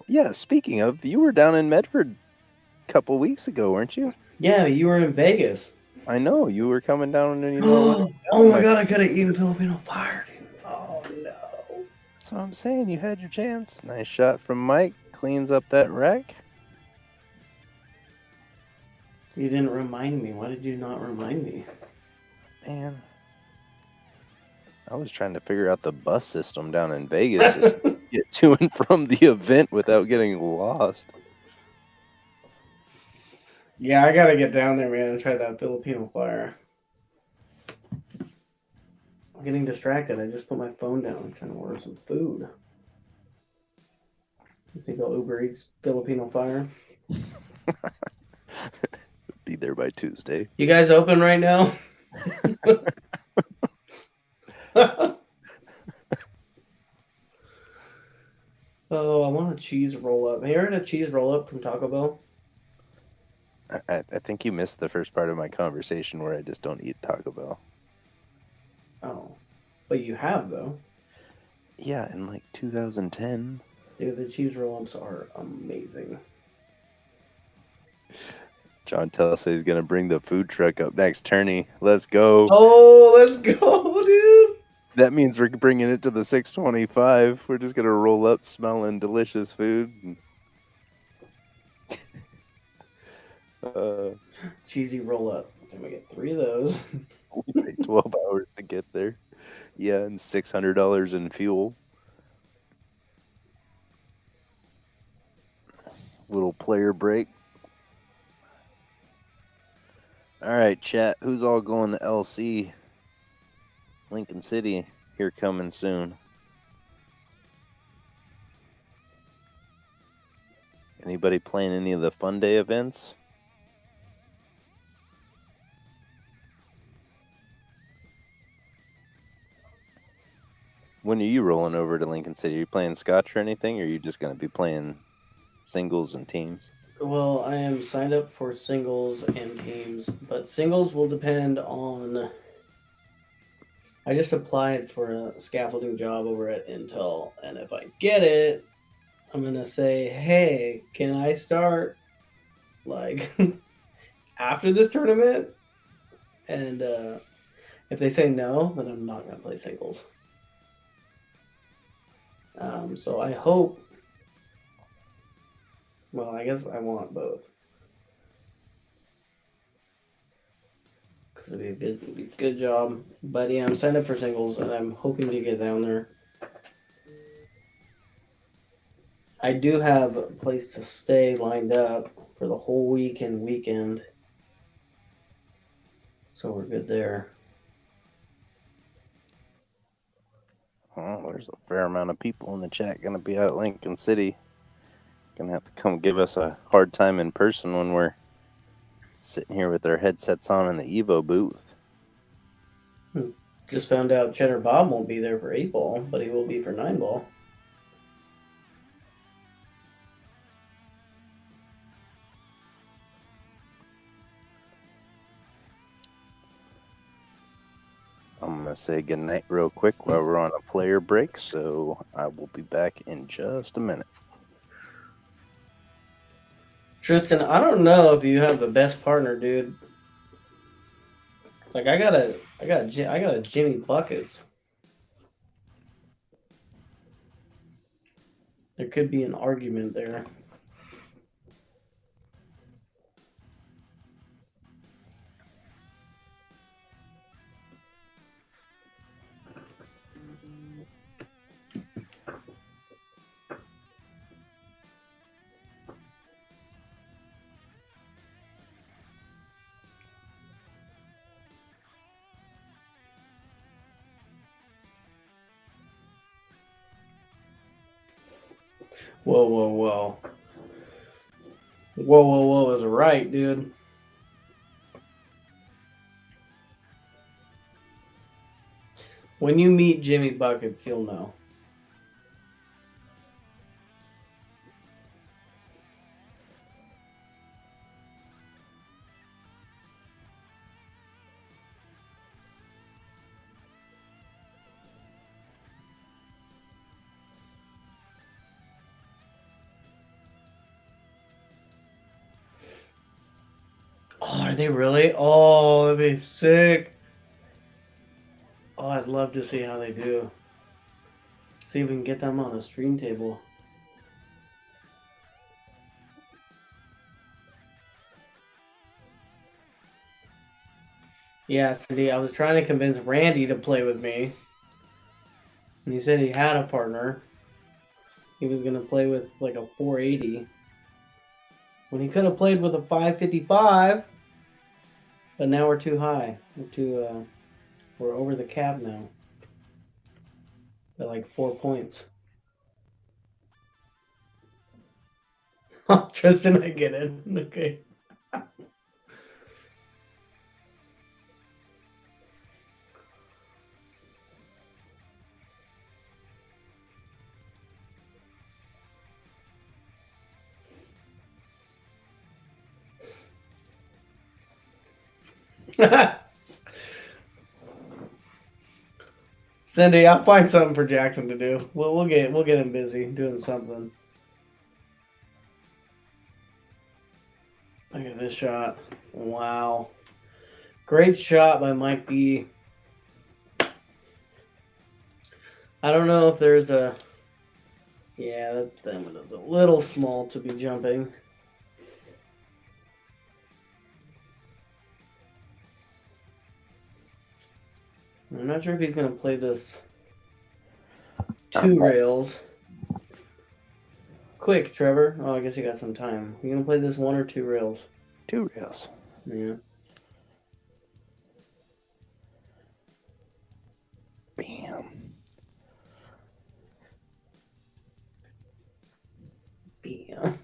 Yeah, speaking of, you were down in Medford a couple weeks ago, weren't you? Yeah, you were in Vegas. I know, you were coming down and you know Oh my god, I could have eaten Filipino Fire, dude. Oh no. That's what I'm saying. You had your chance. Nice shot from Mike. Cleans up that wreck. You didn't remind me. Why did you not remind me? Man, I was trying to figure out the bus system down in Vegas just to get to and from the event without getting lost. Yeah, I gotta get down there, man, and try that Filipino Fire. I'm getting distracted. I just put my phone down. I'm trying to order some food. You think I'll Uber Eats Filipino Fire? Be there by Tuesday. You guys open right now? Oh, I want a cheese roll up. Have you ever had a cheese roll up from Taco Bell? I think you missed the first part of my conversation where I just don't eat Taco Bell. Oh, but you have though. Yeah, in like 2010. Dude, the cheese roll ups are amazing. John Tellus he's gonna bring the food truck up next. Tourney, let's go. Oh, let's go, dude. That means we're bringing it to the 625. We're just gonna roll up smelling delicious food. Cheesy roll up. Can we get 3 of those? We take 12 hours to get there. Yeah, and $600 in fuel. Little player break. All right, chat. Who's all going to LC? Lincoln City here coming soon. Anybody playing any of the Fun Day events? When are you rolling over to Lincoln City? Are you playing Scotch or anything, or are you just going to be playing singles and teams? Well, I am signed up for singles and teams, but singles will depend on. I just applied for a scaffolding job over at Intel, and if I get it, I'm gonna say, "Hey, can I start like after this tournament?" And if they say no, then I'm not gonna play singles. So I hope. Well, I guess I want both. Cause it'd be a good job. But yeah, I'm signed up for singles, and I'm hoping to get down there. I do have a place to stay lined up for the whole week and weekend, so we're good there. Oh, there's a fair amount of people in the chat going to be out at Lincoln City. Going to have to come give us a hard time in person when we're sitting here with our headsets on in the Evo booth. Just found out Cheddar Bob won't be there for 8 ball, but he will be for 9 ball. I'm going to say goodnight real quick while we're on a player break, so I will be back in just a minute. Tristan, I don't know if you have the best partner, dude. Like I got a Jimmy Buckets. There could be an argument there. Whoa, whoa, whoa. Whoa, whoa, whoa is right, dude. When you meet Jimmy Buckets, you'll know. Oh, are they really? Oh, that'd be sick. Oh, I'd love to see how they do. See if we can get them on a stream table. Yeah, Cindy, I was trying to convince Randy to play with me. And he said he had a partner. He was going to play with like a 480. When he could have played with a 555. But now we're too high. We're over the cap now. by like 4 points. Oh, Tristan, I get it. Okay. Cindy, I'll find something for Jackson to do. We'll get him busy doing something. Look at this shot. Wow. Great shot by Mike B. I don't know if there's a... Yeah, that's them. It was a little small to be jumping. I'm not sure if he's going to play this 2 rails. Quick, Trevor. Oh, I guess you got some time. You going to play this 1 or 2 rails? 2 rails. Yeah. Bam. Bam.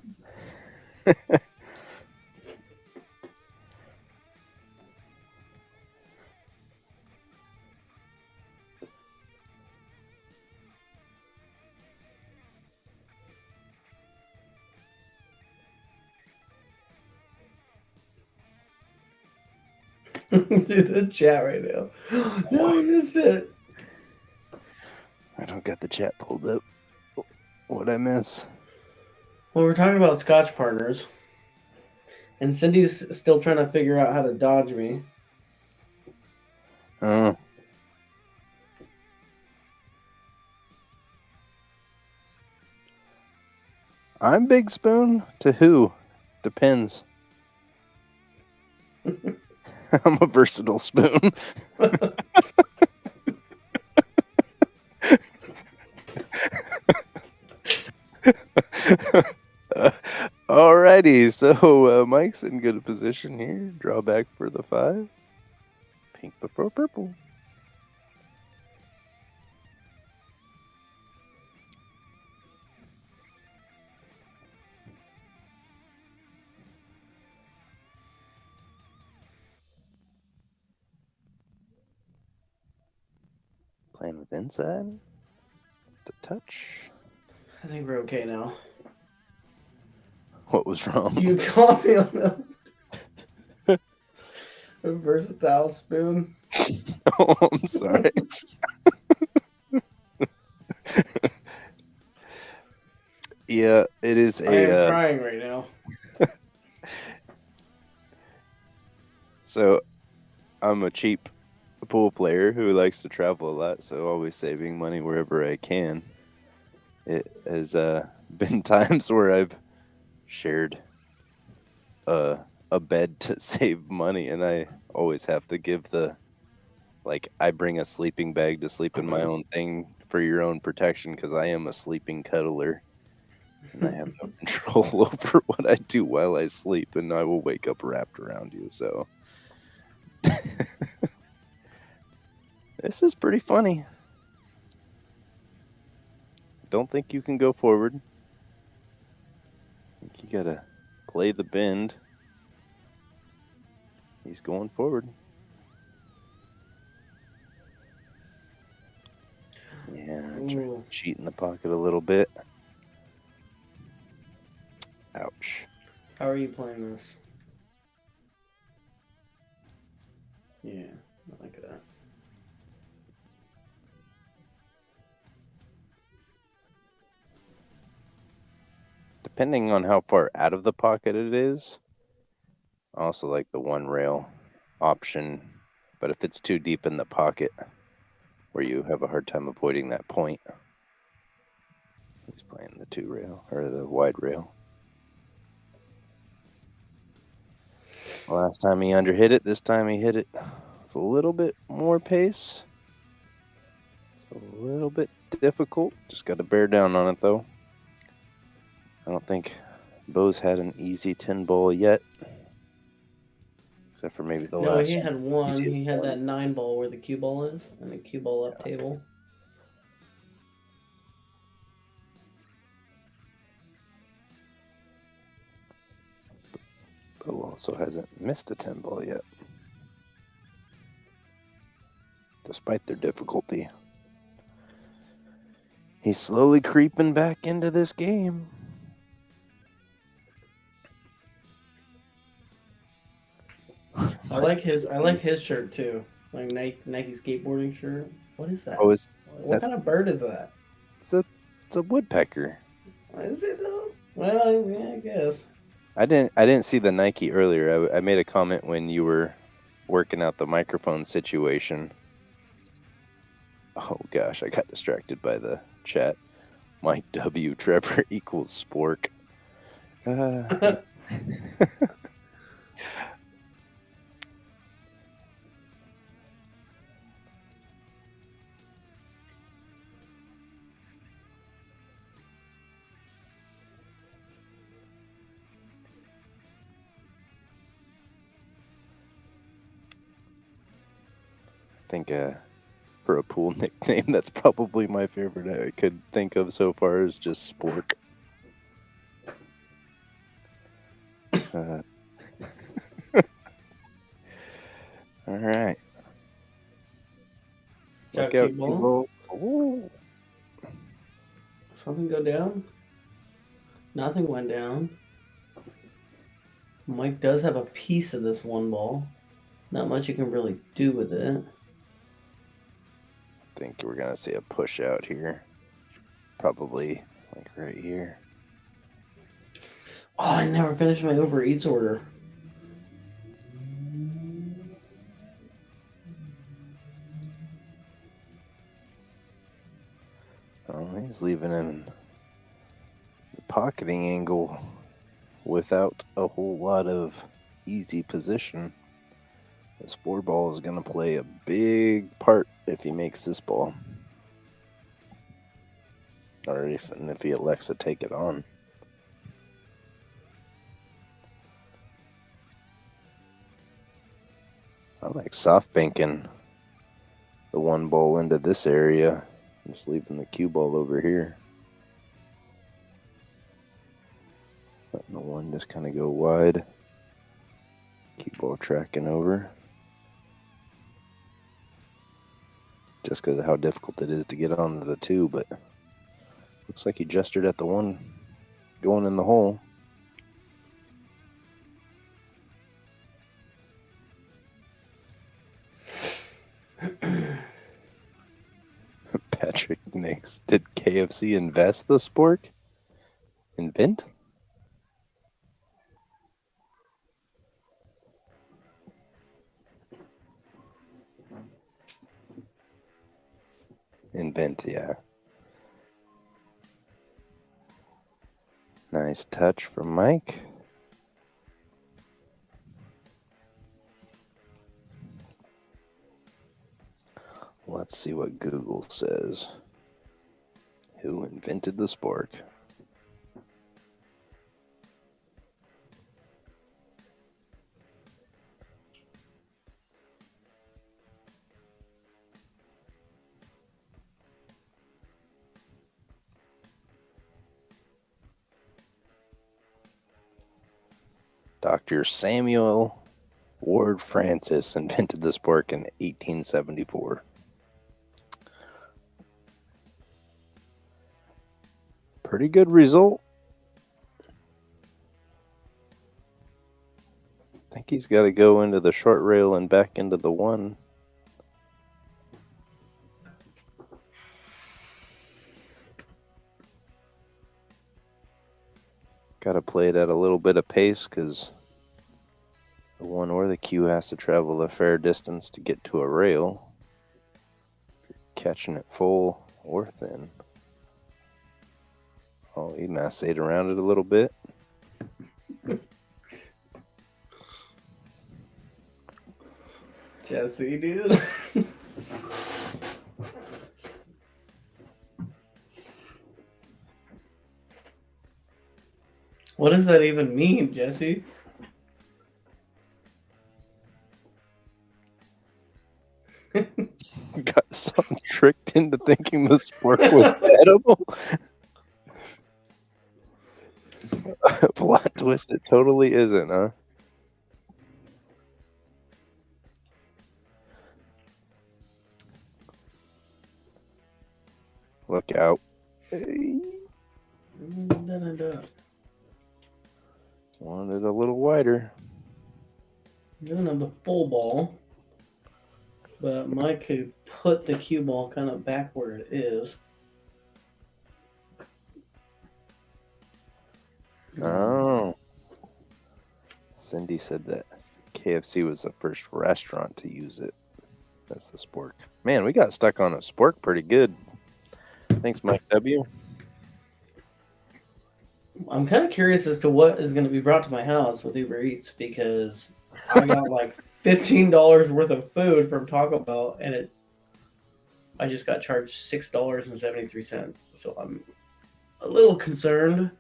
Dude, the chat right now. No, I missed it. I don't got the chat pulled up. What'd I miss? Well, we're talking about Scotch partners. And Cindy's still trying to figure out how to dodge me. Oh. I'm Big Spoon? To who? Depends. I'm a versatile spoon. Alrighty, so Mike's in good position here. Draw back for the 5. Pink before purple. Playing with inside. The touch. I think we're okay now. What was wrong? You caught me on the a versatile spoon. Oh, I'm sorry. Yeah, it is I am trying right now. So, I'm a cheap pool player who likes to travel a lot, so always saving money wherever I can. It has been times where I've shared a bed to save money, and I always have to give I bring a sleeping bag to sleep in my own thing for your own protection because I am a sleeping cuddler. And I have no control over what I do while I sleep, and I will wake up wrapped around you. So this is pretty funny. Don't think you can go forward. I think you gotta play the bend. He's going forward. Yeah, trying to cheat in the pocket a little bit. Ouch. How are you playing this? Yeah, I like that. Depending on how far out of the pocket it is, I also like the 1 rail option. But if it's too deep in the pocket, where you have a hard time avoiding that point, he's playing the 2 rail or the wide rail. Last time he underhit it, this time he hit it with a little bit more pace. It's a little bit difficult. Just got to bear down on it, though. I don't think Bo's had an easy 10 ball yet. Except for maybe the last one. No, he had one. He had that 9 ball where the cue ball is, and the cue ball up table. who also hasn't missed a 10 ball yet, despite their difficulty. He's slowly creeping back into this game. I like his shirt too. Like Nike skateboarding shirt. What is that? Oh, What kind of bird is that? it's a woodpecker. Is it though? Well, yeah, I guess. I didn't see the Nike earlier. I made a comment when you were working out the microphone situation. Oh gosh, I got distracted by the chat. Mike W. Trevor equals spork. I think for a pool nickname, that's probably my favorite I could think of so far is just spork. All right. Look out, cue ball. Ooh. Something go down? Nothing went down. Mike does have a piece of this one ball. Not much you can really do with it. I think we're going to see a push out here. Probably like right here. Oh, I never finished my Uber Eats order. Oh, he's leaving in the pocketing angle without a whole lot of easy position. This 4 ball is going to play a big part if he makes this ball. Or if he elects to take it on. I like soft banking the 1 ball into this area. Just leaving the cue ball over here. Letting the 1 just kind of go wide. Cue ball tracking over. Just because of how difficult it is to get onto the 2, but looks like he gestured at the 1 going in the hole. Patrick Nix. Did KFC invest the spork? Invent? Invent, yeah. Nice touch from Mike. Let's see what Google says. Who invented the spork? Dr. Samuel Ward Francis invented the spork in 1874. Pretty good result. I think he's got to go into the short rail and back into the 1. Got to play it at a little bit of pace because the 1 or the cue has to travel a fair distance to get to a rail. If you're catching it full or thin. Oh, he massaged around it a little bit. Jesse, dude. What does that even mean, Jesse? Got some tricked into thinking the spork was edible. Plot twist, it totally isn't, huh? Look out. Wanted a little wider. Doesn't have the full ball, but Mike could put the cue ball kind of back where it is. Oh. Cindy said that KFC was the first restaurant to use it as the spork. Man, we got stuck on a spork pretty good. Thanks, Mike W. I'm kind of curious as to what is going to be brought to my house with Uber Eats because I got like $15 worth of food from Taco Bell, and I just got charged $6.73. So I'm a little concerned.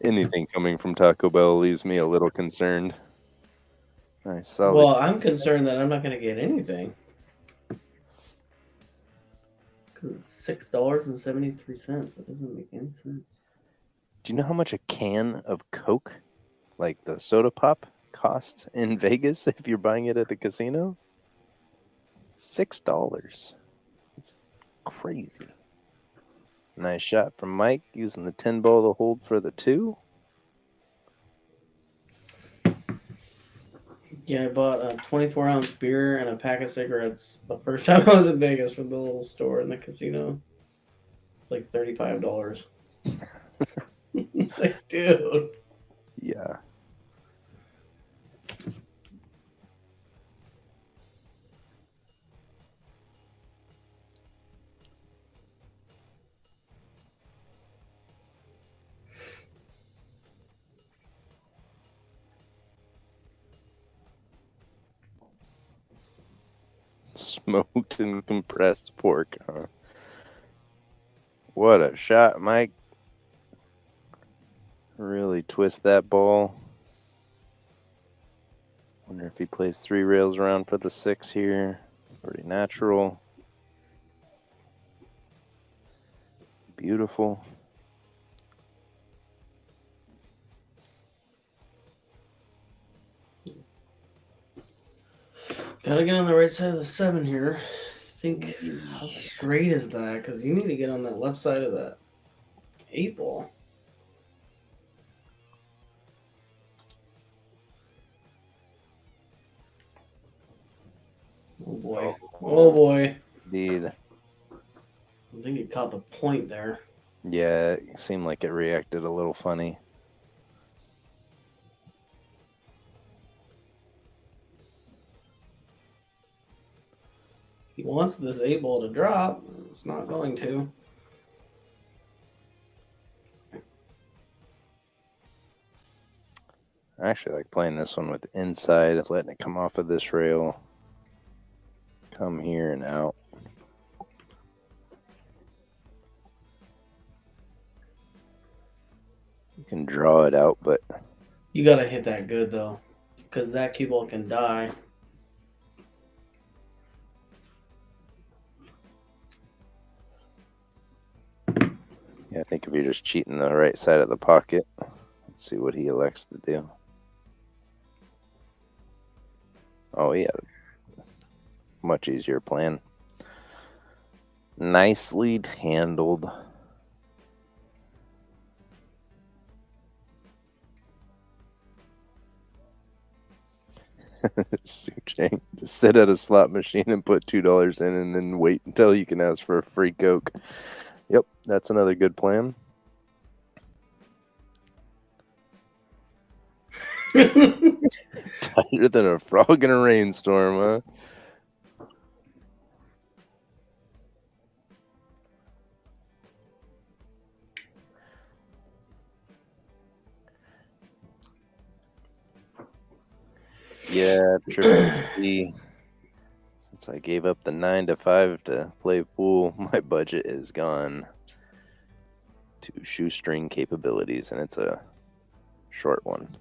Anything coming from Taco Bell leaves me a little concerned. I saw Well, I'm concerned that I'm not going to get anything. Because it's $6.73. That doesn't make any sense. Do you know how much a can of Coke, like the soda pop, costs in Vegas if you're buying it at the casino? $6. It's crazy. Nice shot from Mike using the 10 ball to hold for the 2. Yeah, I bought a 24-ounce beer and a pack of cigarettes the first time I was in Vegas from the little store in the casino. It's like $35. Like, dude. Yeah. Smoked and compressed pork, huh? What a shot, Mike. Really twist that ball. Wonder if he plays 3 rails around for the 6 here. It's pretty natural. Beautiful. Gotta get on the right side of the 7 here. I think, how straight is that? Because you need to get on that left side of that 8 ball. Oh boy. Oh boy. Indeed. I think he caught the point there. Yeah, it seemed like it reacted a little funny. He wants this 8 ball to drop. It's not going to. I actually like playing this one with inside, letting it come off of this rail. Come here and out. You can draw it out, but You gotta hit that good though. Because that cue ball can die. yeah, I think if you're just cheating the right side of the pocket, let's see what he elects to do. Oh, yeah. Much easier plan. Nicely handled. Suchang. Just sit at a slot machine and put $2 in and then wait until you can ask for a free Coke. Yep, that's another good plan. Tighter than a frog in a rainstorm, huh? Yeah, Triple C. Since I gave up the 9 to 5 to play pool, my budget is gone to shoestring capabilities, and it's a short one.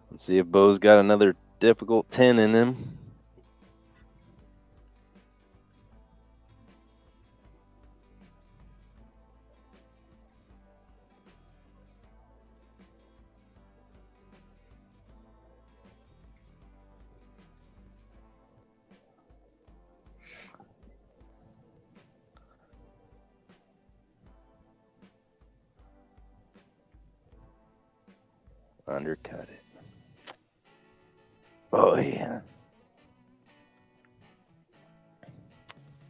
Let's see if Bo's got another difficult 10 in him. Undercut it. Oh, yeah.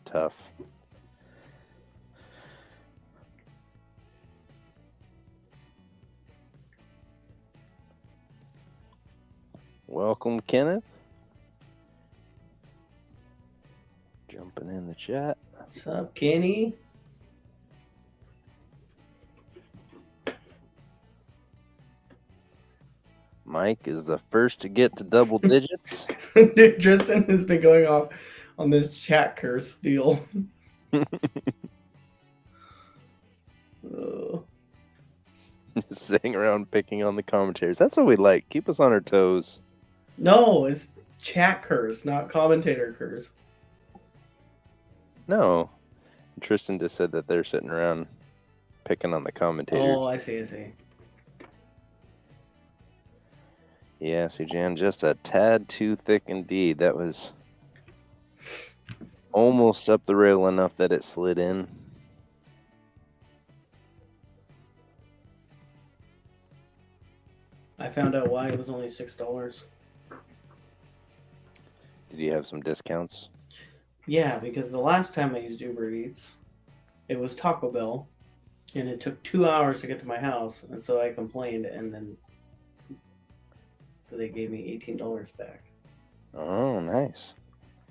Tough. Welcome, Kenneth. Jumping in the chat. What's up, Kenny? Mike is the first to get to double digits. Dude, Tristan has been going off on this chat curse deal. Sitting around picking on the commentators. That's what we like. Keep us on our toes. No, it's chat curse, not commentator curse. No. Tristan just said that they're sitting around picking on the commentators. Oh, I see. Yeah, Sujan, just a tad too thick indeed. That was almost up the rail enough that it slid in. I found out why it was only $6. Did you have some discounts? Yeah, because the last time I used Uber Eats, it was Taco Bell, and it took 2 hours to get to my house, and so I complained, and then they gave me $18 back. Oh, nice.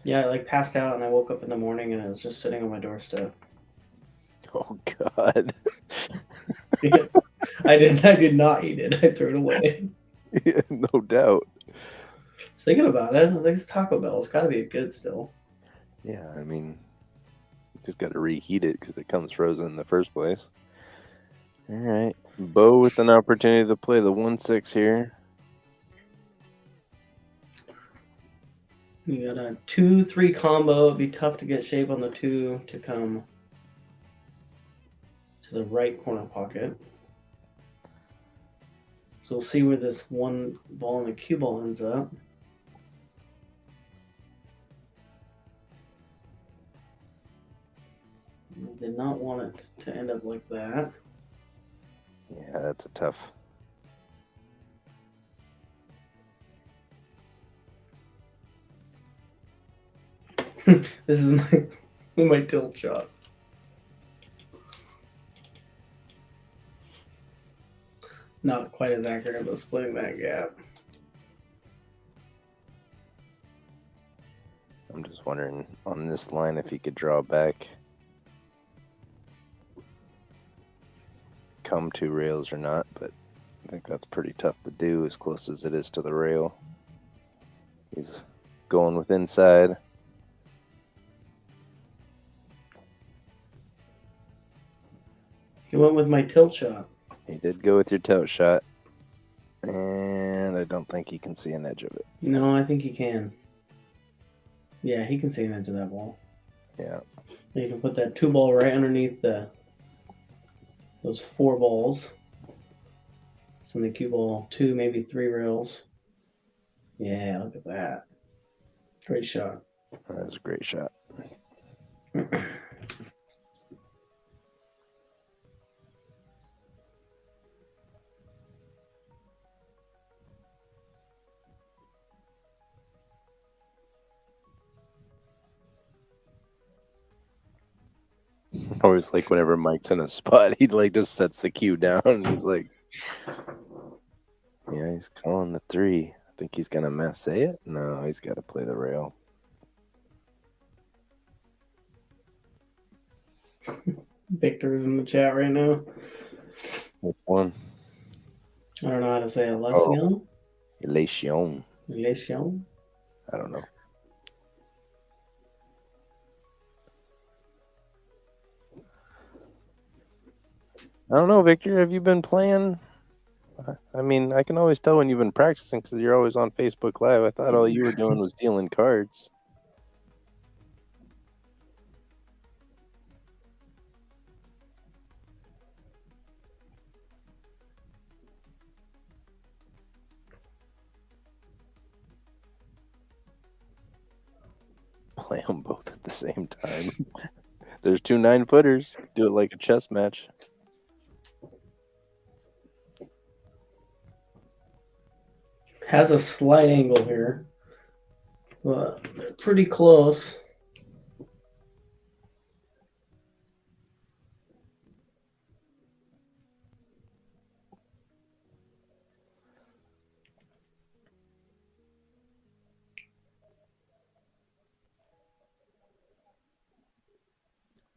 Yeah, I passed out, and I woke up in the morning, and it was just sitting on my doorstep. Oh, God. Yeah. I did not eat it. I threw it away. Yeah, no doubt. I was thinking about it. I was like, it's Taco Bell. It's got to be good still. Yeah, I mean, you just got to reheat it because it comes frozen in the first place. All right. Bo with an opportunity to play the 1-6 here. You got a 2-3 combo. It'd be tough to get shape on the 2 to come to the right corner pocket. So we'll see where this one ball and the cue ball ends up. I did not want it to end up like that. Yeah, that's a tough. This is my tilt shot. Not quite as accurate, but splitting that gap. I'm just wondering on this line if he could draw back, come to rails or not, but I think that's pretty tough to do as close as it is to the rail. He's going with inside. He went with my tilt shot. He did go with your tilt shot, and I don't think he can see an edge of it. No, I think he can. Yeah, he can see an edge of that ball. Yeah. You can put that 2 ball right underneath those 4 balls. So the cue ball 2, maybe 3 rails. Yeah, look at that. Great shot. That was a great shot. Always like whenever Mike's in a spot, he just sets the cue down and he's like, yeah, he's calling the 3. I think he's gonna masse it. No, he's got to play the rail. Victor's in the chat right now. Which one? I don't know how to say it. Elation? Elation. Elation? I don't know. I don't know, Victor. Have you been playing? I mean, I can always tell when you've been practicing because you're always on Facebook Live. I thought all you were doing was dealing cards. Play them both at the same time. There's 2 9-footers. Do it like a chess match. has a slight angle here, but they're pretty close.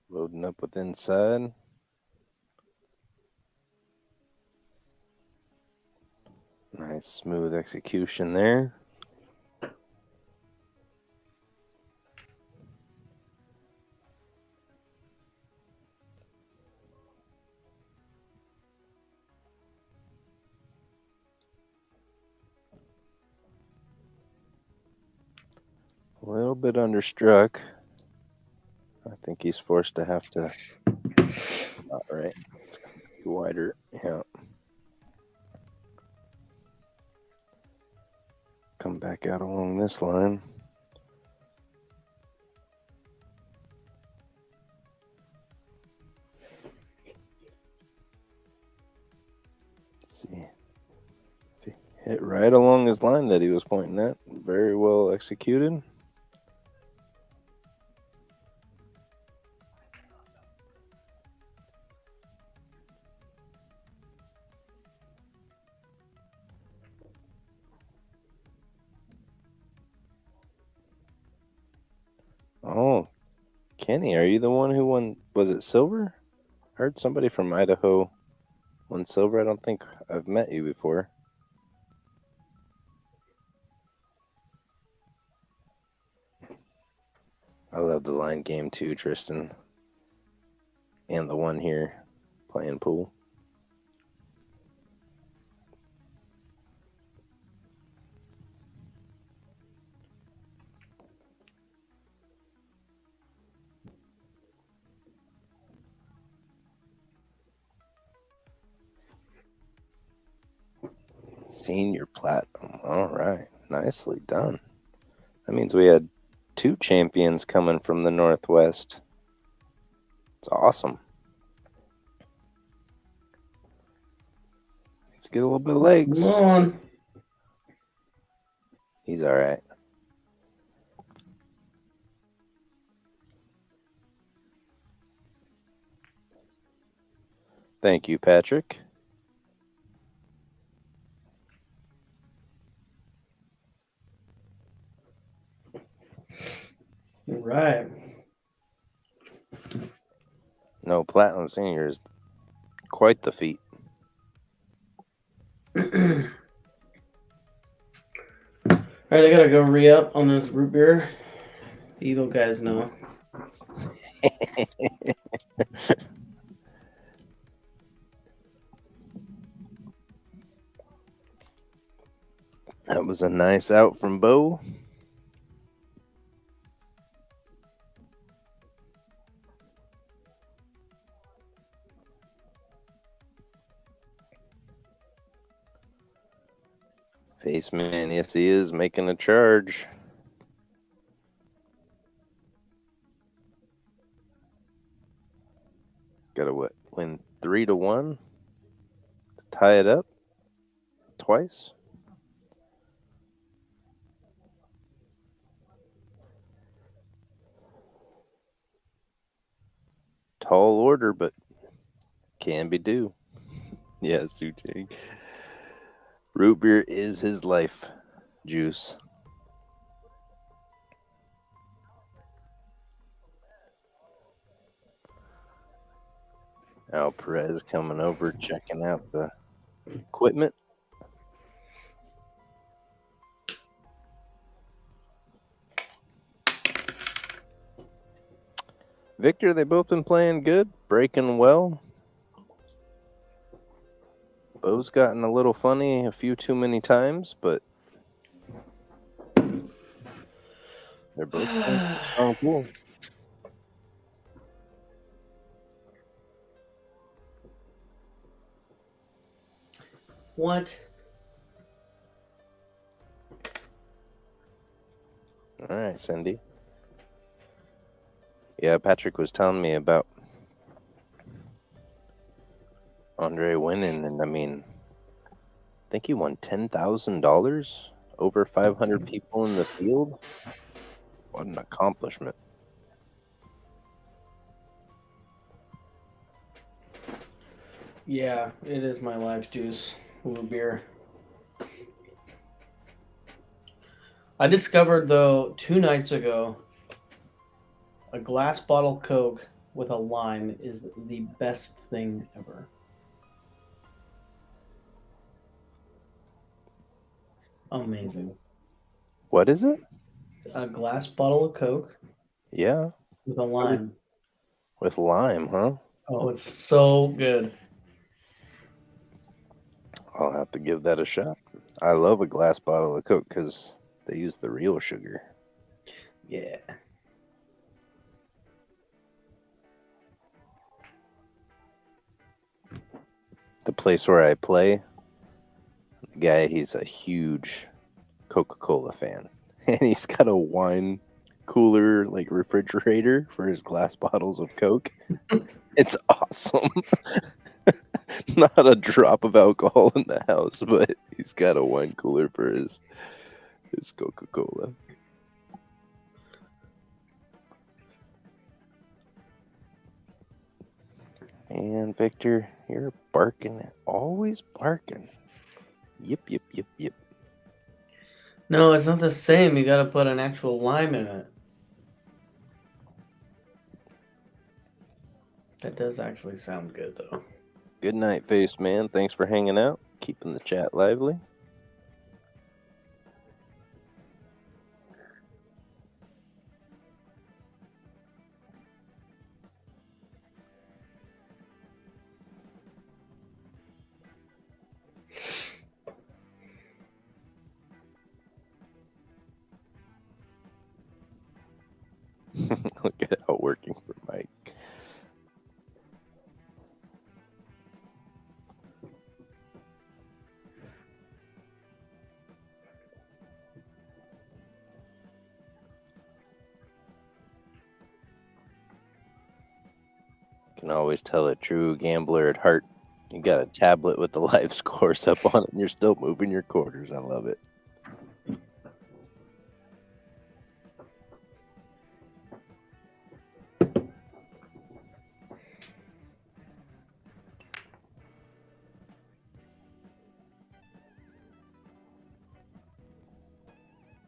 Loading up with inside. Nice smooth execution there. A little bit understruck. I think he's forced to have to. All right, it's got to be wider. Yeah. Come back out along this line. Let's see. Hit right along his line that he was pointing at. Very well executed. Oh, Kenny, are you the one who won? Was it silver? Heard somebody from Idaho won silver. I don't think I've met you before. I love the line game too, Tristan. And the one here playing pool. Senior platinum. All right. Nicely done. That means we had 2 champions coming from the Northwest. It's awesome. Let's get a little bit of legs. Come on. He's all right. Thank you, Patrick. All right. No, platinum senior is quite the feat. All right, I gotta go re-up on this root beer. The Evo guys know. That was a nice out from Bo. Face man, yes, he is making a charge. Gotta win 3-1 to tie it up twice. Tall order, but can be due. Yeah, Suching. Root beer is his life juice. Al Perez coming over, checking out the equipment. Victor, they both been playing good, breaking well. Bo's gotten a little funny a few too many times, but they're both playing some strong pool. What? All right, Cindy. Yeah, Patrick was telling me about Andre winning, and I mean, think he won $10,000. Over 500 people in the field. What an accomplishment. Yeah, it is my life juice. Ooh, beer. I discovered though 2 nights ago a glass bottle Coke with a lime is the best thing ever. Amazing. What is it? A glass bottle of Coke Yeah. with a What is lime. with lime, huh? Oh, it's so good. I'll have to give that a shot. I love a glass bottle of Coke because they use the real sugar. Yeah. The place where I play, the guy, he's a huge Coca-Cola fan. And he's got a wine cooler, like refrigerator for his glass bottles of Coke. It's awesome. Not a drop of alcohol in the house, but he's got a wine cooler for his Coca-Cola. And Victor, you're barking, always barking. Yip, yip, yip, yip. No, it's not the same. You gotta put an actual lime in it. That does actually sound good though. Good night, Face Man. Thanks for hanging out, keeping the chat lively. Look at it out working for Mike. Can always tell a true gambler at heart. You got a tablet with the live scores up on it, and you're still moving your quarters. I love it.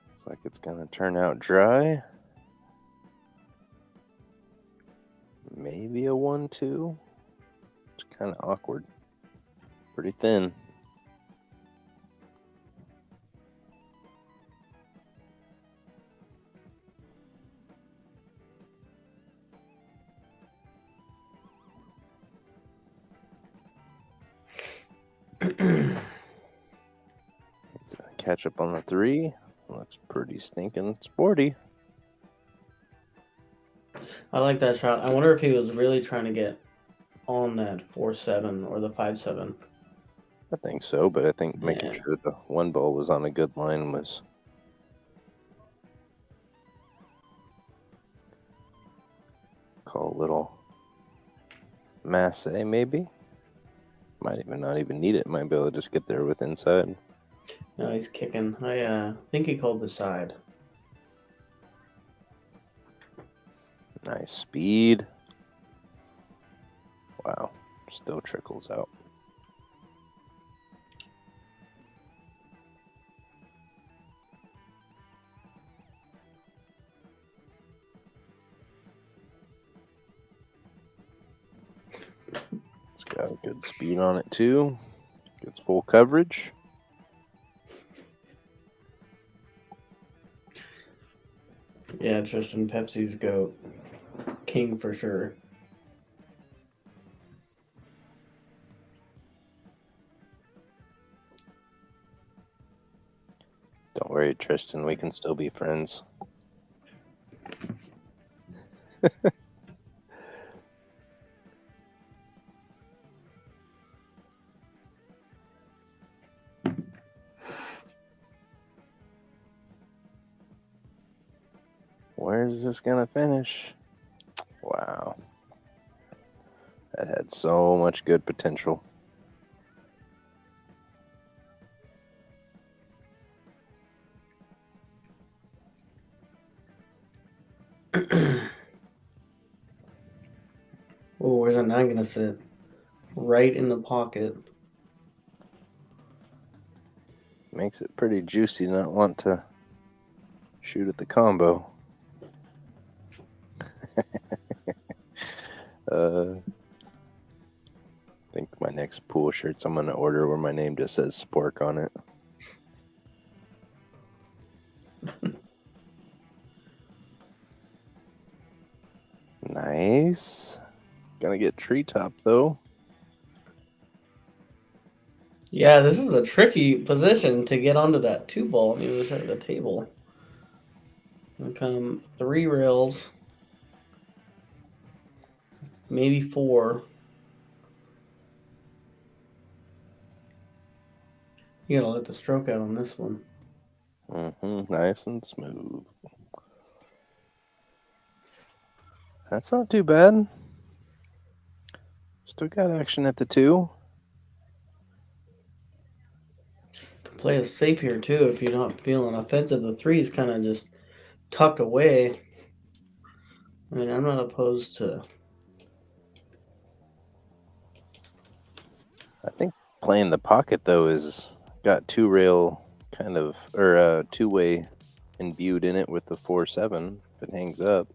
Looks like it's gonna turn out dry. Maybe a 1-2. It's kind of awkward. Pretty thin. It's a catch up on the 3. Looks pretty stinking sporty. I like that shot. I wonder if he was really trying to get on that 4-7 or the 5-7. I think so, but I think making Yeah. sure the one ball was on a good line was call a little masse, maybe. Might even not even need it. Might be able to just get there with inside. No, he's kicking. I think he called the side. Nice speed. Wow, still trickles out. It's got a good speed on it too. Gets full coverage. Yeah, Tristan Pepsi's goat. King for sure. Don't worry, Tristan. We can still be friends. Where's this gonna finish? Wow. That had so much good potential. Oh, where's that 9 gonna sit? Right in the pocket. Makes it pretty juicy not want to shoot at the combo. I think my next pool shirts I'm gonna order where my name just says Spork on it. Nice. Gonna get treetop though. Yeah, this is a tricky position to get onto that 2 ball on the other side of the table. Gonna come 3 rails, maybe 4. You gotta let the stroke out on this one. Nice and smooth. That's not too bad. Still got action at the 2. Can play it safe here too if you're not feeling offensive. The 3 is kind of just tucked away. I mean, I'm not opposed to. I think playing the pocket though is got 2-rail kind of, or 2-way imbued in it with the 4-7 if it hangs up.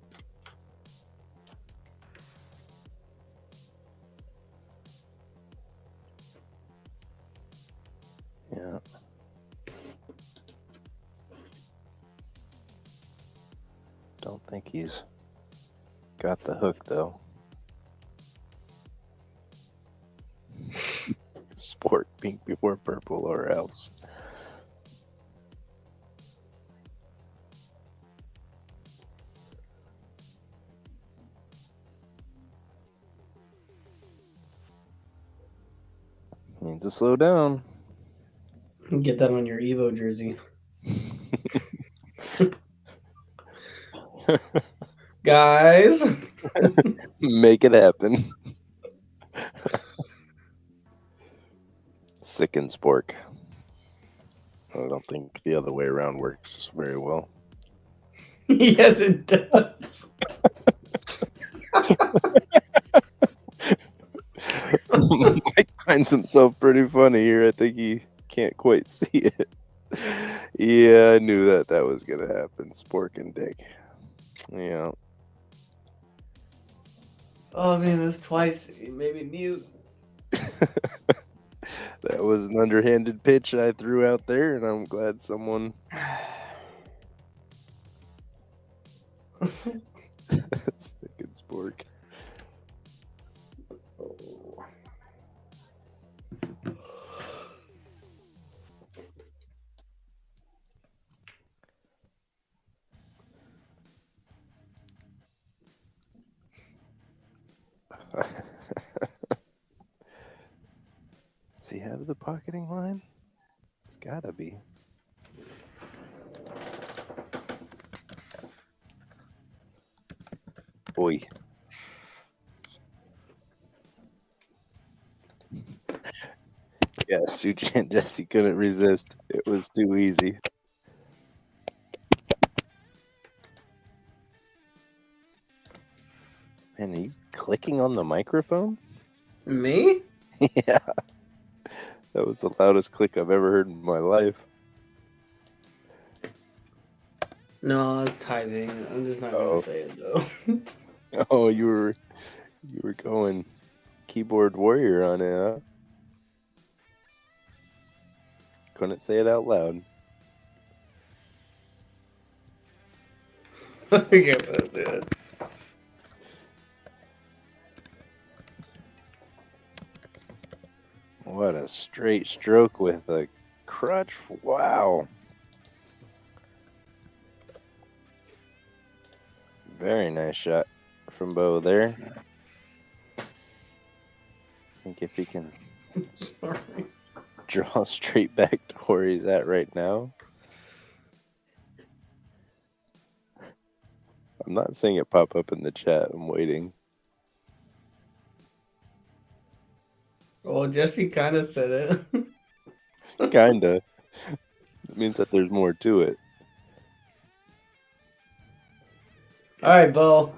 Yeah. Don't think he's got the hook though. Sport pink before purple or else. Needs to slow down. Get that on your Evo jersey. Guys. Make it happen. Sicken spork. I don't think the other way around works very well. Yes, it does. Mike finds himself pretty funny here. I think he can't quite see it. Yeah, I knew that was gonna happen. Spork and Dick. Yeah. Oh man, that's twice. It made me mute. That was an underhanded pitch I threw out there, and I'm glad someone. That's a good spork. Does he have the pocketing line? It's gotta be. Boy. Yeah, Suji and Jesse couldn't resist. It was too easy. Man, are you clicking on the microphone? Me? Yeah. That was the loudest click I've ever heard in my life. No, I was typing. I'm just not gonna say it though. Oh, you were going keyboard warrior on it, huh? Couldn't say it out loud. I can't say it. What a straight stroke with a crutch. Wow. Very nice shot from Bo there. I think if he can Sorry. draw straight back to where he's at right now. I'm not seeing it pop up in the chat. I'm waiting. Well, Jesse kind of said it. Kinda. It means that there's more to it. All right, Bo.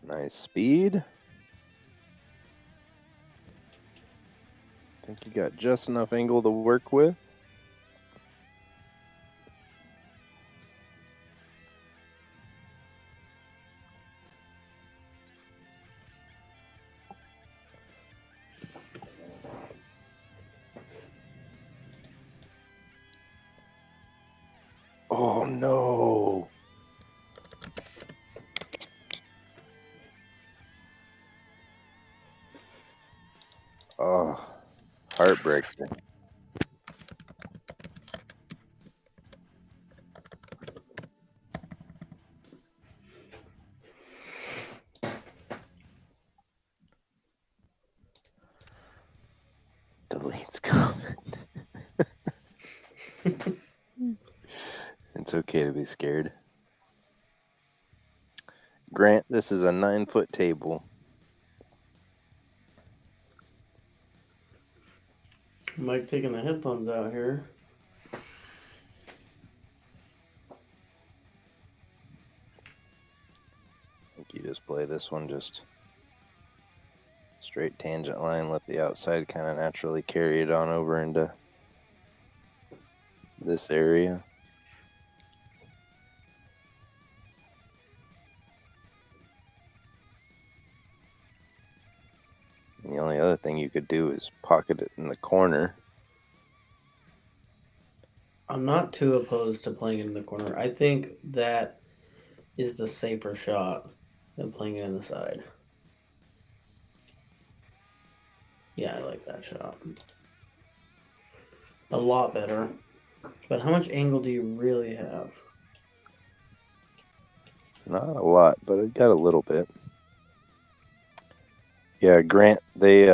Nice speed. I think you got just enough angle to work with. Oh no. Oh, heartbreaking. Deletes comment. It's okay to be scared. Grant, this is a 9-foot table. Mike taking the headphones out here. I think you just play this one just straight tangent line, let the outside kind of naturally carry it on over into this area. And the only other thing you could do is pocket it in the corner. I'm not too opposed to playing it in the corner. I think that is the safer shot than playing it in the side. Yeah, I like that shot. A lot better. But how much angle do you really have? Not a lot, but it got a little bit. Yeah, Grant, they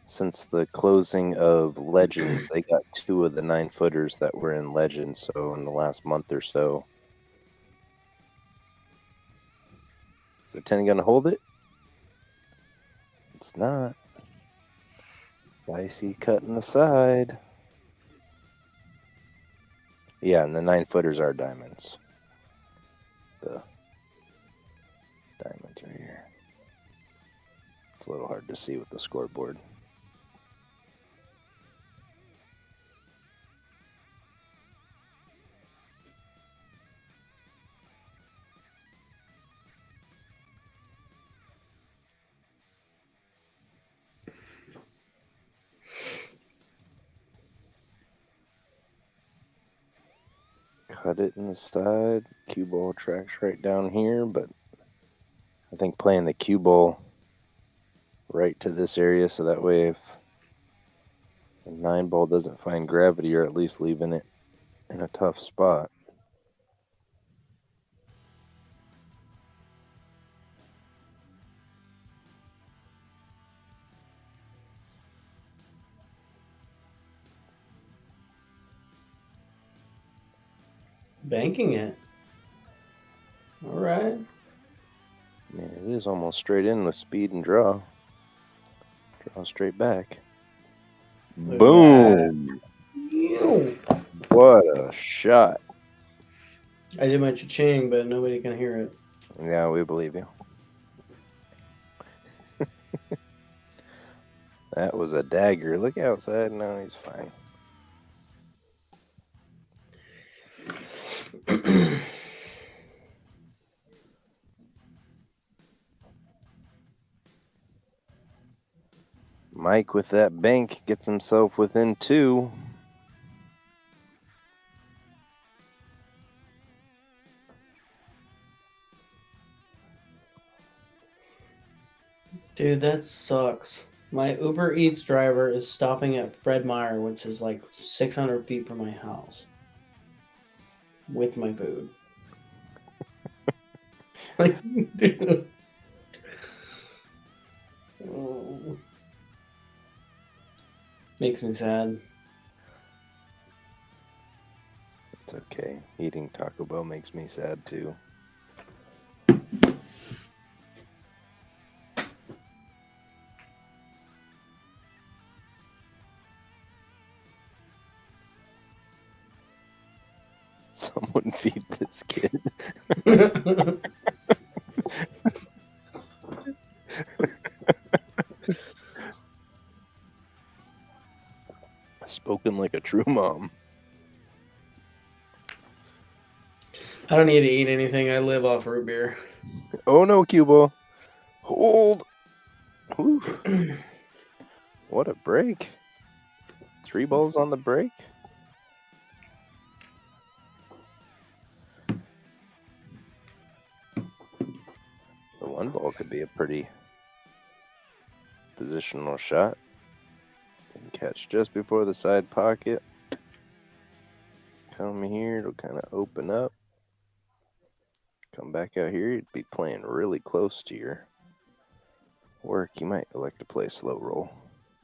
since the closing of Legends, they got 2 of the 9-footers that were in Legends, so in the last month or so. Is the 10 gonna hold it? It's not. Dicey cut in the side. Yeah, and the 9-footers are diamonds. The diamonds are here. It's a little hard to see with the scoreboard. Cut it in the side. Cue ball tracks right down here, but I think playing the cue ball right to this area so that way if the 9 ball doesn't find gravity, you're at least leaving it in a tough spot. Banking it. All right. Man, it is almost straight in with speed and draw. Draw straight back. Look at Boom! that. What a shot. I did my cha-ching, but nobody can hear it. Yeah, we believe you. That was a dagger. Look outside. No, he's fine. Mike with that bank gets himself within 2. Dude, that sucks. My Uber Eats driver is stopping at Fred Meyer, which is like 600 feet from my house, with my food. Like, dude. Oh. Makes me sad. It's okay. Eating Taco Bell makes me sad too. Someone feed this kid. Spoken like a true mom. I don't need to eat anything. I live off root beer. Oh no, Cuba. Hold. Oof. What a break. 3 balls on the break. The 1 ball could be a pretty positional shot. And catch just before the side pocket. Come here, it'll kind of open up. Come back out here, you'd be playing really close to your work. You might elect to play slow roll.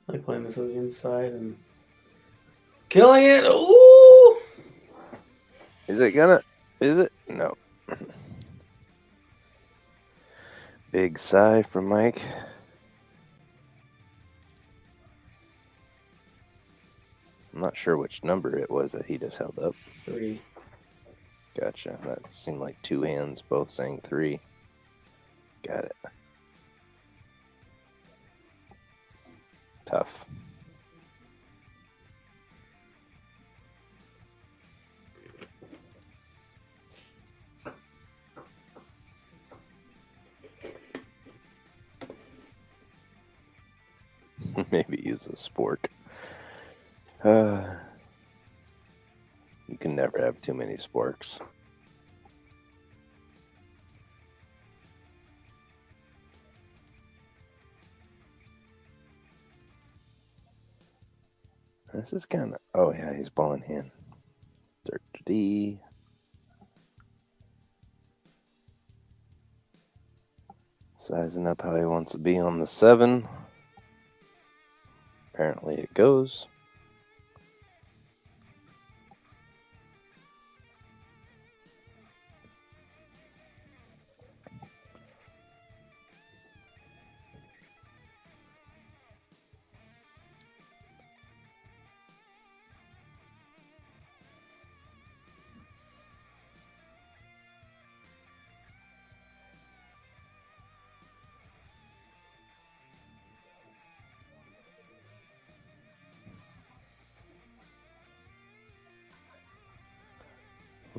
I like playing this on the inside and killing it. Ooh! Is it gonna? Is it? No. Big sigh from Mike. I'm not sure which number it was that he just held up. 3. Gotcha. That seemed like 2 hands, both saying 3. Got it. Tough. Maybe use a spork. You can never have too many sporks. This is kind of. Oh, yeah, he's ball in hand. Dirt to D. Sizing up how he wants to be on the 7. Apparently it goes.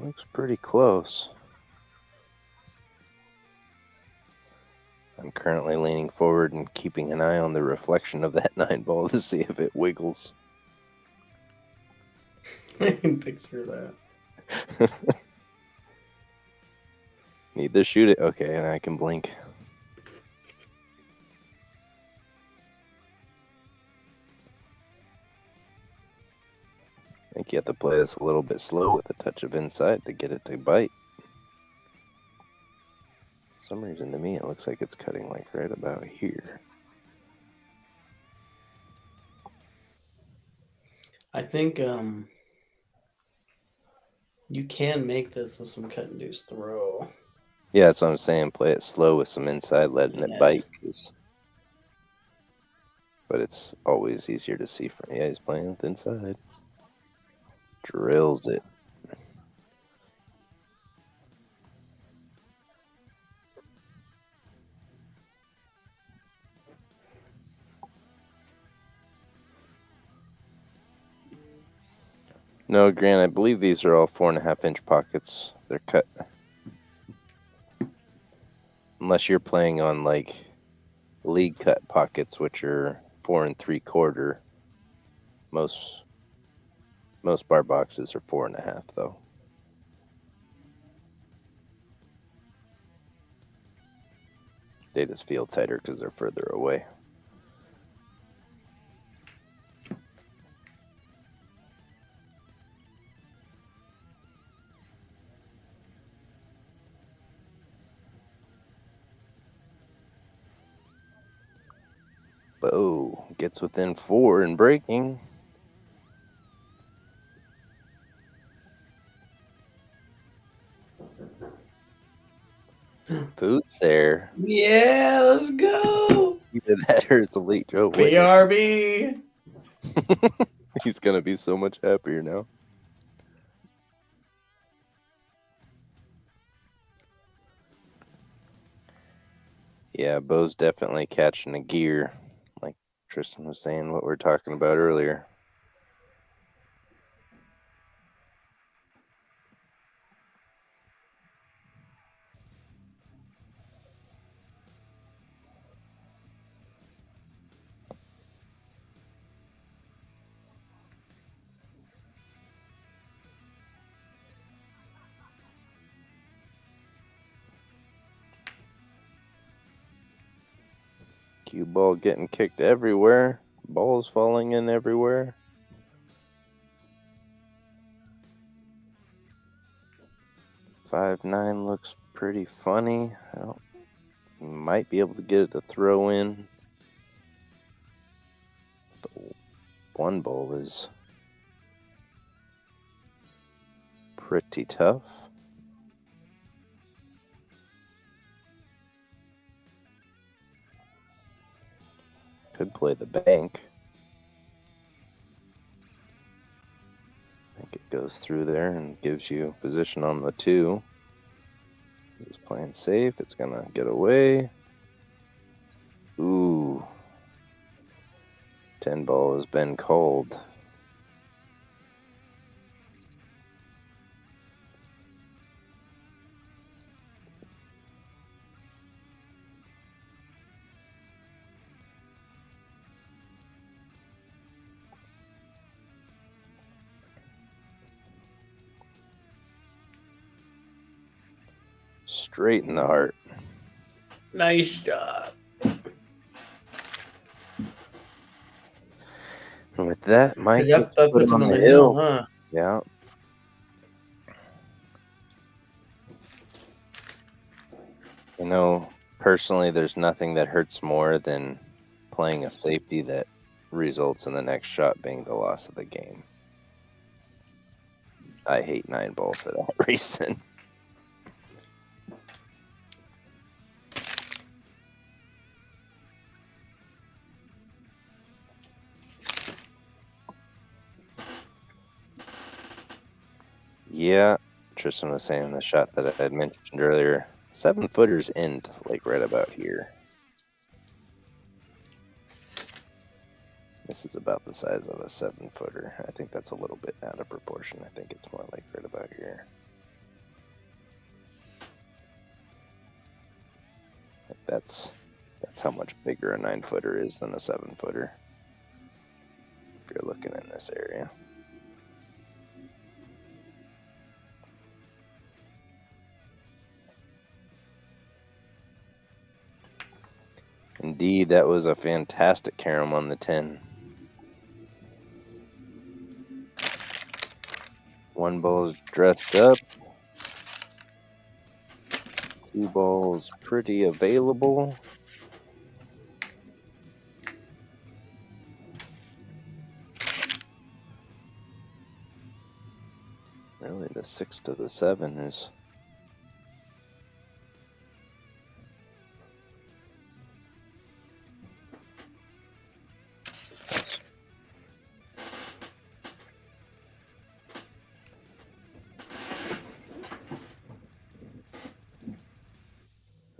Looks pretty close. I'm currently leaning forward and keeping an eye on the reflection of that 9 ball to see if it wiggles. I can picture that. Need to shoot it. Okay, and I can blink. I think you have to play this a little bit slow with a touch of inside to get it to bite. For some reason to me it looks like it's cutting like right about here. I think you can make this with some cut-induced throw. Yeah, that's what I'm saying. Play it slow with some inside, letting it bite. But it's always easier to see from. Yeah, he's playing with inside. Drills it. No, Grant, I believe these are all 4.5-inch pockets. They're cut. Unless you're playing on like league cut pockets, which are 4 3/4. Most bar boxes are 4.5, though. They just feel tighter because they're further away. Oh, gets within 4 and breaking. Food's there. Yeah, let's go. Either that or it's a late Joe witness. BRB. He's gonna be so much happier now. Yeah, Bo's definitely catching a gear, like Tristan was saying, what we were talking about earlier. Cue ball getting kicked everywhere. Balls falling in everywhere. "5-9" looks pretty funny. Might be able to get it to throw in. The one ball is pretty tough. Could play the bank. I think it goes through there and gives you position on the 2. He's playing safe. It's gonna get away. Ooh. 10 ball has been called. Straight in the heart. Nice shot. And with that, Mike That gets put puts him on on the the hill. huh? Yeah. You know, personally, there's nothing that hurts more than playing a safety that results in the next shot being the loss of the game. I hate 9 ball for that reason. Yeah, Tristan was saying the shot that I had mentioned earlier. 7-footers end like right about here. This is about the size of a 7-footer. I think that's a little bit out of proportion. I think it's more like right about here. That's how much bigger a 9-footer is than a 7-footer. If you're looking in this area. Indeed, that was a fantastic carom on the 10. 1 ball's dressed up. 2 balls pretty available. Really, the 6 to the 7 is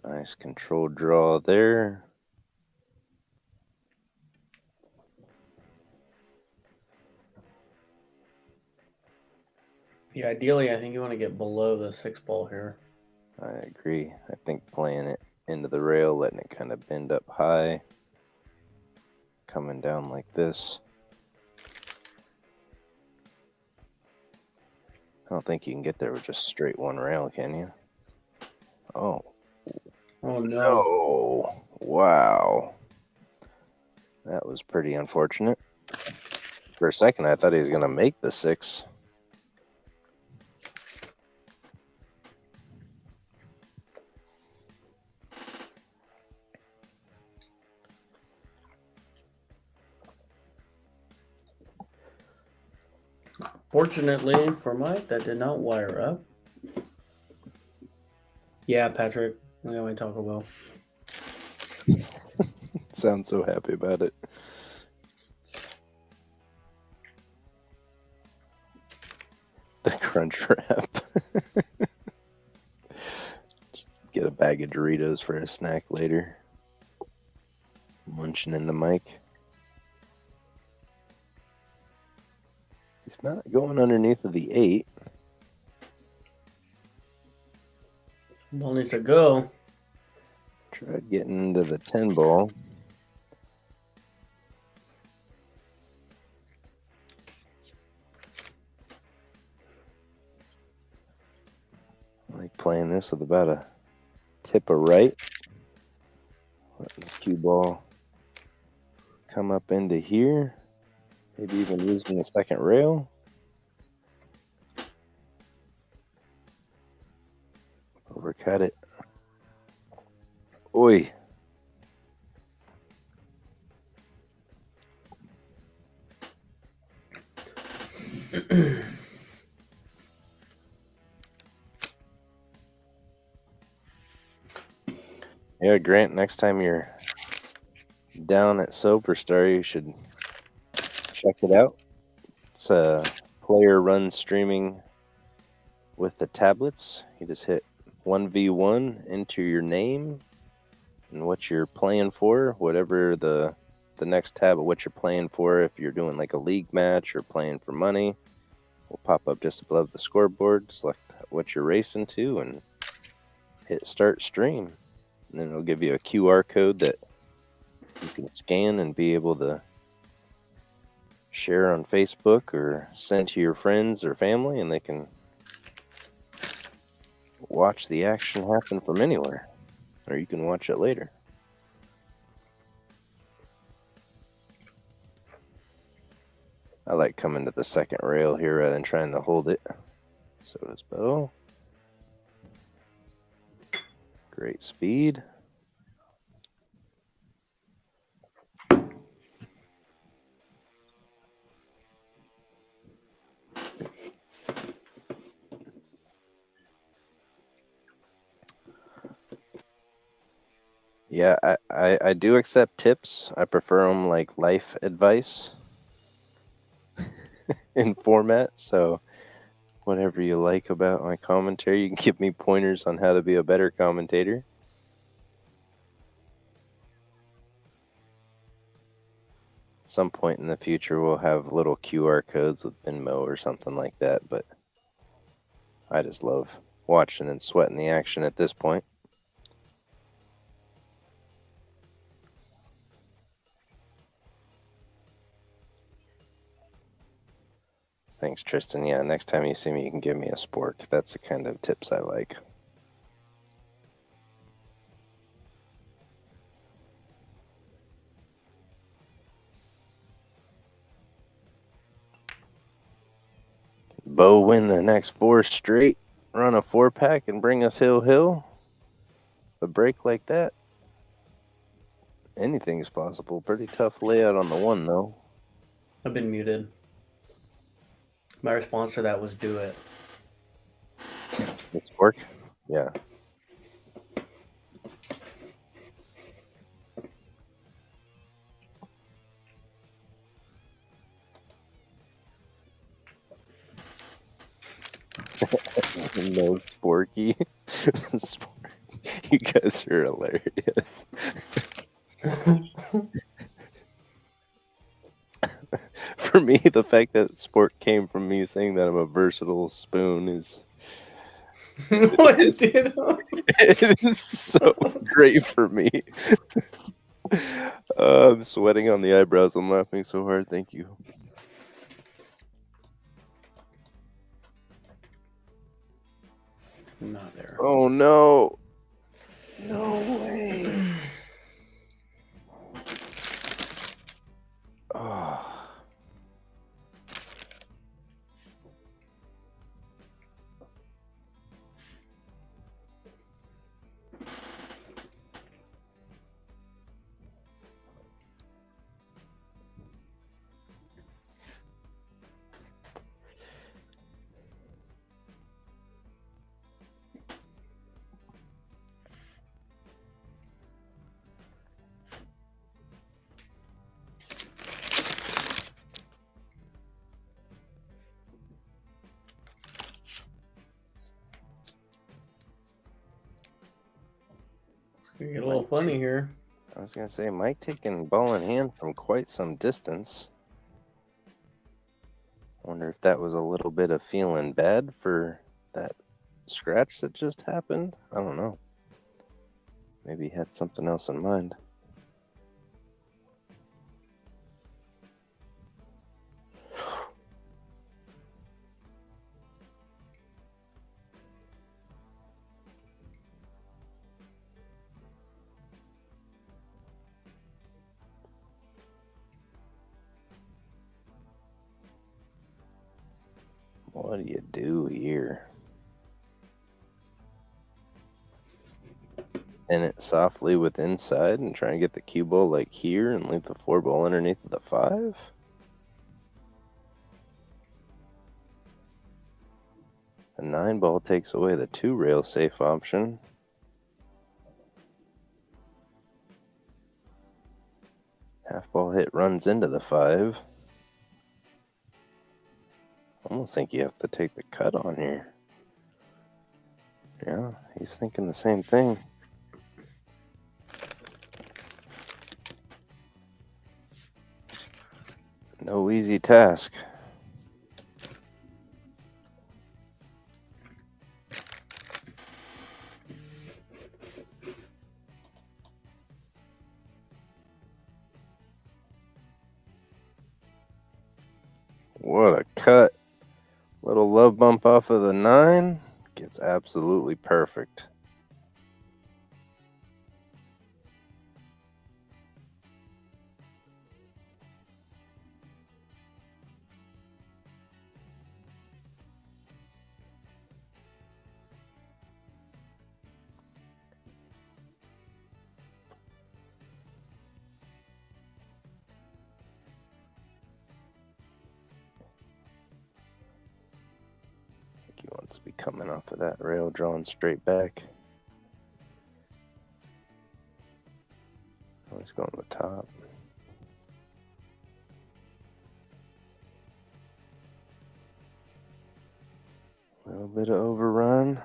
nice controlled draw there. Yeah, ideally, I think you want to get below the 6 ball here. I agree. I think playing it into the rail, letting it kind of bend up high, coming down like this. I don't think you can get there with just straight 1 rail, can you? Oh. Oh, no. No. Wow. That was pretty unfortunate. For a second, I thought he was going to make the 6. Fortunately for Mike, that did not wire up. Yeah, Patrick. I only Taco Bell. Sounds so happy about it. The crunch wrap. Just get a bag of Doritos for a snack later. Munching in the mic. He's not going underneath of the 8. Ball needs to go. Tried getting into the 10 ball. I like playing this with about a tip of right. Letting the cue ball come up into here. Maybe even using the second rail. Overcut it. Oi. Yeah, Grant, next time you're down at Silver Star, you should check it out. It's a player run streaming with the tablets. You just hit 1v1, enter your name and what you're playing for, whatever the next tab of what you're playing for. If you're doing like a league match or playing for money, will pop up just above the scoreboard. Select what you're racing to and hit start stream. And then it'll give you a QR code that you can scan and be able to share on Facebook or send to your friends or family, and they can watch the action happen from anywhere, or you can watch it later. I like coming to the second rail here rather than trying to hold it. So does Bo. Great speed. Yeah, I do accept tips. I prefer them like life advice in format. So whatever you like about my commentary, you can give me pointers on how to be a better commentator. Some point in the future, we'll have little QR codes with Venmo or something like that. But I just love watching and sweating the action at this point. Thanks, Tristan. Yeah, next time you see me, you can give me a spork. That's the kind of tips I like. Bo win the next 4 straight, run a 4-pack, and bring us hill. A break like that, anything's possible. Pretty tough layout on the 1, though. I've been muted. My response to that was do it. The spork? Yeah. No sporky. You guys are hilarious. For me, the fact that sport came from me saying that I'm a versatile spoon is What did you it is so great for me. I'm sweating on the eyebrows. I'm laughing so hard. Thank you. Not there. Oh no. No way. Oh. You get a little funny here. I was going to say, Mike taking ball in hand from quite some distance. Wonder if that was a little bit of feeling bad for that scratch that just happened. I don't know. Maybe he had something else in mind. What do you do here? Pin it softly with inside and try and get the cue ball like here and leave the 4 ball underneath the 5. The 9 ball takes away the 2 rail safe option. Half ball hit runs into the 5. Almost think you have to take the cut on here. Yeah, he's thinking the same thing. No easy task. What a cut. Little love bump off of the 9. Gets absolutely perfect. He wants to be coming off of that rail, drawn straight back. Oh, he's going to the top. A little bit of overrun.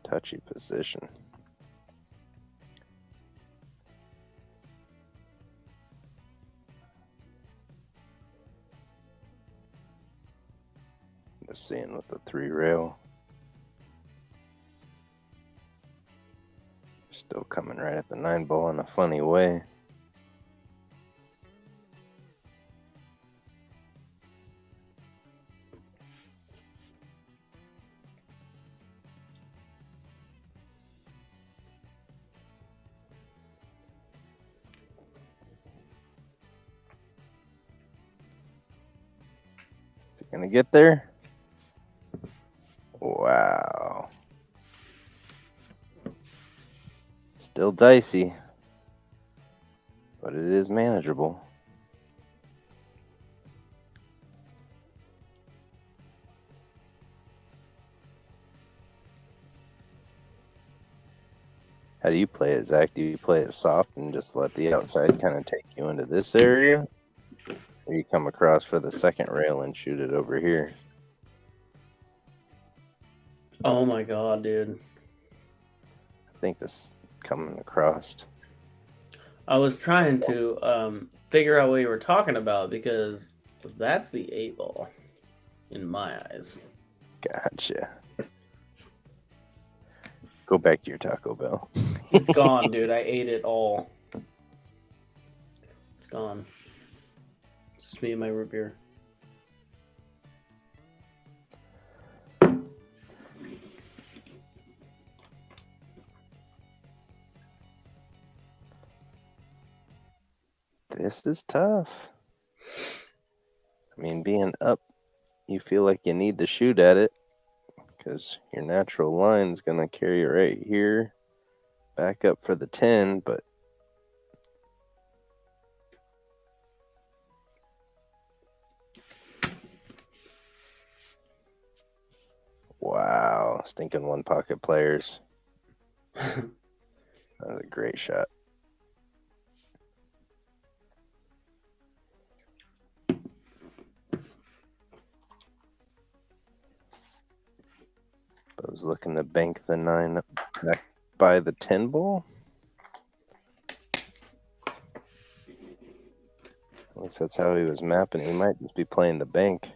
Touchy position. Just seeing with the 3 rail. Still coming right at the 9 ball in a funny way. Is he gonna get there? Wow. Still dicey, but it is manageable. How do you play it, Zach? Do you play it soft and just let the outside kind of take you into this area? Or you come across for the second rail and shoot it over here? Oh my god, dude. I think this coming across. I was trying to figure out what you were talking about because that's the 8 ball in my eyes. Gotcha. Go back to your Taco Bell. It's gone, dude. I ate it all. It's gone. It's just me and my root beer. This is tough. I mean, being up, you feel like you need to shoot at it because your natural line's going to carry you right here. Back up for the 10, but wow, stinking one pocket players. That was a great shot. I was looking to bank the 9 back by the 10 ball. At least that's how he was mapping. He might just be playing the bank.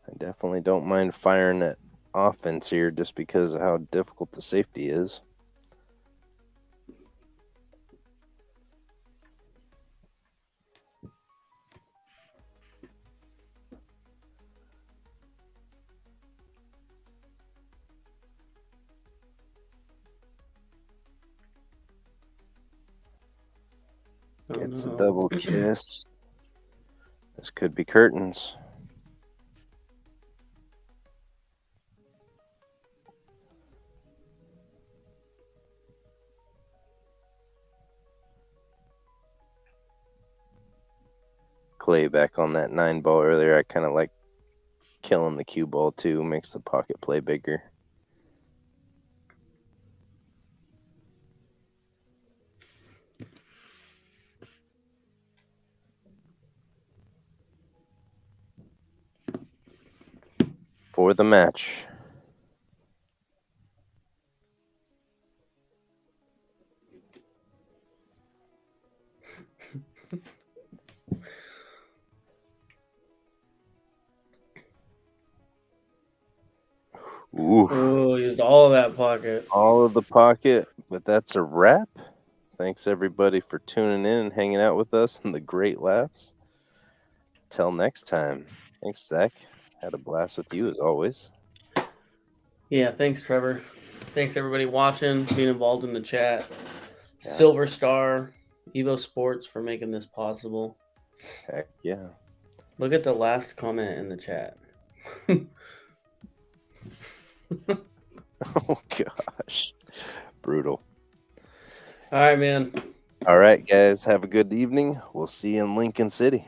I definitely don't mind firing at offense here just because of how difficult the safety is. Oh, Gets the no. double kiss. This could be curtains. Clay back on that 9 ball earlier. I kind of like killing the cue ball too. Makes the pocket play bigger. For the match. Oof. Oh, used all of that pocket. All of the pocket, but that's a wrap. Thanks everybody for tuning in and hanging out with us and the great laughs. Till next time. Thanks, Zach. Had a blast with you as always. Yeah, thanks, Trevor. Thanks, everybody watching, being involved in the chat. Yeah. Silver Star, EvoSports for making this possible. Heck yeah. Look at the last comment in the chat. Oh, gosh. Brutal. All right, man. All right, guys. Have a good evening. We'll see you in Lincoln City.